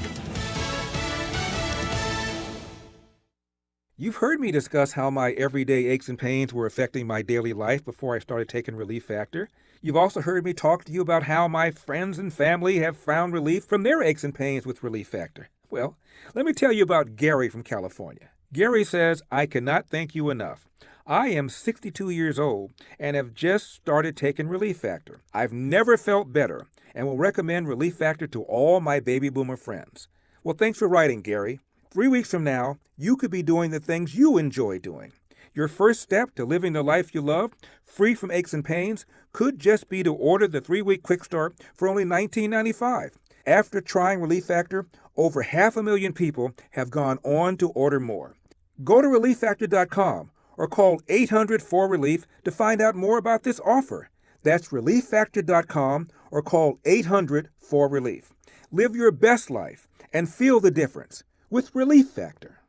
You've heard me discuss how my everyday aches and pains were affecting my daily life before I started taking Relief Factor. You've also heard me talk to you about how my friends and family have found relief from their aches and pains with Relief Factor. Well, let me tell you about Gary from California. Gary says, I cannot thank you enough. I am 62 years old and have just started taking Relief Factor. I've never felt better and will recommend Relief Factor to all my baby boomer friends. Well, thanks for writing, Gary. 3 weeks from now, you could be doing the things you enjoy doing. Your first step to living the life you love, free from aches and pains, could just be to order the 3-week Quick Start for only $19.95. After trying Relief Factor, over 500,000 people have gone on to order more. Go to ReliefFactor.com or call 800-4RELIEF to find out more about this offer. That's ReliefFactor.com or call 800-4RELIEF. Live your best life and feel the difference with Relief Factor.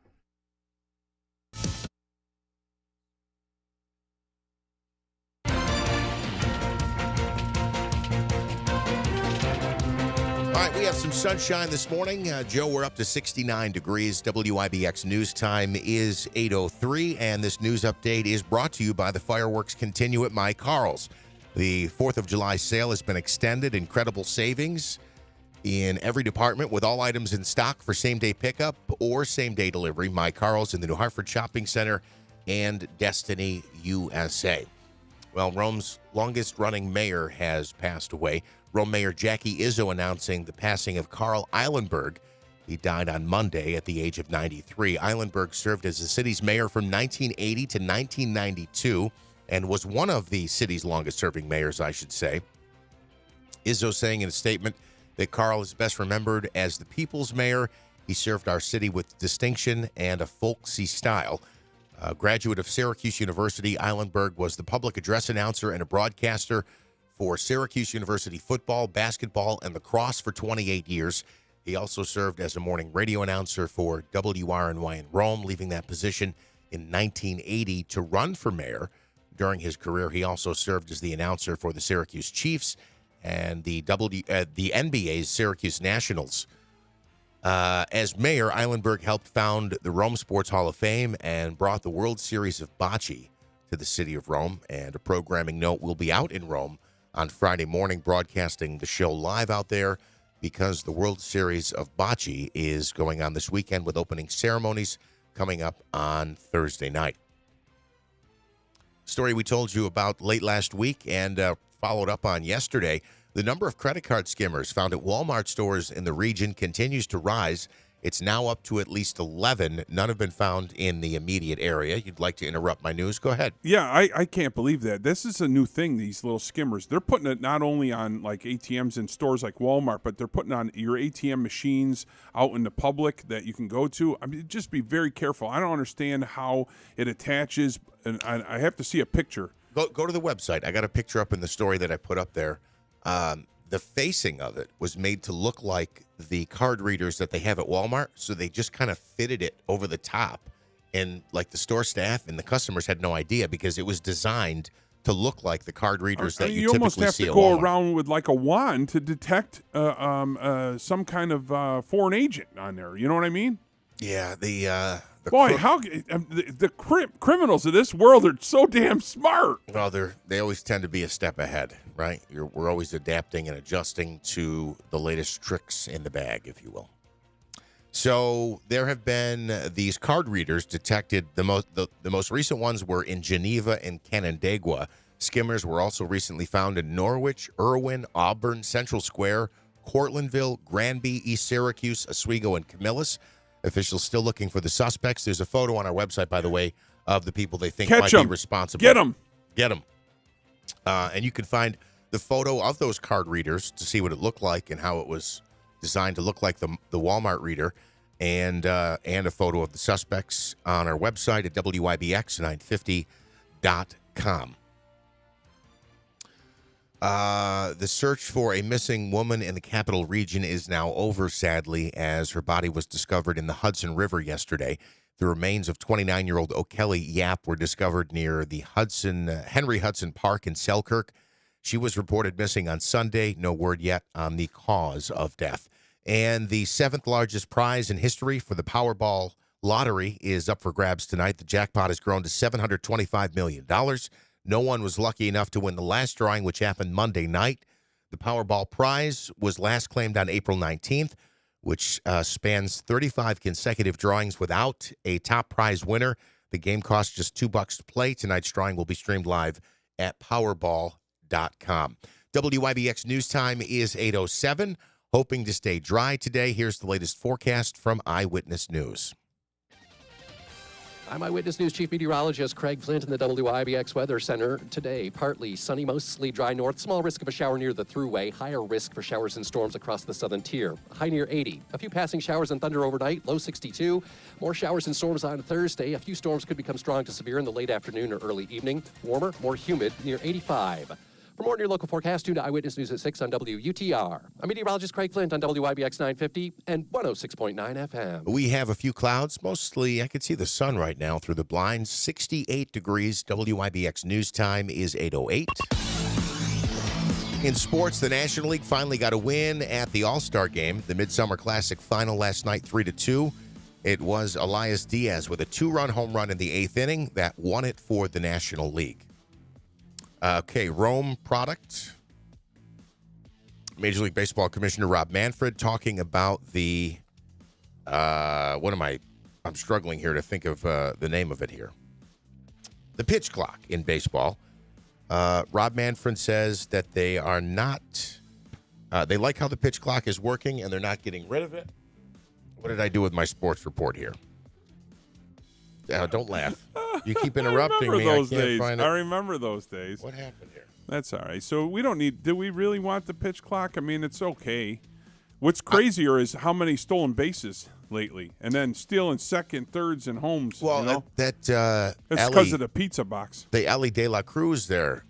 All right, we have some sunshine this morning. Joe, we're up to 69 degrees. WIBX News Time is 8:03, and this news update is brought to you by the fireworks continue at My Carl's. The 4th of July sale has been extended. Incredible savings in every department with all items in stock for same-day pickup or same-day delivery. My Carl's in the New Hartford Shopping Center and Destiny USA. Well, Rome's longest-running mayor has passed away. Rome Mayor Jackie Izzo announcing the passing of Carl Eilenberg. He died on Monday at the age of 93. Eilenberg served as the city's mayor from 1980 to 1992 and was one of the city's longest-serving mayors, I should say. Izzo saying in a statement that Carl is best remembered as the people's mayor. He served our city with distinction and a folksy style. A graduate of Syracuse University, Eilenberg was the public address announcer and a broadcaster for Syracuse University football, basketball, and lacrosse for 28 years. He also served as a morning radio announcer for WRNY in Rome, leaving that position in 1980 to run for mayor. During his career, he also served as the announcer for the Syracuse Chiefs and the NBA's Syracuse Nationals. As mayor, Eilenberg helped found the Rome Sports Hall of Fame and brought the World Series of Bocce to the city of Rome. And a programming note will be out in Rome on Friday morning, broadcasting the show live out there because the World Series of Bocce is going on this weekend with opening ceremonies coming up on Thursday night. Story we told you about late last week and followed up on yesterday. The number of credit card skimmers found at Walmart stores in the region continues to rise. It's now up to at least 11. None have been found in the immediate area. You'd like to interrupt my news? Go ahead. Yeah, I can't believe that. This is a new thing, these little skimmers. They're putting it not only on like ATMs in stores like Walmart, but they're putting on your ATM machines out in the public that you can go to. I mean, just be very careful. I don't understand how it attaches, and I have to see a picture. Go to the website. I got a picture up in the story that I put up there. The facing of it was made to look like the card readers that they have at Walmart, so they just kind of fitted it over the top. And like the store staff and the customers had no idea because it was designed to look like the card readers that you almost typically have see to at go Walmart. around with like a wand to detect some kind of foreign agent on there. You know what I mean? Yeah, the criminals of this world are so damn smart. Well, they always tend to be a step ahead, right? We're always adapting and adjusting to the latest tricks in the bag, if you will. So there have been these card readers detected. The most recent ones were in Geneva and Canandaigua. Skimmers were also recently found in Norwich, Irwin, Auburn, Central Square, Cortlandville, Granby, East Syracuse, Oswego, and Camillus. Officials still looking for the suspects. There's a photo on our website, by the way, of the people they think might be responsible. Get them. Get them. And you can find the photo of those card readers to see what it looked like and how it was designed to look like the Walmart reader, and a photo of the suspects on our website at WIBX950.com. The search for a missing woman in the Capital Region is now over, sadly, as her body was discovered in the Hudson River yesterday. The remains of 29-year-old O'Kelly Yap were discovered near the Henry Hudson Park in Selkirk. She was reported missing on Sunday. No word yet on the cause of death. And the seventh largest prize in history for the Powerball lottery is up for grabs tonight. The jackpot has grown to $725 million. No one was lucky enough to win the last drawing, which happened Monday night. The Powerball prize was last claimed on April 19th, which spans 35 consecutive drawings without a top prize winner. The game costs just $2 to play. Tonight's drawing will be streamed live at Powerball.com. WIBX News Time is 8:07. Hoping to stay dry today. Here's the latest forecast from Eyewitness News. I'm Eyewitness News Chief Meteorologist Craig Flint in the WIBX Weather Center. Today, partly sunny, mostly dry north. Small risk of a shower near the thruway. Higher risk for showers and storms across the southern tier. High near 80. A few passing showers and thunder overnight. Low 62. More showers and storms on Thursday. A few storms could become strong to severe in the late afternoon or early evening. Warmer, more humid, near 85. For more on your local forecast, tune to Eyewitness News at 6 on WUTR. I'm meteorologist Craig Flint on WIBX 950 and 106.9 FM. We have a few clouds. Mostly, I can see the sun right now through the blinds. 68 degrees. WIBX news time is 8:08. In sports, the National League finally got a win at the All-Star Game. The Midsummer Classic final last night, 3-2. It was Elias Diaz with a 2-run home run in the 8th inning that won it for the National League. Okay, Rome product. Major League Baseball Commissioner Rob Manfred talking about the, I'm struggling here to think of the name of it here. The pitch clock in baseball. Rob Manfred says that they are not, they like how the pitch clock is working and they're not getting rid of it. What did I do with my sports report here? Don't laugh. You keep interrupting me. I remember those days. What happened here? That's all right. So we don't need. Do we really want the pitch clock? I mean, it's okay. What's crazier is how many stolen bases lately, and then stealing second, thirds, and homes. Well, that's because of the pizza box. The Ellie De La Cruz there.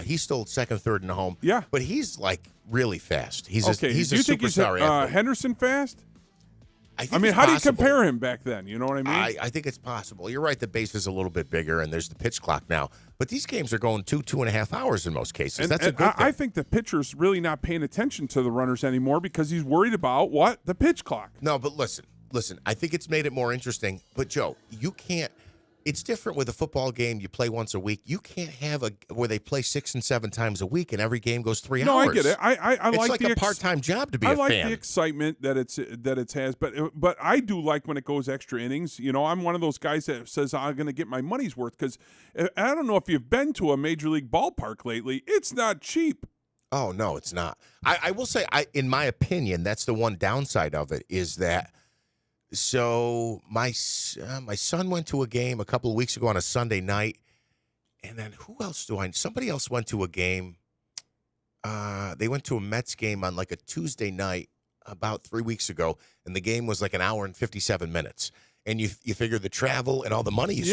He stole second, third, and home. Yeah, but he's like really fast. He's okay. He's do a you think superstar athlete. Henderson fast? I mean, how do you compare him back then? You know what I mean? I think it's possible. You're right. The base is a little bit bigger, and there's the pitch clock now. But these games are going 2.5 hours in most cases. That's a good thing. I think the pitcher's really not paying attention to the runners anymore because he's worried about what? The pitch clock. No, but listen. I think it's made it more interesting. But, Joe, you can't. It's different with a football game you play once a week. You can't have where they play 6 and 7 times a week and every game goes 3 hours. No, I get it. I like a part-time job to be a fan. I like the excitement that it has, but I do like when it goes extra innings. You know, I'm one of those guys that says I'm going to get my money's worth because I don't know if you've been to a major league ballpark lately. It's not cheap. Oh no, it's not. I will say, in my opinion, that's the one downside of it is that. So my son went to a game a couple of weeks ago on a Sunday night, and then somebody else went to a game. They went to a Mets game on like a Tuesday night about 3 weeks ago, and the game was like an hour and 57 minutes. And you figure the travel and all the money is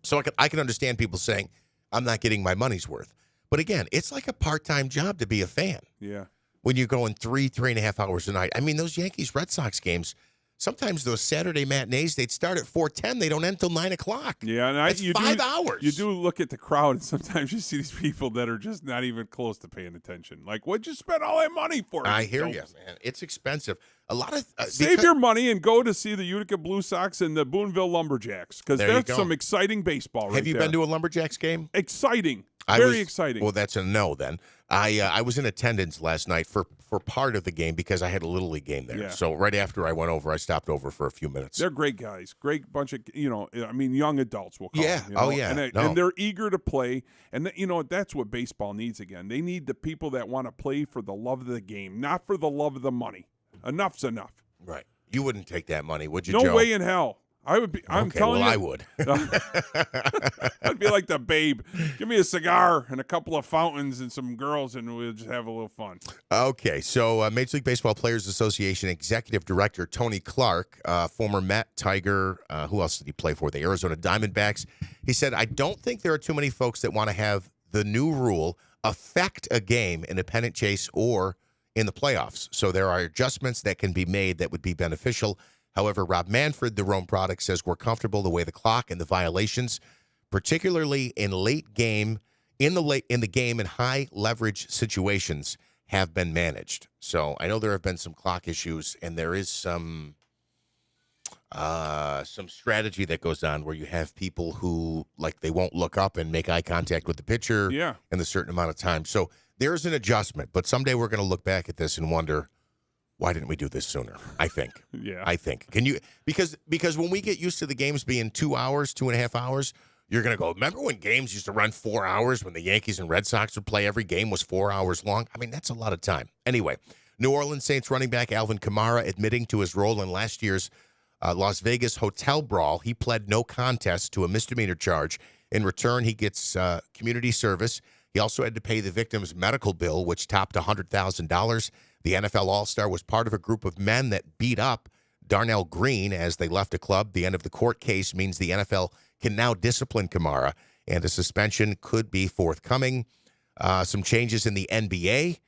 So I can understand people saying, I'm not getting my money's worth. But again, it's like a part-time job to be a fan. Yeah. When you're going 3.5 hours a night. I mean, those Yankees-Red Sox games, sometimes those Saturday matinees, they'd start at 4:10. They don't end till 9 o'clock. Yeah, and That's 5 hours. You do look at the crowd, and sometimes you see these people that are just not even close to paying attention. Like, what'd you spend all that money for? I hear you, man. It's expensive. A lot of save your money and go to see the Utica Blue Sox and the Boonville Lumberjacks because that's some exciting baseball. Have you been to a Lumberjacks game? Exciting. Very exciting. Well, that's a no then. I was in attendance last night for part of the game because I had a Little League game there. Yeah. So right after I went over, I stopped over for a few minutes. They're great guys. Great bunch of, young adults will call Yeah. them. Oh, yeah. And they're eager to play. And, that's what baseball needs again. They need the people that want to play for the love of the game, not for the love of the money. Enough's enough. Right. You wouldn't take that money, would you, No Joe? way in hell. I would be. I'm telling you. I would. I'd be like the Babe. Give me a cigar and a couple of fountains and some girls, and we'll just have a little fun. Okay, so Major League Baseball Players Association Executive Director Tony Clark, former Met, Tiger, who else did he play for? The Arizona Diamondbacks. He said, I don't think there are too many folks that want to have the new rule affect a game in a pennant chase or in the playoffs. So there are adjustments that can be made that would be beneficial. However, Rob Manfred, the Rome product, says we're comfortable the way the clock and the violations, particularly in the game in high leverage situations, have been managed. So I know there have been some clock issues, and there is some strategy that goes on where you have people who they won't look up and make eye contact with the pitcher in a certain amount of time. So there's an adjustment, but someday we're going to look back at this and wonder, why didn't we do this sooner? I think. Yeah. I think. Can you because when we get used to the games being 2 hours, 2.5 hours, you're gonna go, remember when games used to run 4 hours when the Yankees and Red Sox would play, every game was 4 hours long? I mean, that's a lot of time. Anyway, New Orleans Saints running back Alvin Kamara admitting to his role in last year's Las Vegas hotel brawl. He pled no contest to a misdemeanor charge. In return, he gets community service. He also had to pay the victim's medical bill, which topped $100,000. The NFL All-Star was part of a group of men that beat up Darnell Green as they left a club. The end of the court case means the NFL can now discipline Kamara, and a suspension could be forthcoming. Some changes in the NBA.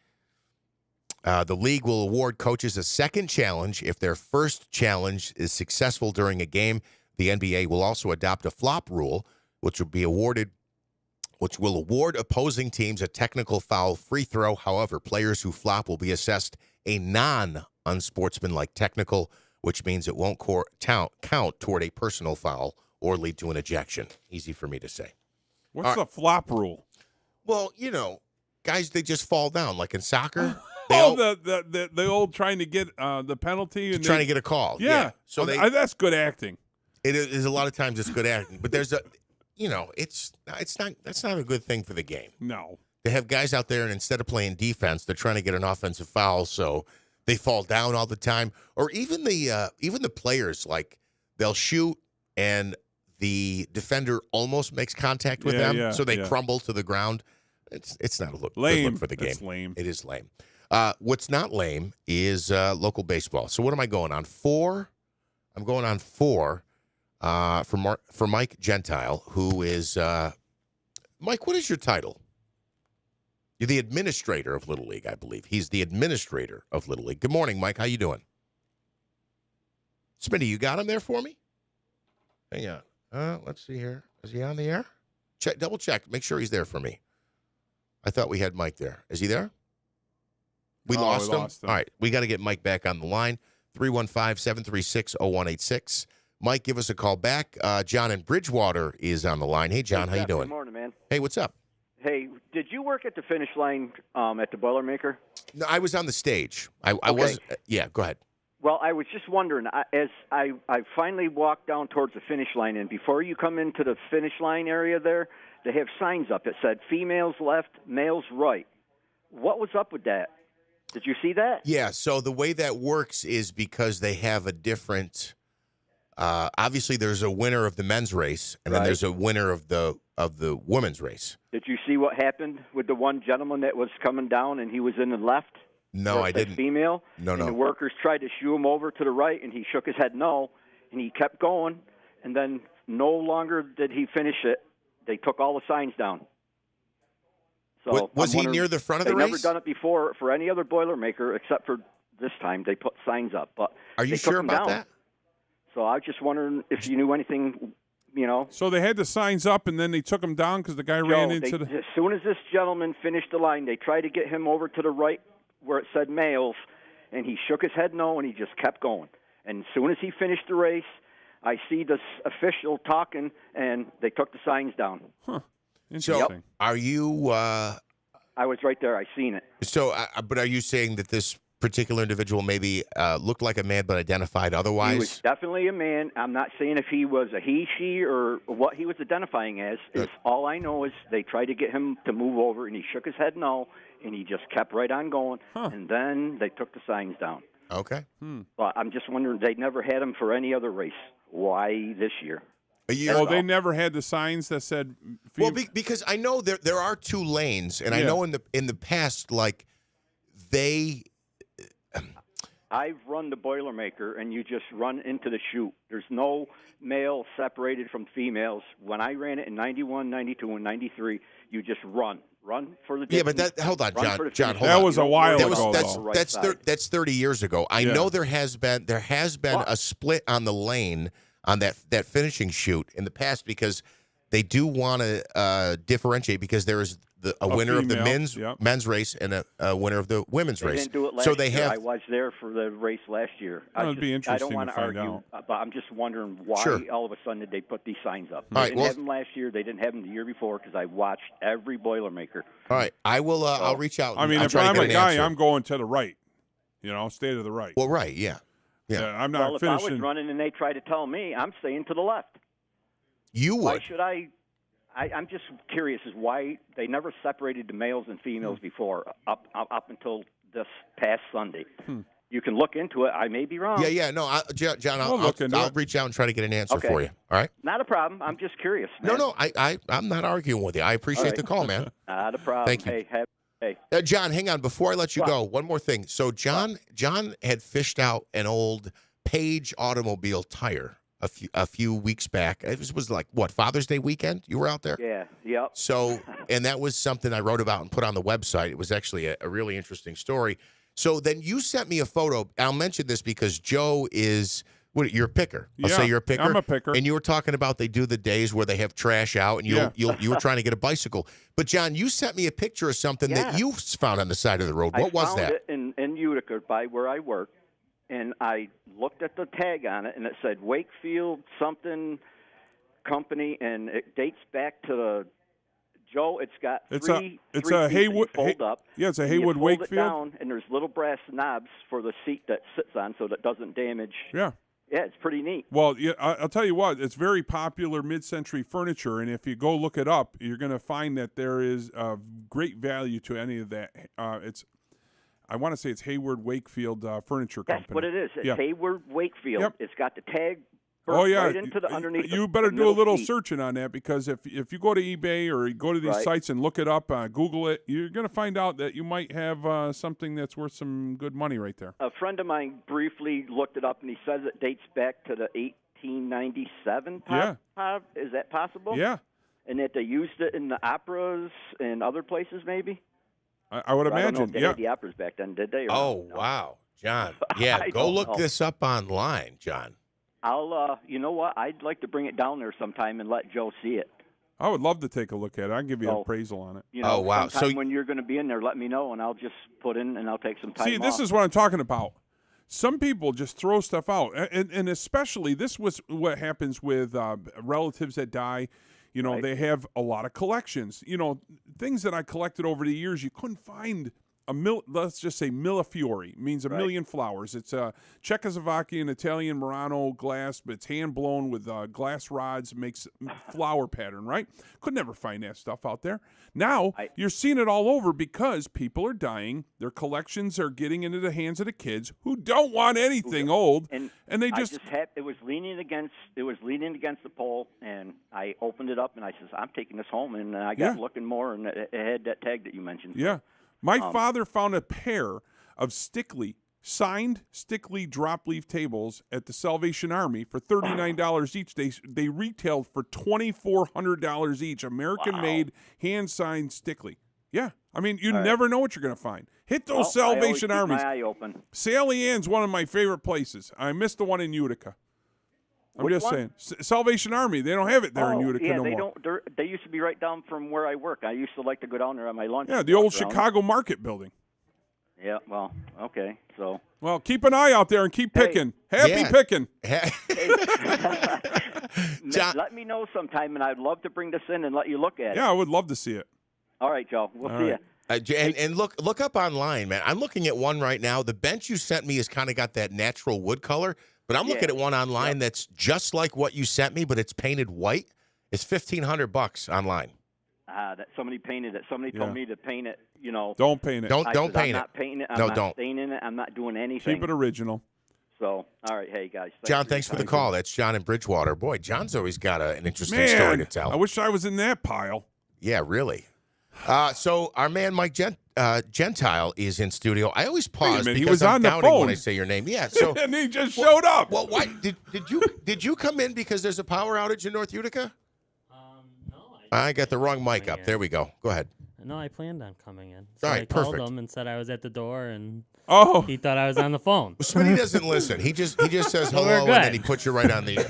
The league will award coaches a second challenge if their first challenge is successful during a game. The NBA will also adopt a flop rule, which will award opposing teams a technical foul free throw. However, players who flop will be assessed a non-unsportsmanlike technical, which means it won't count toward a personal foul or lead to an ejection. Easy for me to say. What's the flop rule? Well, guys, they just fall down like in soccer. The old trying to get the penalty and trying to get a call. Yeah. So that's good acting. It is a lot of times it's good acting, but there's that's not a good thing for the game. No. They have guys out there, and instead of playing defense, they're trying to get an offensive foul, so they fall down all the time. Or even the players, like they'll shoot and the defender almost makes contact with them, so they crumble to the ground. It's not a good look for the game. It's lame. It is lame. What's not lame is local baseball. So what am I going on? 4? I'm going on 4 for Mike Gentile, who is Mike, what is your title? You're the administrator of Little League, I believe. He's the administrator of Little League. Good morning, Mike. How you doing? Smitty, you got him there for me? Hang on. Let's see here. Is he on the air? Double check. Make sure he's there for me. I thought we had Mike there. Is he there? We lost him? All right. We got to get Mike back on the line. 315-736-0186. Mike, give us a call back. John in Bridgewater is on the line. Hey, John, how you doing? Good morning, man. Hey, what's up? Hey, did you work at the finish line at the Boilermaker? No, I was on the stage. I was. Yeah, go ahead. Well, I was just wondering, as I finally walked down towards the finish line, and before you come into the finish line area there, they have signs up that said females left, males right. What was up with that? Did you see that? Yeah, so the way that works is because they have a different obviously there's a winner of the men's race, and then there's a winner of the women's race. Did you see what happened with the one gentleman that was coming down and he was in the left? No, I didn't. Female? No. And the workers tried to shoo him over to the right, and he shook his head no, and he kept going, and then no longer did he finish it. They took all the signs down. So was he near the front of the race? They've never done it before for any other Boilermaker except for this time. They put signs up. But are you sure about that? So I was just wondering if you knew anything, So they had the signs up, and then they took them down because the guy ran into the... As soon as this gentleman finished the line, they tried to get him over to the right where it said males, and he shook his head no, and he just kept going. And as soon as he finished the race, I see this official talking, and they took the signs down. Huh. Interesting. So are you... I was right there. I seen it. So, but are you saying that this particular individual maybe looked like a man but identified otherwise? He was definitely a man. I'm not saying if he was a he, she, or what he was identifying as. All I know is they tried to get him to move over, and he shook his head no, and he just kept right on going, and then they took the signs down. Okay. But I'm just wondering, they never had him for any other race. Why this year? They never had the signs that said... Well, because I know there are 2 lanes, and I know in the past, like, they... I've run the Boilermaker, and you just run into the chute. There's no male separated from females. When I ran it in 91, 92, and 93, you just run for the distance. Yeah, but hold on, John, hold on. That was a while ago. That's 30 years ago. I know there has been a split on the lane on that finishing chute in the past because they do want to differentiate because there is a winner of the men's race and a winner of the women's race. They didn't do it last year. I was there for the race last year. It'd be interesting I don't want to to find argue, out. but I'm just wondering why all of a sudden did they put these signs up. All They right, didn't have them last year. They didn't have them the year before because I watched every Boilermaker. All right, I will. I'll reach out. I mean, if I'm a guy, I'm going to the right. Stay to the right. Well, right, yeah. I'm not if finishing. I was running and they tried to tell me, I'm staying to the left. You would. Why should I? I'm just curious as why they never separated the males and females before up until this past Sunday. You can look into it. I may be wrong. Yeah. No, John, We'll I'll reach out and try to get an answer for you. All right? Not a problem. I'm just curious, man. No, I'm not arguing with you. I appreciate the call, man. Not a problem. Thank you. Hey. John, hang on. Before I let you go, one more thing. So John had fished out an old Page automobile tire a few weeks back. It was like, what, Father's Day weekend? You were out there? Yeah, yep. So, and that was something I wrote about and put on the website. It was actually a really interesting story. So then you sent me a photo. I'll mention this because Joe is... you're a picker. I'll say you're a picker. I'm a picker. And you were talking about they do the days where they have trash out, and you were trying to get a bicycle. But John, you sent me a picture of something that you found on the side of the road. What was that? I found it in Utica by where I work, and I looked at the tag on it, and it said Wakefield something company, and it dates back to the Joe. It's got three Haywood. Fold up. Yeah, it's a and you Haywood fold Wakefield. It down, and there's little brass knobs for the seat that sits on, so that doesn't damage. Yeah. Yeah, it's pretty neat. Well, yeah, I'll tell you what, it's very popular mid-century furniture, and if you go look it up, you're going to find that there is great value to any of that. I want to say it's Hayward Wakefield Furniture Company. That's what it is. It's Hayward Wakefield. Yep. It's got the tag. Oh yeah, right into the underneath. You the better do a middle little seat. searching on that, because if you go to eBay or you go to these sites and look it up, Google it, you're going to find out that you might have something that's worth some good money right there. A friend of mine briefly looked it up, and he says it dates back to the 1897. Is that possible? Yeah. And that they used it in the operas and other places, maybe. I would imagine. I don't know if they had the operas back then, did they? Oh wow, John. Yeah, go look this up online, John. I'll, you know what? I'd like to bring it down there sometime and let Joe see it. I would love to take a look at it. I'll give you an appraisal on it. You know, sometime when you're going to be in there, let me know, and I'll just put in and I'll take some time See, this is what I'm talking about. Some people just throw stuff out, and especially this was what happens with relatives that die. You know, they have a lot of collections. You know, things that I collected over the years, you couldn't find let's just say Millefiori, means a million flowers. It's a Czechoslovakian, Italian Murano glass, but it's hand blown with glass rods, makes flower pattern, right? Could never find that stuff out there. Now, you're seeing it all over because people are dying. Their collections are getting into the hands of the kids who don't want anything old. And they just... it was leaning against the pole, and I opened it up, and I says, I'm taking this home. And I got looking more, and it had that tag that you mentioned. Yeah. My father found a pair of signed Stickley drop leaf tables at the Salvation Army for $39 each. They retailed for $2,400 each. American-made, hand-signed Stickley. Yeah. I mean, you never know what you're going to find. Hit those Salvation Armies. I always keep my eye open. Sally Ann's one of my favorite places. I missed the one in Utica. I'm just saying. Salvation Army, they don't have it there in Utica no more. They used to be right down from where I work. I used to like to go down there on my lunch. Yeah, the old Chicago Market building. Yeah, well, okay. So. Well, keep an eye out there and keep picking. Happy picking. Let me know sometime, and I'd love to bring this in and let you look at it. Yeah, I would love to see it. All right, Joe. We'll see you. And look up online, man. I'm looking at one right now. The bench you sent me has kind of got that natural wood color. But I'm looking at one online that's just like what you sent me, but it's painted white. It's $1,500 online. That somebody painted it. Somebody told me to paint it. You know, don't paint it. Don't paint I'm it. not painting it. I'm No, not don't. staining it. I'm not doing anything. Keep it original. So, all right, hey guys. John, thanks for the call. That's John in Bridgewater. Boy, John's always got an interesting Man, story to tell. I wish I was in that pile. Yeah, really. So our man Mike Gentile is in studio. I always pause because he was I'm on the doubting phone when I say your name. Yeah, so and he just showed up. Well, why did you come in because there's a power outage in North Utica? No. I got the wrong mic up. There we go. Go ahead. No, I planned on coming in. So All right, I called perfect. him and said I was at the door, and he Oh. thought I was on the phone. Smitty doesn't listen. He just says Well, hello we're good. and then he puts you right on the.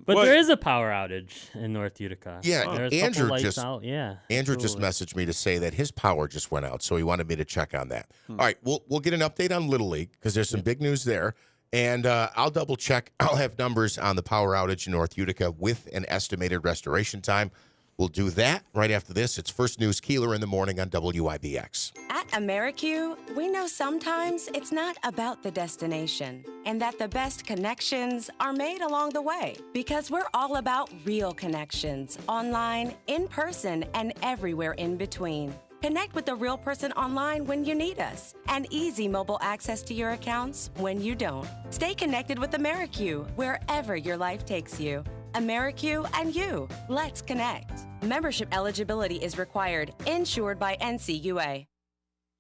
But there is a power outage in North Utica. Yeah, There's a couple Andrew lights just out. Yeah, Andrew just absolutely. messaged me to say that his power just went out, so he wanted me to check on that. All right, we'll get an update on Little League because there's some big news there, and I'll double check. I'll have numbers on the power outage in North Utica with an estimated restoration time. We'll do that right after this. It's First News Keeler in the morning on WIBX. At AmeriQ, we know sometimes it's not about the destination and that the best connections are made along the way because we're all about real connections, online, in person, and everywhere in between. Connect with the real person online when you need us, and easy mobile access to your accounts when you don't. Stay connected with AmeriQ wherever your life takes you. AmeriQ and you. Let's connect. Membership eligibility is required. Insured by NCUA.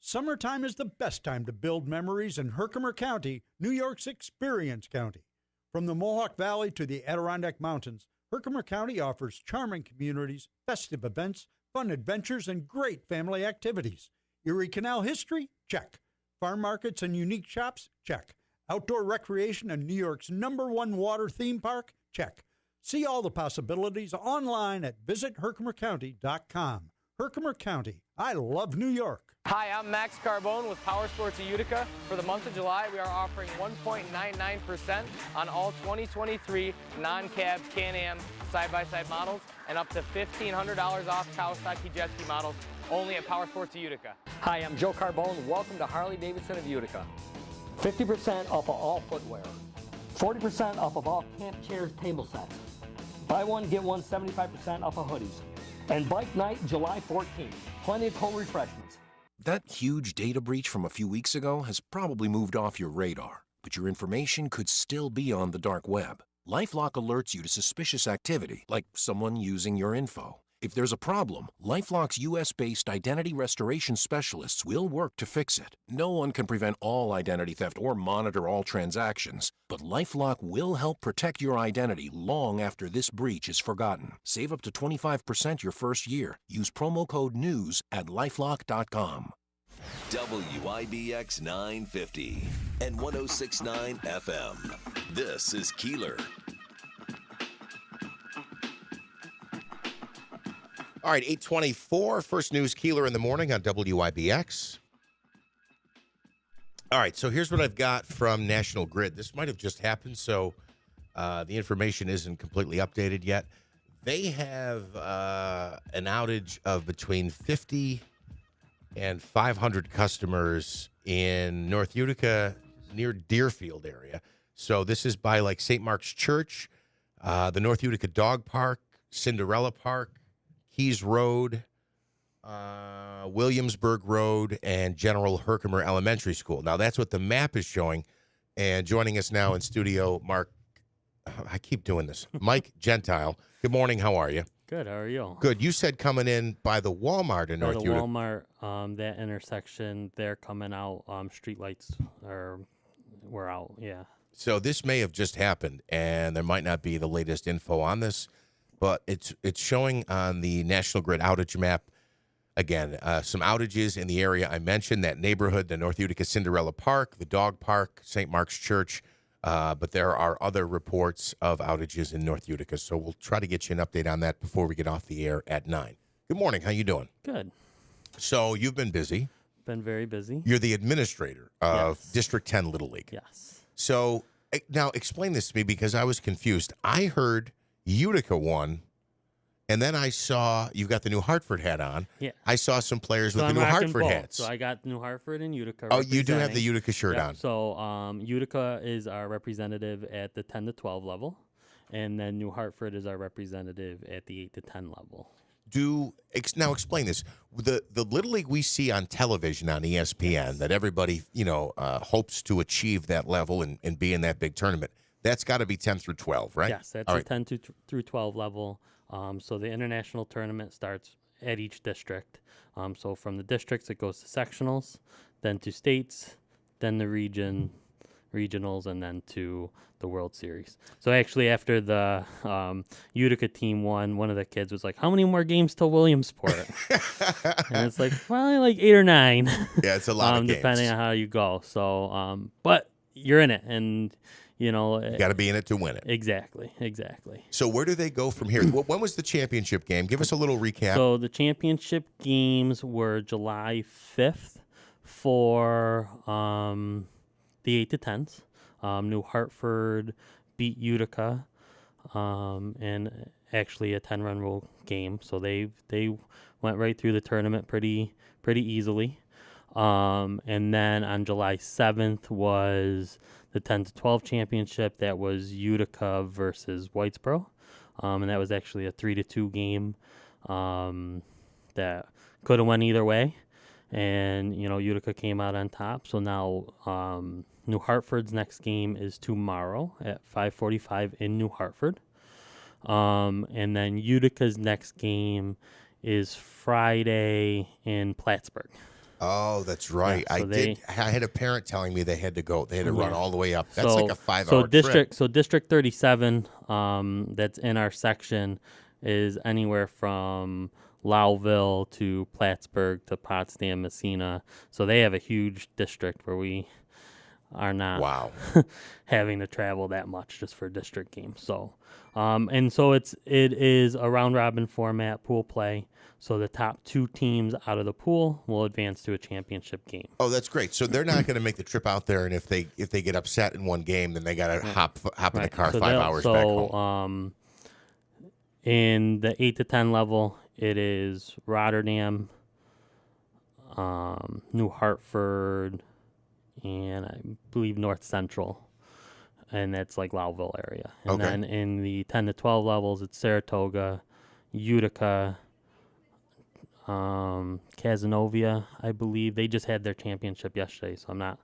Summertime is the best time to build memories in Herkimer County, New York's Experience County. From the Mohawk Valley to the Adirondack Mountains, Herkimer County offers charming communities, festive events, fun adventures, and great family activities. Erie Canal history? Check. Farm markets and unique shops? Check. Outdoor recreation and New York's #1 water theme park? Check. See all the possibilities online at visitherkimercounty.com. Herkimer County. I love New York. Hi, I'm Max Carbone with Power Sports of Utica. For the month of July, we are offering 1.99% on all 2023 non-cab Can-Am side-by-side models and up to $1,500 off Kawasaki jet ski models only at Power Sports of Utica. Hi, I'm Joe Carbone. Welcome to Harley-Davidson of Utica. 50% off of all footwear. 40% off of all camp chairs, table sets. Buy one, get one, 75% off of hoodies. And Bike Night, July 14th. Plenty of cold refreshments. That huge data breach from a few weeks ago has probably moved off your radar, but your information could still be on the dark web. LifeLock alerts you to suspicious activity, like someone using your info. If there's a problem, LifeLock's U.S.-based identity restoration specialists will work to fix it. No one can prevent all identity theft or monitor all transactions, but LifeLock will help protect your identity long after this breach is forgotten. Save up to 25% your first year. Use promo code NEWS at LifeLock.com. WIBX 950 and 106.9 FM. This is Keeler. All right, 8:24, first news Keeler in the morning on WIBX. All right, so here's what I've got from National Grid. This might have just happened, so the information isn't completely updated yet. They have an outage of between 50 and 500 customers in North Utica near Deerfield area. So this is by like St. Mark's Church, the North Utica Dog Park, Cinderella Park, Keys Road, Williamsburg Road, and General Herkimer Elementary School. Now, that's what the map is showing. And joining us now in studio, I keep doing this, Mike Gentile. Good morning. How are you? Good. How are you? Good. You said coming in by the Walmart in North Utica. Walmart, that intersection, they're coming out. Streetlights were out. Yeah. So this may have just happened, and there might not be the latest info on this. But it's showing on the National Grid outage map, again, some outages in the area I mentioned, that neighborhood, the North Utica Cinderella Park, the Dog Park, St. Mark's Church. But there are other reports of outages in North Utica. So we'll try to get you an update on that before we get off the air at 9. Good morning. How you doing? Good. So you've been busy. Been very busy. You're the administrator of District 10 Little League. Yes. So now explain this to me because I was confused. I heard Utica won, and then I saw you've got the New Hartford hat on. Yeah. I saw some players with the New Hartford hats. So I got New Hartford and Utica. Oh, you do have the Utica shirt on. So Utica is our representative at the 10 to 12 level, and then New Hartford is our representative at the 8 to 10 level. Now explain this. The Little League we see on television on ESPN that everybody hopes to achieve that level and be in that big tournament. That's got to be 10 through 12, right? Yes, that's a 10 through 12 level. So the international tournament starts at each district. So from the districts, it goes to sectionals, then to states, then the regionals, and then to the World Series. So actually, after the Utica team won, one of the kids was like, "How many more games till Williamsport?" And it's like, probably like 8 or 9. Yeah, it's a lot of games. Depending on how you go. So, but you're in it, and you got to be in it to win it. Exactly. So where do they go from here? When was the championship game? Give us a little recap. So the championship games were July 5th for the 8 to 10s. New Hartford beat Utica, and actually a 10-run rule game. So they went right through the tournament pretty easily. And then on July 7th was the 10 to 12 championship. That was Utica versus Whitesboro. And that was actually a 3-2 game that could have went either way, and Utica came out on top. So now New Hartford's next game is tomorrow at 5:45 in New Hartford, and then Utica's next game is Friday in Plattsburgh. Oh, that's right. Yeah, I had a parent telling me they had to go. They had to run all the way up. That's so, like a 5-hour trip. So District 37, that's in our section, is anywhere from Lowville to Plattsburgh to Potsdam, Messina. So they have a huge district where we are not having to travel that much just for district games. So, and so it is a round robin format, pool play. So the top 2 teams out of the pool will advance to a championship game. Oh, that's great. So they're not going to make the trip out there, and if they get upset in one game, then they got to hop in the car 5 hours back home. In the 8 to 10 level, it is Rotterdam, New Hartford, and I believe North Central, and that's like Lowville area. And then in the 10 to 12 levels, it's Saratoga, Utica, Cazenovia, I believe. They just had their championship yesterday, so I'm not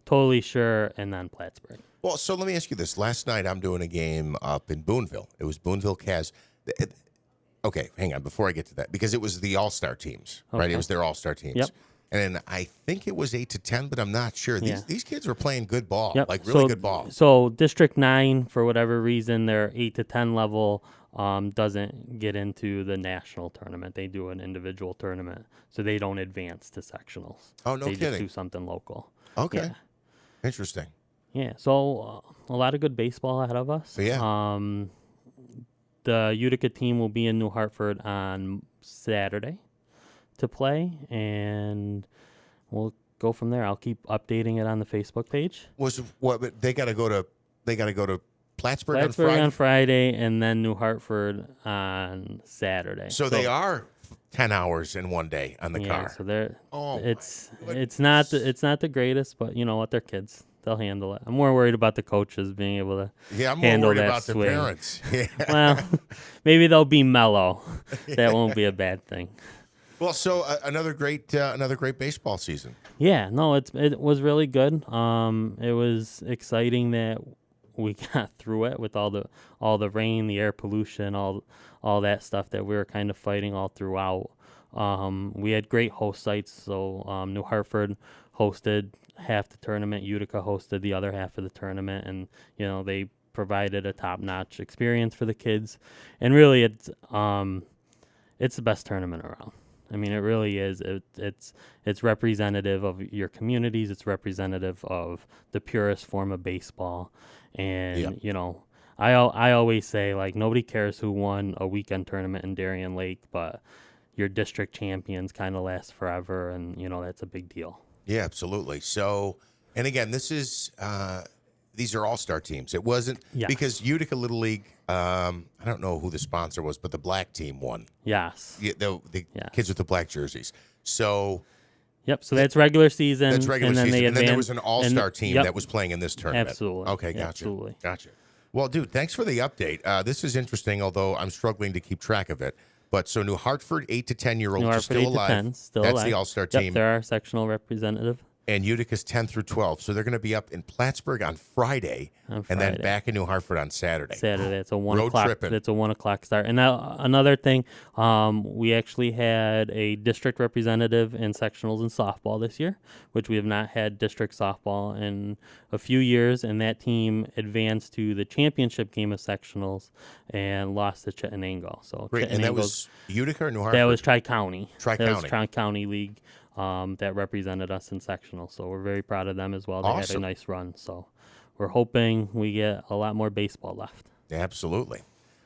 totally sure, and then Plattsburgh. Well, so let me ask you this. Last night I'm doing a game up in Boonville. It was Boonville Caz. Okay, hang on, before I get to that, because it was the all-star teams, right? It was their all-star teams. Yep. And I think it was 8 to 10, but I'm not sure. These kids were playing good ball, Yep. like really good ball. So District 9, for whatever reason, their 8 to 10 level doesn't get into the national tournament. They do an individual tournament, so they don't advance to sectionals. Oh, no they kidding. Just do something local. Okay. Yeah. Interesting. Yeah, so a lot of good baseball ahead of us. Yeah. The Utica team will be in New Hartford on Saturday to play, and we'll go from there. I'll keep updating it on the Facebook page. But they got to go to Plattsburgh on Friday, and then New Hartford on Saturday. So they are 10 hours in one day on the car. So they're it's not the greatest, but you know what, they're kids. They'll handle it. I'm more worried about the coaches being able to I'm handle more worried that about swing. the parents. Yeah. Well, maybe they'll be mellow. That won't be a bad thing. Well, so another great baseball season. Yeah, no, it was really good. It was exciting that we got through it with all the rain, the air pollution, all that stuff that we were kind of fighting all throughout. We had great host sites. So New Hartford hosted half the tournament, Utica hosted the other half of the tournament, and they provided a top-notch experience for the kids. And really, it's the best tournament around. I mean, it really is. It's representative of your communities. It's representative of the purest form of baseball. And I always say, like, nobody cares who won a weekend tournament in Darien Lake, but your district champions kind of last forever, and that's a big deal. Yeah, absolutely. So, and again, these are all-star teams. It wasn't because Utica Little League. I don't know who the sponsor was, but the black team won. Yes. The kids with the black jerseys. So. Yep. So that's regular season. That's regular and then season. And then there was an all-star team that was playing in this tournament. Absolutely. Okay, gotcha. Absolutely. Gotcha. Well, dude, thanks for the update. This is interesting, although I'm struggling to keep track of it. But so New Hartford 8 to 10-year-olds are still alive. That's the all-star team. Yep, they're our sectional representative. And Utica's 10 through 12. So they're going to be up in Plattsburgh on Friday, and then back in New Hartford on Saturday. It's a 1 Road o'clock. tripping. It's a 1 o'clock start. And now another thing, we actually had a district representative in sectionals and softball this year, which we have not had district softball in a few years. And that team advanced to the championship game of sectionals and lost to Chittenango. So great. And that was Utica or New Hartford? That was Tri-County. Tri-County. That was Tri-County League. That represented us in sectional, so we're very proud of them as well. They had a nice run, so we're hoping we get a lot more baseball left. Absolutely.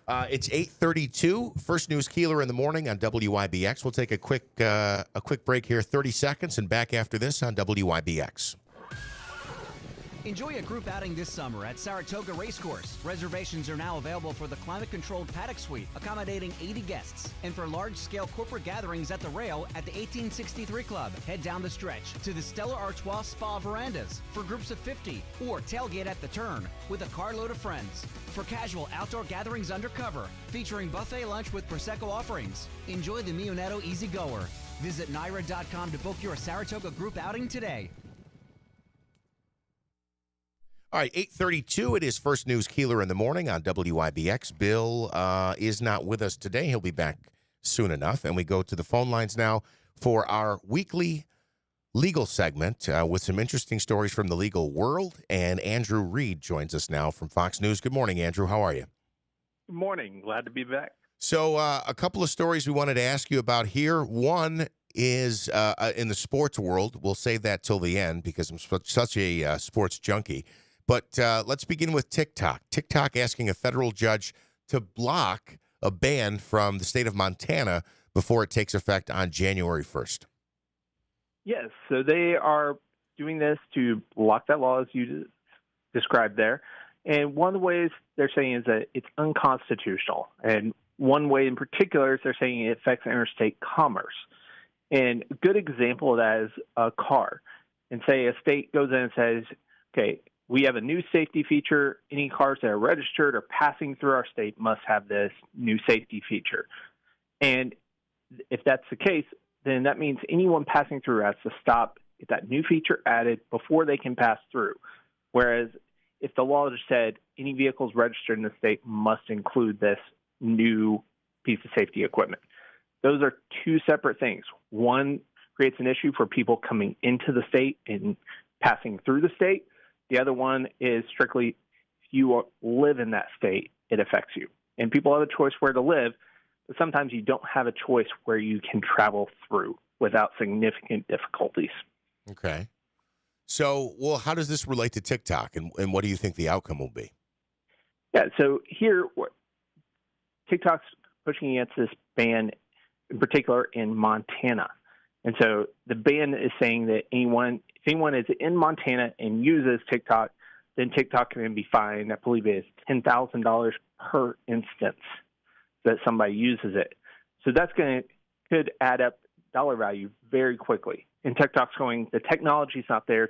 It's 8:32. First News Keeler in the morning on WIBX. We'll take a quick break here, 30 seconds, and back after this on WIBX. Enjoy a group outing this summer at Saratoga Racecourse. Reservations are now available for the climate-controlled paddock suite, accommodating 80 guests. And for large-scale corporate gatherings at the rail at the 1863 Club, head down the stretch to the Stella Artois Spa Verandas for groups of 50, or tailgate at the Turn with a carload of friends. For casual outdoor gatherings undercover, featuring buffet lunch with Prosecco offerings. Enjoy the Mionetto Easy Goer. Visit Naira.com to book your Saratoga group outing today. All right, 8:32. It is First News Keeler in the morning on WIBX. Bill is not with us today. He'll be back soon enough. And we go to the phone lines now for our weekly legal segment with some interesting stories from the legal world. And Andrew Reed joins us now from Fox News. Good morning, Andrew. How are you? Good morning. Glad to be back. So a couple of stories we wanted to ask you about here. One is in the sports world. We'll save that till the end because I'm such a sports junkie. But let's begin with TikTok. TikTok asking a federal judge to block a ban from the state of Montana before it takes effect on January 1st. Yes, so they are doing this to block that law, as you described there. And one of the ways they're saying is that it's unconstitutional. And one way in particular is they're saying it affects interstate commerce. And a good example of that is a car. And say a state goes in and says, okay, we have a new safety feature. Any cars that are registered or passing through our state must have this new safety feature. And if that's the case, then that means anyone passing through has to stop, get that new feature added before they can pass through. Whereas if the law just said any vehicles registered in the state must include this new piece of safety equipment. Those are two separate things. One creates an issue for people coming into the state and passing through the state. The other one is strictly if you live in that state, it affects you. And people have a choice where to live, but sometimes you don't have a choice where you can travel through without significant difficulties. Okay. So, well, how does this relate to TikTok, and what do you think the outcome will be? Yeah, so here, TikTok's pushing against this ban, in particular in Montana. And so the ban is saying that if anyone is in Montana and uses TikTok, then TikTok can be fined, I believe it is $10,000 per instance that somebody uses it. So that's could add up dollar value very quickly. And TikTok's going, the technology's not there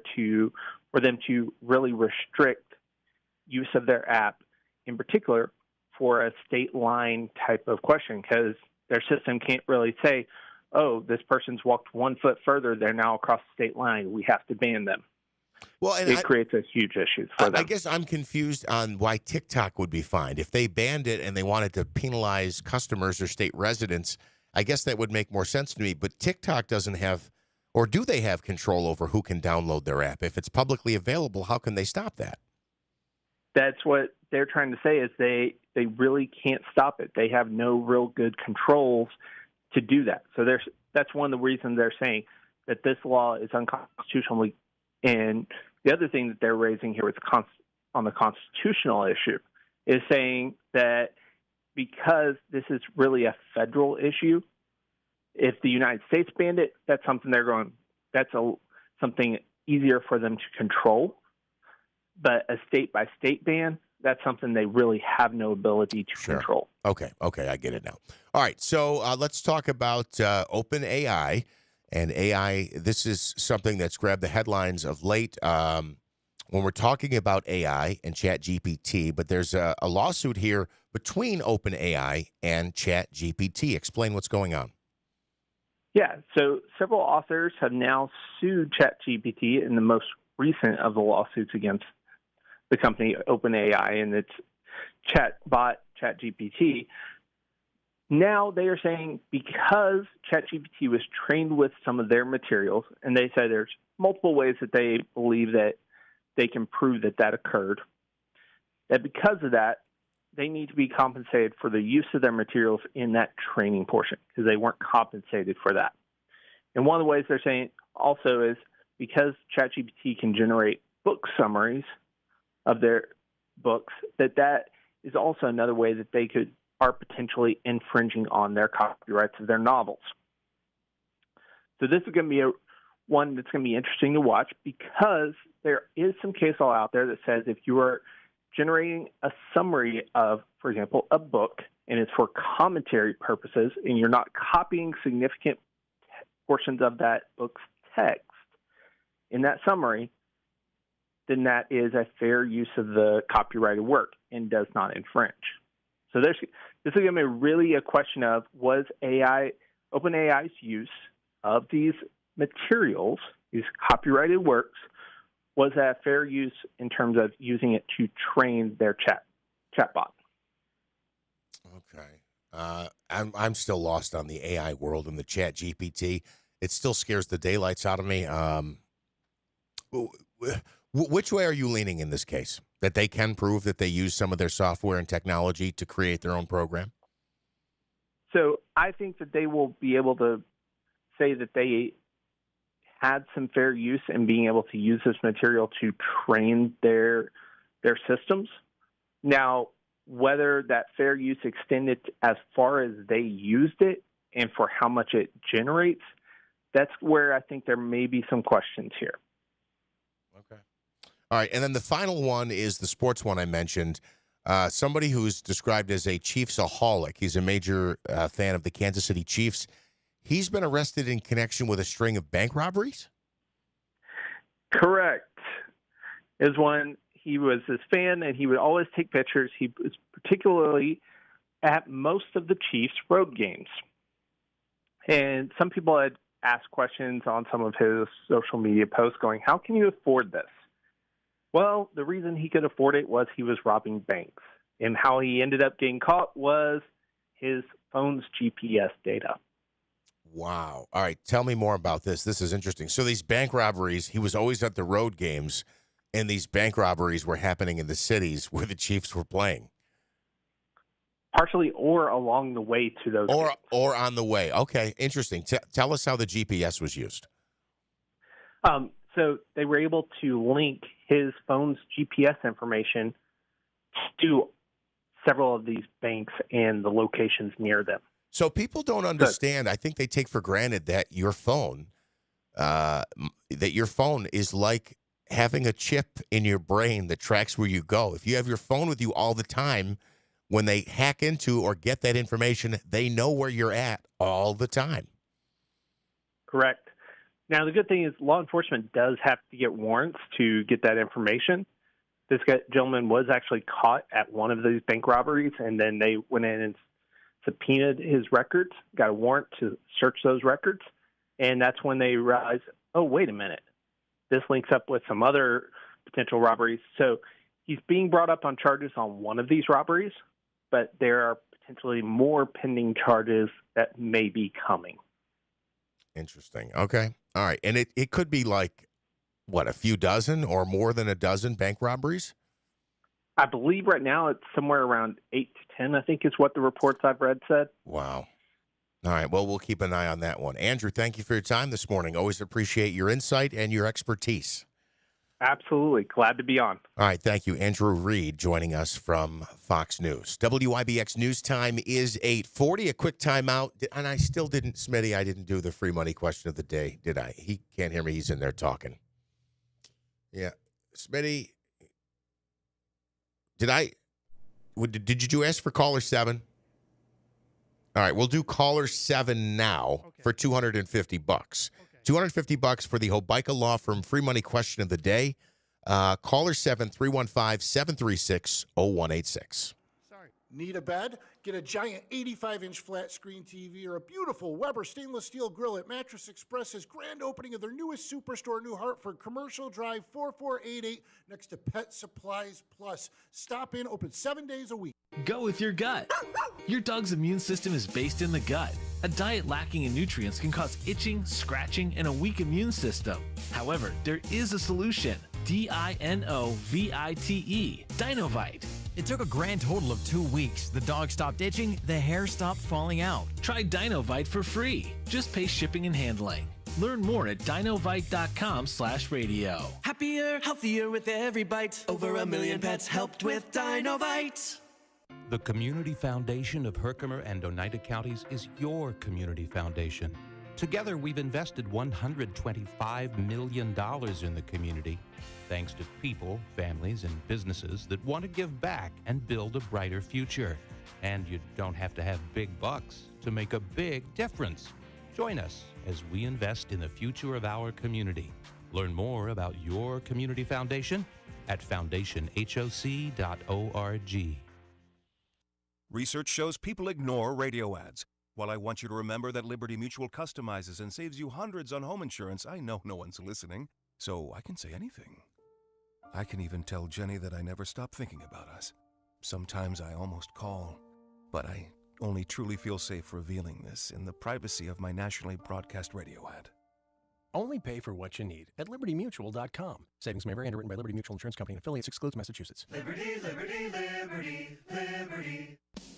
for them to really restrict use of their app, in particular for a state line type of question, because their system can't really say, oh, this person's walked 1 foot further, they're now across the state line, we have to ban them. Well, and it creates a huge issue for them. I guess I'm confused on why TikTok would be fined. If they banned it and they wanted to penalize customers or state residents, I guess that would make more sense to me. But TikTok doesn't have, or do they have control over who can download their app? If it's publicly available, how can they stop that? That's what they're trying to say is they really can't stop it. They have no real good controls to do that. So that's one of the reasons they're saying that this law is unconstitutional. And the other thing that they're raising here on the constitutional issue is saying that because this is really a federal issue, if the United States banned it, that's something something easier for them to control. But a state-by-state ban, that's something they really have no ability to control. Okay, I get it now. All right, so let's talk about OpenAI and AI. This is something that's grabbed the headlines of late when we're talking about AI and ChatGPT, but there's a lawsuit here between OpenAI and ChatGPT. Explain what's going on. Yeah, so several authors have now sued ChatGPT in the most recent of the lawsuits against the company OpenAI and its chatbot ChatGPT. Now they are saying because ChatGPT was trained with some of their materials, and they say there's multiple ways that they believe that they can prove that occurred, that because of that, they need to be compensated for the use of their materials in that training portion because they weren't compensated for that. And one of the ways they're saying also is because ChatGPT can generate book summaries of their books, that is also another way that they are potentially infringing on their copyrights of their novels. So this is going to be one that's going to be interesting to watch because there is some case law out there that says if you are generating a summary of, for example, a book, and it's for commentary purposes, and you're not copying significant portions of that book's text in that summary, then that is a fair use of the copyrighted work and does not infringe. So this is going to be really a question of was OpenAI's use of these materials, these copyrighted works, was at fair use in terms of using it to train their chatbot. Okay. I'm still lost on the AI world and the Chat GPT. It still scares the daylights out of me. Which way are you leaning in this case? That they can prove that they use some of their software and technology to create their own program? So I think that they will be able to say that they had some fair use in being able to use this material to train their systems. Now, whether that fair use extended as far as they used it and for how much it generates, that's where I think there may be some questions here. Okay. All right, and then the final one is the sports one I mentioned. Somebody who's described as a Chiefs-aholic. He's a major fan of the Kansas City Chiefs. He's been arrested in connection with a string of bank robberies? Correct. Is one, he was his fan, and he would always take pictures. He was particularly at most of the Chiefs' road games. And some people had asked questions on some of his social media posts going, how can you afford this? Well, the reason he could afford it was he was robbing banks. And how he ended up getting caught was his phone's GPS data. Wow. All right, tell me more about this. This is interesting. So these bank robberies, he was always at the road games, and these bank robberies were happening in the cities where the Chiefs were playing. Partially or along the way to those games. Or on the way. Okay, interesting. Tell us how the GPS was used. So they were able to link his phone's GPS information to several of these banks and the locations near them. So people don't understand. I think they take for granted that your phone is like having a chip in your brain that tracks where you go. If you have your phone with you all the time, when they hack into or get that information, they know where you're at all the time. Correct. Now, the good thing is law enforcement does have to get warrants to get that information. This gentleman was actually caught at one of these bank robberies, and then they went in and subpoenaed his records, got a warrant to search those records, and that's when they realized, oh, wait a minute, this links up with some other potential robberies. So he's being brought up on charges on one of these robberies, but there are potentially more pending charges that may be coming. Interesting. Okay. All right. And it could be like, what, a few dozen or more than a dozen bank robberies? I believe right now it's somewhere around 8 to 10, I think is what the reports I've read said. Wow. All right. Well, we'll keep an eye on that one. Andrew, thank you for your time this morning. Always appreciate your insight and your expertise. Absolutely. Glad to be on. All right. Thank you. Andrew Reed joining us from Fox News. WIBX News Time is 8:40. A quick timeout. And I still didn't, Smitty, I didn't do the free money question of the day, did I? He can't hear me. He's in there talking. Yeah. Smitty, did you ask for caller 7? All right. We'll do caller 7 now for $250. $250 for the Hobica Law Firm free money question of the day. Caller 7, 315-736-0186. Need a bed? Get a giant 85-inch flat screen TV or a beautiful Weber stainless steel grill at Mattress Express's grand opening of their newest superstore, New Hartford, Commercial Drive 4488, next to Pet Supplies Plus. Stop in, open 7 days a week. Go with your gut. Your dog's immune system is based in the gut. A diet lacking in nutrients can cause itching, scratching, and a weak immune system. However, there is a solution. DINOVITE, Dinovite. It took a grand total of 2 weeks. The dog stopped itching, the hair stopped falling out. Try Dinovite for free. Just pay shipping and handling. Learn more at dinovite.com/radio. Happier, healthier with every bite. Over 1 million pets helped with Dinovite. The Community Foundation of Herkimer and Oneida Counties is your community foundation. Together, we've invested $125 million in the community, thanks to people, families, and businesses that want to give back and build a brighter future. And you don't have to have big bucks to make a big difference. Join us as we invest in the future of our community. Learn more about your community foundation at foundationhoc.org. Research shows people ignore radio ads. While I want you to remember that Liberty Mutual customizes and saves you hundreds on home insurance, I know no one's listening, so I can say anything. I can even tell Jenny that I never stop thinking about us. Sometimes I almost call, but I only truly feel safe revealing this in the privacy of my nationally broadcast radio ad. Only pay for what you need at LibertyMutual.com. Savings may vary. Underwritten by Liberty Mutual Insurance Company and affiliates. Excludes Massachusetts. Liberty, liberty, liberty, liberty.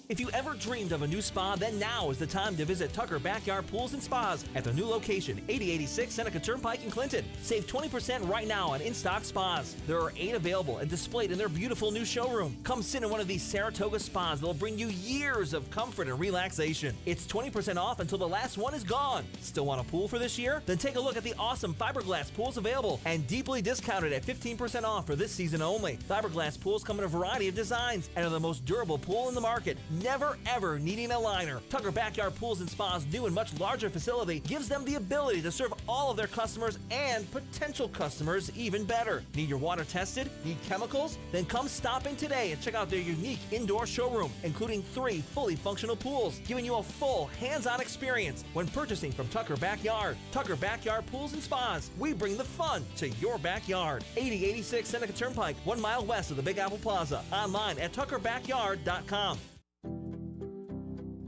If you ever dreamed of a new spa, then now is the time to visit Tucker Backyard Pools and Spas at their new location, 8086 Seneca Turnpike in Clinton. Save 20% right now on in-stock spas. There are 8 available and displayed in their beautiful new showroom. Come sit in one of these Saratoga spas that will bring you years of comfort and relaxation. It's 20% off until the last one is gone. Still want a pool for this year? Then take a look at the awesome fiberglass pools available and deeply discounted at 15% off for this season only. Fiberglass pools come in a variety of designs and are the most durable pool in the market. Never ever needing a liner. Tucker Backyard Pools and Spas' new and much larger facility gives them the ability to serve all of their customers and potential customers even better. Need your water tested? Need chemicals? Then come stop in today and check out their unique indoor showroom, including 3 fully functional pools, giving you a full hands-on experience when purchasing from Tucker Backyard. Tucker Backyard Pools and Spas. We bring the fun to your backyard. 8086 Seneca Turnpike, 1 mile west of the Big Apple Plaza. Online at tuckerbackyard.com.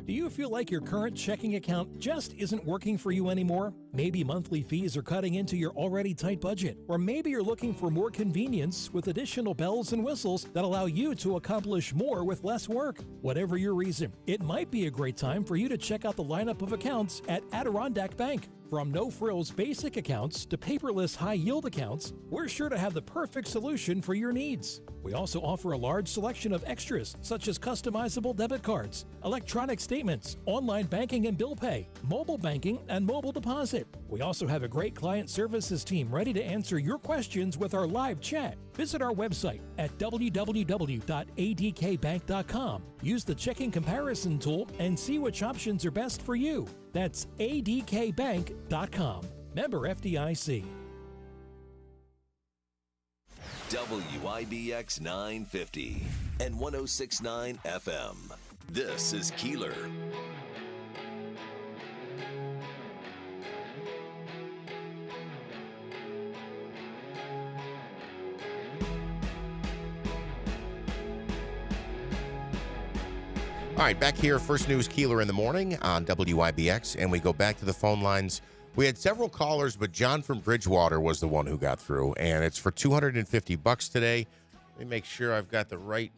Do you feel like your current checking account just isn't working for you anymore? Maybe monthly fees are cutting into your already tight budget. Or maybe you're looking for more convenience with additional bells and whistles that allow you to accomplish more with less work. Whatever your reason, it might be a great time for you to check out the lineup of accounts at Adirondack Bank. From no-frills basic accounts to paperless high-yield accounts, we're sure to have the perfect solution for your needs. We also offer a large selection of extras such as customizable debit cards, electronic statements, online banking and bill pay, mobile banking, and mobile deposit. We also have a great client services team ready to answer your questions with our live chat. Visit our website at www.adkbank.com. Use the checking comparison tool and see which options are best for you. That's adkbank.com. Member FDIC. WIBX 950 and 106.9 FM. This is Keeler. All right, back here, First News Keeler in the morning on WIBX, and we go back to the phone lines. We had several callers, but John from Bridgewater was the one who got through, and it's for $250 today. Let me make sure I've got the right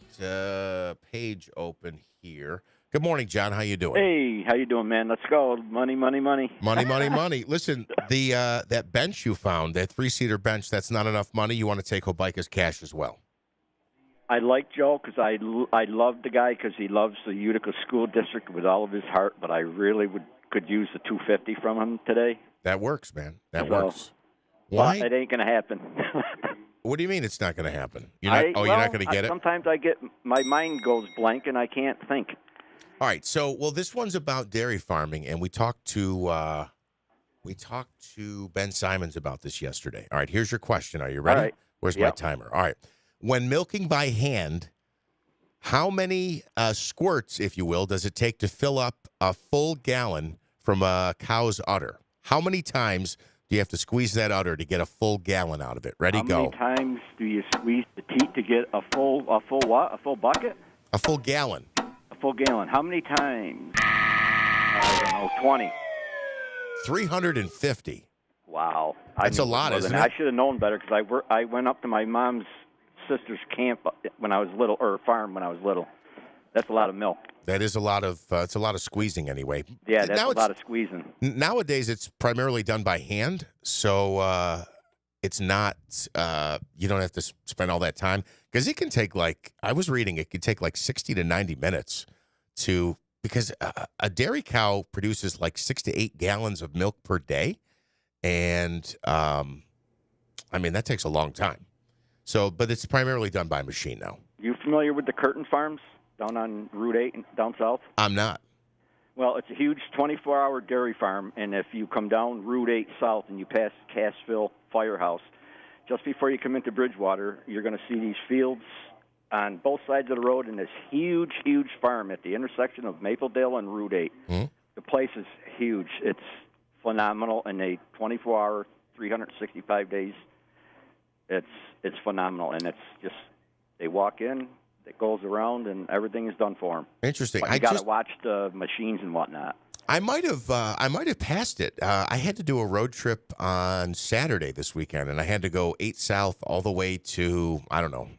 page open here. Good morning, John. How you doing? Hey, how you doing, man? Let's go. Money, money, money. Money, money, money. Listen, the that bench you found, that 3-seater bench, that's not enough money. You want to take Hobica's cash as well. I like Joe because I love the guy because he loves the Utica School District with all of his heart, but I really could use the $250 from him today. That works, man. That works. Why? It ain't going to happen. What do you mean it's not going to happen? You're not going to get it? Sometimes my mind goes blank and I can't think. All right, so this one's about dairy farming, and we talked to Ben Simons about this yesterday. All right, here's your question. Are you ready? All right. Where's my timer? All right. When milking by hand, how many squirts, if you will, does it take to fill up a full gallon from a cow's udder? How many times do you have to squeeze that udder to get a full gallon out of it? Ready, go. How many times do you squeeze the teat to get a full what? A full bucket? A full gallon. A full gallon. How many times? I don't know, 20. 350. Wow. That's a lot, isn't it? I should have known better because I went up to my mom's sister's camp when I was little, or farm when I was little. That's a lot of milk. That is a lot of it's a lot of squeezing anyway. Yeah, that's a lot of squeezing. Nowadays, it's primarily done by hand, so it's not you don't have to spend all that time because it can take I was reading it could take 60 to 90 minutes because a dairy cow produces 6 to 8 gallons of milk per day, and I mean that takes a long time. So, but it's primarily done by machine now. You familiar with the Curtin Farms down on Route 8 down south? I'm not. Well, it's a huge 24-hour dairy farm, and if you come down Route 8 south and you pass Cassville Firehouse, just before you come into Bridgewater, you're going to see these fields on both sides of the road and this huge, huge farm at the intersection of Mapledale and Route 8. Mm-hmm. The place is huge. It's phenomenal, and they 24-hour, 365 days. It's phenomenal, and it's just they walk in, it goes around, and everything is done for them. Interesting. But you got to watch the machines and whatnot. I might have passed it. I had to do a road trip on Saturday this weekend, and I had to go 8 South all the way to, I don't know,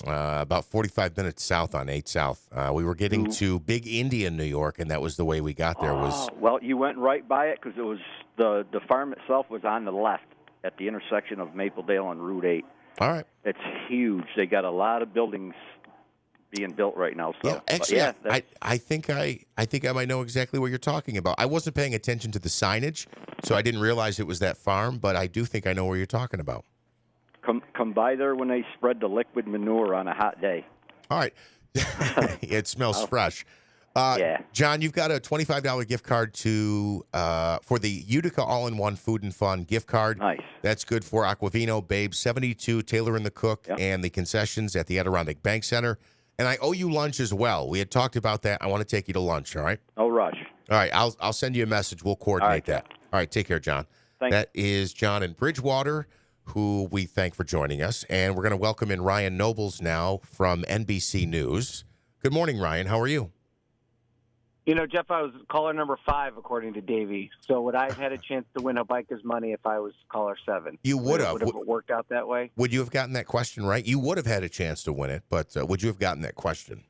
about 45 minutes south on 8 South. We were getting to Big Indian, New York, and that was the way we got there. Well, you went right by it because it was the farm itself was on the left at the intersection of Mapledale and Route 8. All right. It's huge. They got a lot of buildings being built right now. So, yeah, actually, I think I might know exactly what you're talking about. I wasn't paying attention to the signage, so I didn't realize it was that farm, but I do think I know where you're talking about. Come by there when they spread the liquid manure on a hot day. All right. It smells fresh. John, you've got a $25 gift card for the Utica All-in-One Food and Fun gift card. Nice. That's good for Aquavino, Babe 72, Taylor and the Cook, and the concessions at the Adirondack Bank Center. And I owe you lunch as well. We had talked about that. I want to take you to lunch, all right? No rush. All right, I'll send you a message. We'll coordinate that. All right, take care, John. Thanks. That is John in Bridgewater, who we thank for joining us. And we're going to welcome in Ryan Nobles now from NBC News. Good morning, Ryan. How are you? You know, Jeff, I was caller number 5, according to Davey. So would I have had a chance to win Habaika's money if I was caller 7? You would have. Would it worked out that way? Would you have gotten that question right? You would have had a chance to win it, but would you have gotten that question?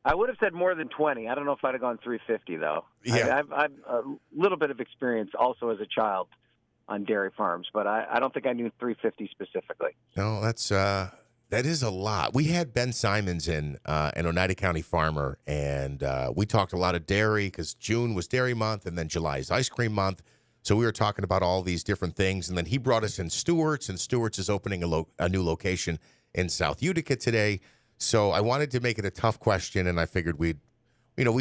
I would have said more than 20. I don't know if I'd have gone 350, though. Yeah. I've a little bit of experience also as a child on dairy farms, but I don't think I knew 350 specifically. No, that is a lot. We had Ben Simons in, an Oneida County farmer, and we talked a lot of dairy because June was dairy month, and then July is ice cream month. So we were talking about all these different things, and then he brought us in Stewart's, and Stewart's is opening a new location in South Utica today. So I wanted to make it a tough question, and I figured we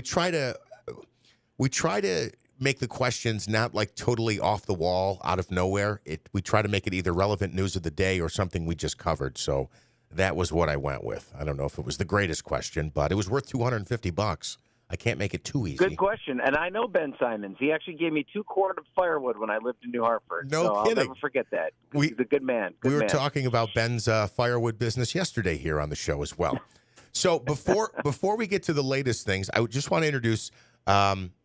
try to make the questions not like totally off the wall, out of nowhere. We try to make it either relevant news of the day or something we just covered. So that was what I went with. I don't know if it was the greatest question, but it was worth $250. I can't make it too easy. Good question. And I know Ben Simons. He actually gave me 2 quarts of firewood when I lived in New Hartford. No so kidding. I'll never forget that. He's a good man. We were talking about Ben's firewood business yesterday here on the show as well. So before we get to the latest things, I just want to introduce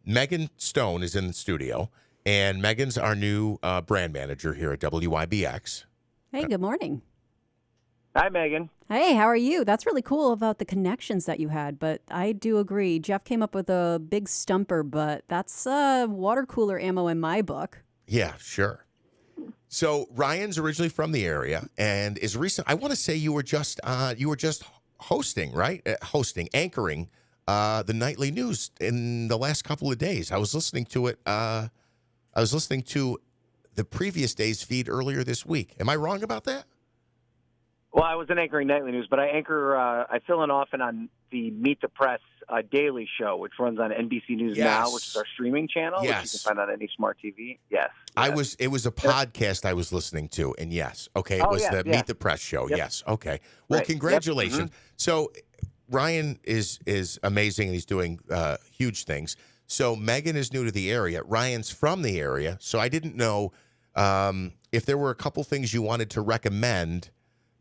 Megan Stone is in the studio, and Megan's our new brand manager here at WIBX. Hey, good morning. Hi, Megan. Hey, how are you? That's really cool about the connections that you had, but I do agree. Jeff came up with a big stumper, but that's water cooler ammo in my book. Yeah, sure. So Ryan's originally from the area and is recent. I want to say you were just hosting, right? Anchoring the nightly news in the last couple of days. I was listening to it. I was listening to the previous day's feed earlier this week. Am I wrong about that? Well, I wasn't anchoring nightly news, but I fill in often on the Meet the Press daily show, which runs on NBC News Now, which is our streaming channel, which you can find on any smart TV. Yes. It was a podcast I was listening to, and yes. Okay, it was the Meet the Press show. Yep. Yes. Okay. Well, congratulations. Yep. Mm-hmm. So Ryan is amazing, and he's doing huge things. So Megan is new to the area. Ryan's from the area, so I didn't know if there were a couple things you wanted to recommend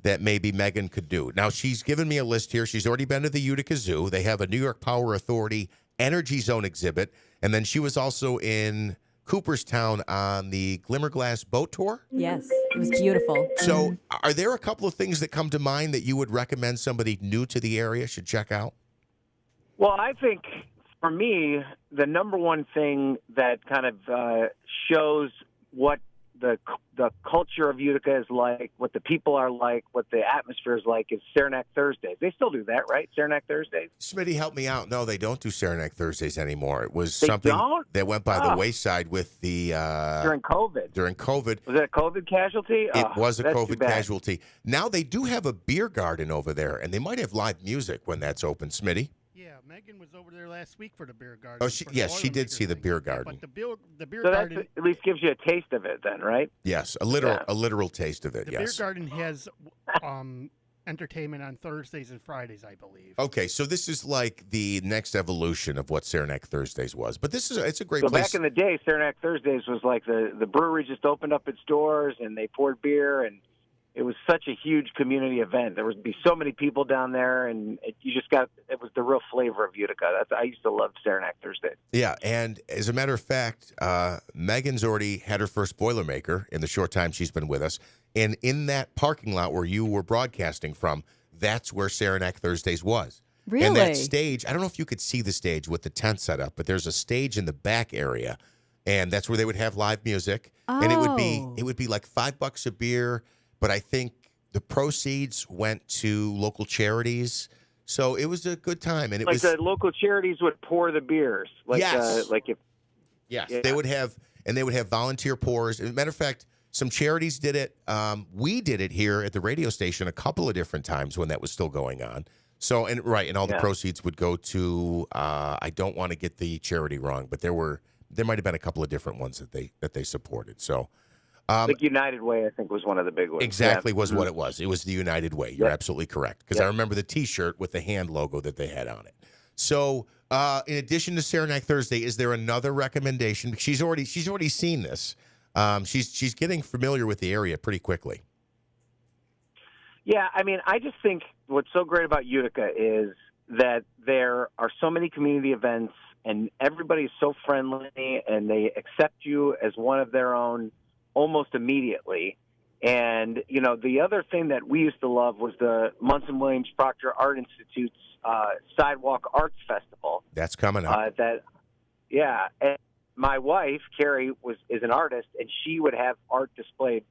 that maybe Megan could do. Now, she's given me a list here. She's already been to the Utica Zoo. They have a New York Power Authority Energy Zone exhibit. And then she was also in Cooperstown on the Glimmerglass boat tour. Yes, it was beautiful. So are there a couple of things that come to mind that you would recommend somebody new to the area should check out? Well, I think for me, the number one thing that kind of shows what the culture of Utica is like, what the people are like, what the atmosphere is like, is Saranac Thursdays. They still do that, right? Saranac Thursdays? Smitty, help me out. No, they don't do Saranac Thursdays anymore. It was something that went by the wayside with the... during COVID. During COVID. Was it a COVID casualty? It was a COVID casualty. Now they do have a beer garden over there, and they might have live music when that's open. Smitty? Yeah, Megan was over there last week for the beer garden. Oh, she did see the beer garden. But the beer so garden that at least gives you a taste of it then, right? Yes, a literal taste of it, the yes. beer garden has entertainment on Thursdays and Fridays, I believe. Okay, so this is like the next evolution of what Saranac Thursdays was. But it's a great So place. back in the day, Saranac Thursdays was like the brewery just opened up its doors and they poured beer, and it was such a huge community event. There would be so many people down there, and it was the real flavor of Utica. I used to love Saranac Thursdays. Yeah, and as a matter of fact, Megan's already had her first Boilermaker in the short time she's been with us. And in that parking lot where you were broadcasting from, that's where Saranac Thursdays was. Really? And that stage, I don't know if you could see the stage with the tent set up, but there's a stage in the back area, and that's where they would have live music. Oh. And it would be like $5 a beer, but I think the proceeds went to local charities. So it was a good time, and The local charities would pour the beers. Yes. Yeah. They would have volunteer pours. As a matter of fact, some charities did it. We did it here at the radio station a couple of different times when that was still going on. So and all the proceeds would go to. I don't want to get the charity wrong, but there might have been a couple of different ones that they supported. So. Like United Way, I think, was one of the big ones. Exactly was what it was. It was the United Way. You're absolutely correct. Because I remember the T-shirt with the hand logo that they had on it. So in addition to Saranac Thursday, is there another recommendation? She's already seen this. She's getting familiar with the area pretty quickly. Yeah, I mean, I just think what's so great about Utica is that there are so many community events, and everybody's so friendly, and they accept you as one of their own almost immediately. And, the other thing that we used to love was the Munson Williams Proctor Art Institute's Sidewalk Arts Festival. That's coming up. And my wife, Carrie, is an artist, and she would have art displayed.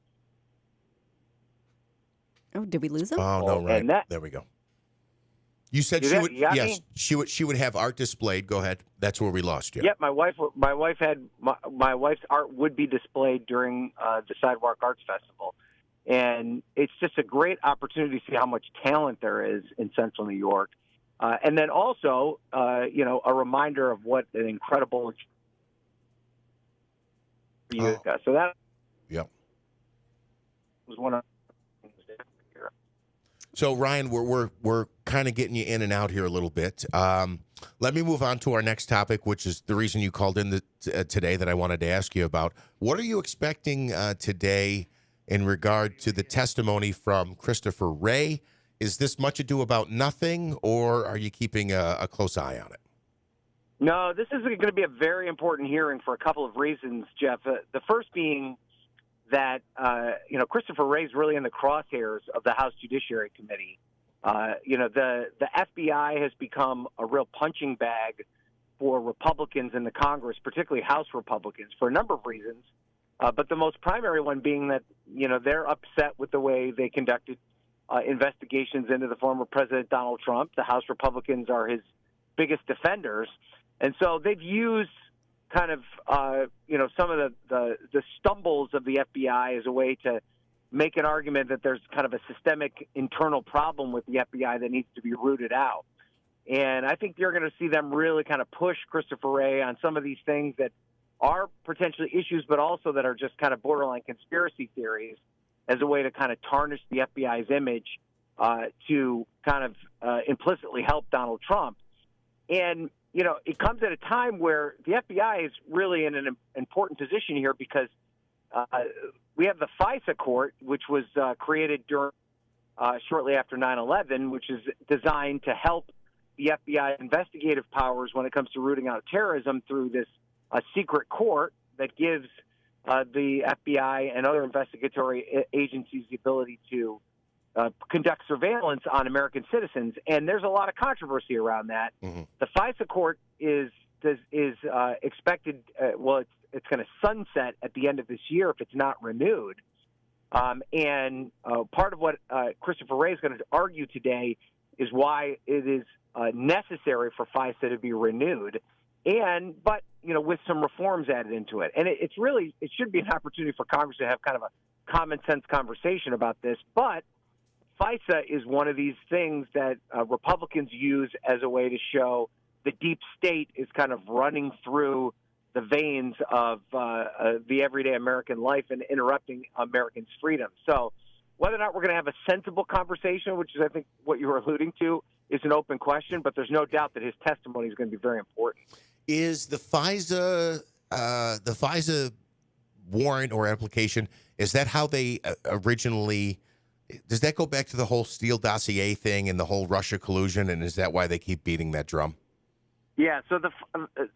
Oh, did we lose him? Oh, no, right. There we go. You said she would. Yes, she would have art displayed. Go ahead. That's where we lost you. Yep, my wife's art would be displayed during the Sidewalk Arts Festival, and it's just a great opportunity to see how much talent there is in Central New York, and then also, a reminder of what an incredible Utica. So that was one of. So Ryan, we're kind of getting you in and out here a little bit. Let me move on to our next topic, which is the reason you called in today that I wanted to ask you about. What are you expecting today in regard to the testimony from Christopher Wray? Is this much ado about nothing, or are you keeping a close eye on it? No, this is going to be a very important hearing for a couple of reasons, Jeff. The first being that, Christopher Wray's really in the crosshairs of the House Judiciary Committee. The FBI has become a real punching bag for Republicans in the Congress, particularly House Republicans, for a number of reasons. But the most primary one being that, they're upset with the way they conducted investigations into the former President Donald Trump. The House Republicans are his biggest defenders. And so they've used kind of, some of the stumbles of the FBI as a way to make an argument that there's kind of a systemic internal problem with the FBI that needs to be rooted out. And I think you're going to see them really kind of push Christopher Wray on some of these things that are potentially issues, but also that are just kind of borderline conspiracy theories as a way to kind of tarnish the FBI's image to kind of implicitly help Donald Trump. And it comes at a time where the FBI is really in an important position here because we have the FISA court, which was created shortly after 9/11, which is designed to help the FBI investigative powers when it comes to rooting out terrorism through this secret court that gives the FBI and other investigatory agencies the ability to conduct surveillance on American citizens, and there's a lot of controversy around that. Mm-hmm. The FISA court is expected. It's going to sunset at the end of this year if it's not renewed. And part of what Christopher Wray is going to argue today is why it is necessary for FISA to be renewed, but with some reforms added into it. And it should be an opportunity for Congress to have kind of a common sense conversation about this, but FISA is one of these things that Republicans use as a way to show the deep state is kind of running through the veins of the everyday American life and interrupting Americans' freedom. So whether or not we're going to have a sensible conversation, which is, I think, what you were alluding to, is an open question. But there's no doubt that his testimony is going to be very important. Is the FISA warrant or application, is that how they originally? Does that go back to the whole Steele dossier thing and the whole Russia collusion? And is that why they keep beating that drum? Yeah, so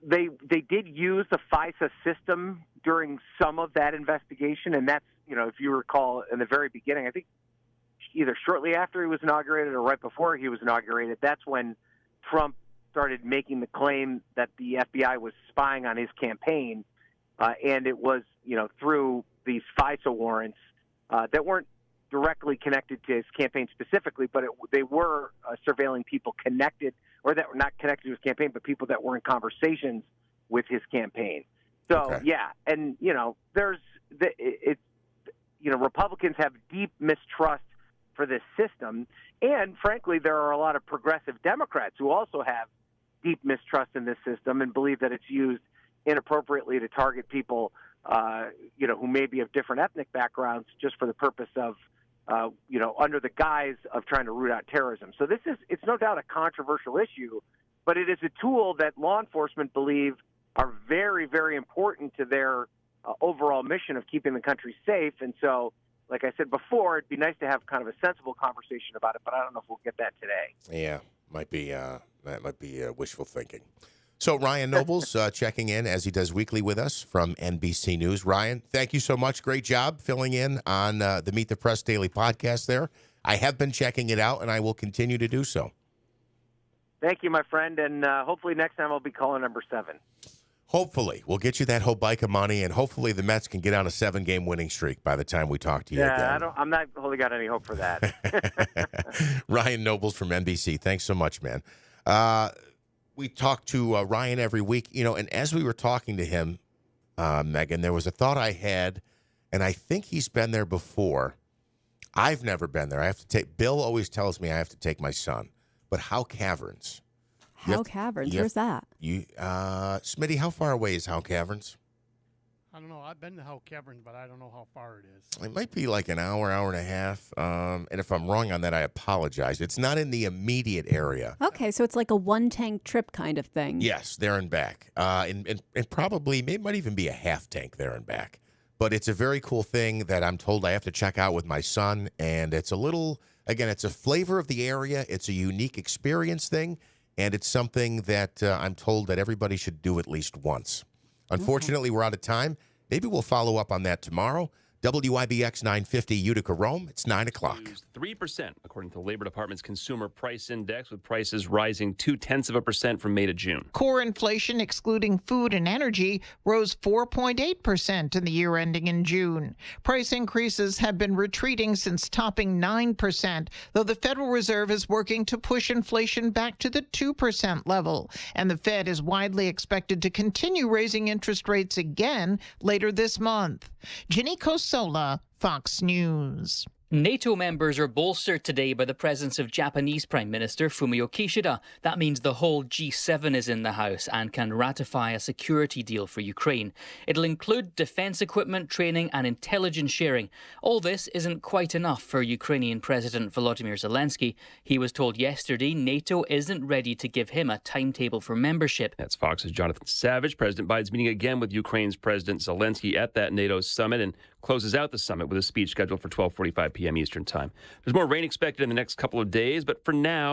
they did use the FISA system during some of that investigation, and that's, if you recall, in the very beginning, I think either shortly after he was inaugurated or right before he was inaugurated, that's when Trump started making the claim that the FBI was spying on his campaign, and it was, through these FISA warrants that weren't directly connected to his campaign specifically, but they were surveilling people connected, or that were not connected to his campaign, but people that were in conversations with his campaign. So, yeah, and, Republicans have deep mistrust for this system, and, frankly, there are a lot of progressive Democrats who also have deep mistrust in this system and believe that it's used inappropriately to target people, who may be of different ethnic backgrounds just for the purpose of, under the guise of trying to root out terrorism. So it's no doubt a controversial issue, but it is a tool that law enforcement believe are very, very important to their overall mission of keeping the country safe. And so, like I said before, it'd be nice to have kind of a sensible conversation about it, but I don't know if we'll get that today. Yeah, that might be wishful thinking. So Ryan Nobles checking in as he does weekly with us from NBC News. Ryan, thank you so much. Great job filling in on the Meet the Press Daily podcast there. I have been checking it out, and I will continue to do so. Thank you, my friend, and hopefully next time I'll be calling number 7. Hopefully. We'll get you that Hobica money, and hopefully the Mets can get on a 7-game winning streak by the time we talk to you again. I'm not really got any hope for that. Ryan Nobles from NBC. Thanks so much, man. We talk to Ryan every week, and as we were talking to him, Megan, there was a thought I had, and I think he's been there before. I've never been there. Bill always tells me I have to take my son, but Howe Caverns. Howe Caverns, where's that? Smitty, how far away is Howe Caverns? I don't know. I've been to Howe Caverns, but I don't know how far it is. It might be like an hour and a half. And if I'm wrong on that, I apologize. It's not in the immediate area. Okay, so it's like a one-tank trip kind of thing. Yes, there and back. And probably, it might even be a half tank there and back. But it's a very cool thing that I'm told I have to check out with my son. And it's it's a flavor of the area. It's a unique experience thing. And it's something that I'm told that everybody should do at least once. Unfortunately, we're out of time. Maybe we'll follow up on that tomorrow. WIBX 950 Utica, Rome. It's 9 o'clock. 3%, according to the Labor Department's Consumer Price Index, with prices rising 0.2% from May to June. Core inflation, excluding food and energy, rose 4.8% in the year ending in June. Price increases have been retreating since topping 9%, though the Federal Reserve is working to push inflation back to the 2% level. And the Fed is widely expected to continue raising interest rates again later this month. Ginny Kosola, Fox News. NATO members are bolstered today by the presence of Japanese Prime Minister Fumio Kishida. That means the whole G7 is in the house and can ratify a security deal for Ukraine. It'll include defense equipment, training and intelligence sharing. All this isn't quite enough for Ukrainian President Volodymyr Zelensky. He was told yesterday NATO isn't ready to give him a timetable for membership. That's Fox's Jonathan Savage. President Biden's meeting again with Ukraine's President Zelensky at that NATO summit and closes out the summit with a speech scheduled for 12:45 p.m. Eastern Time. There's more rain expected in the next couple of days, but for now,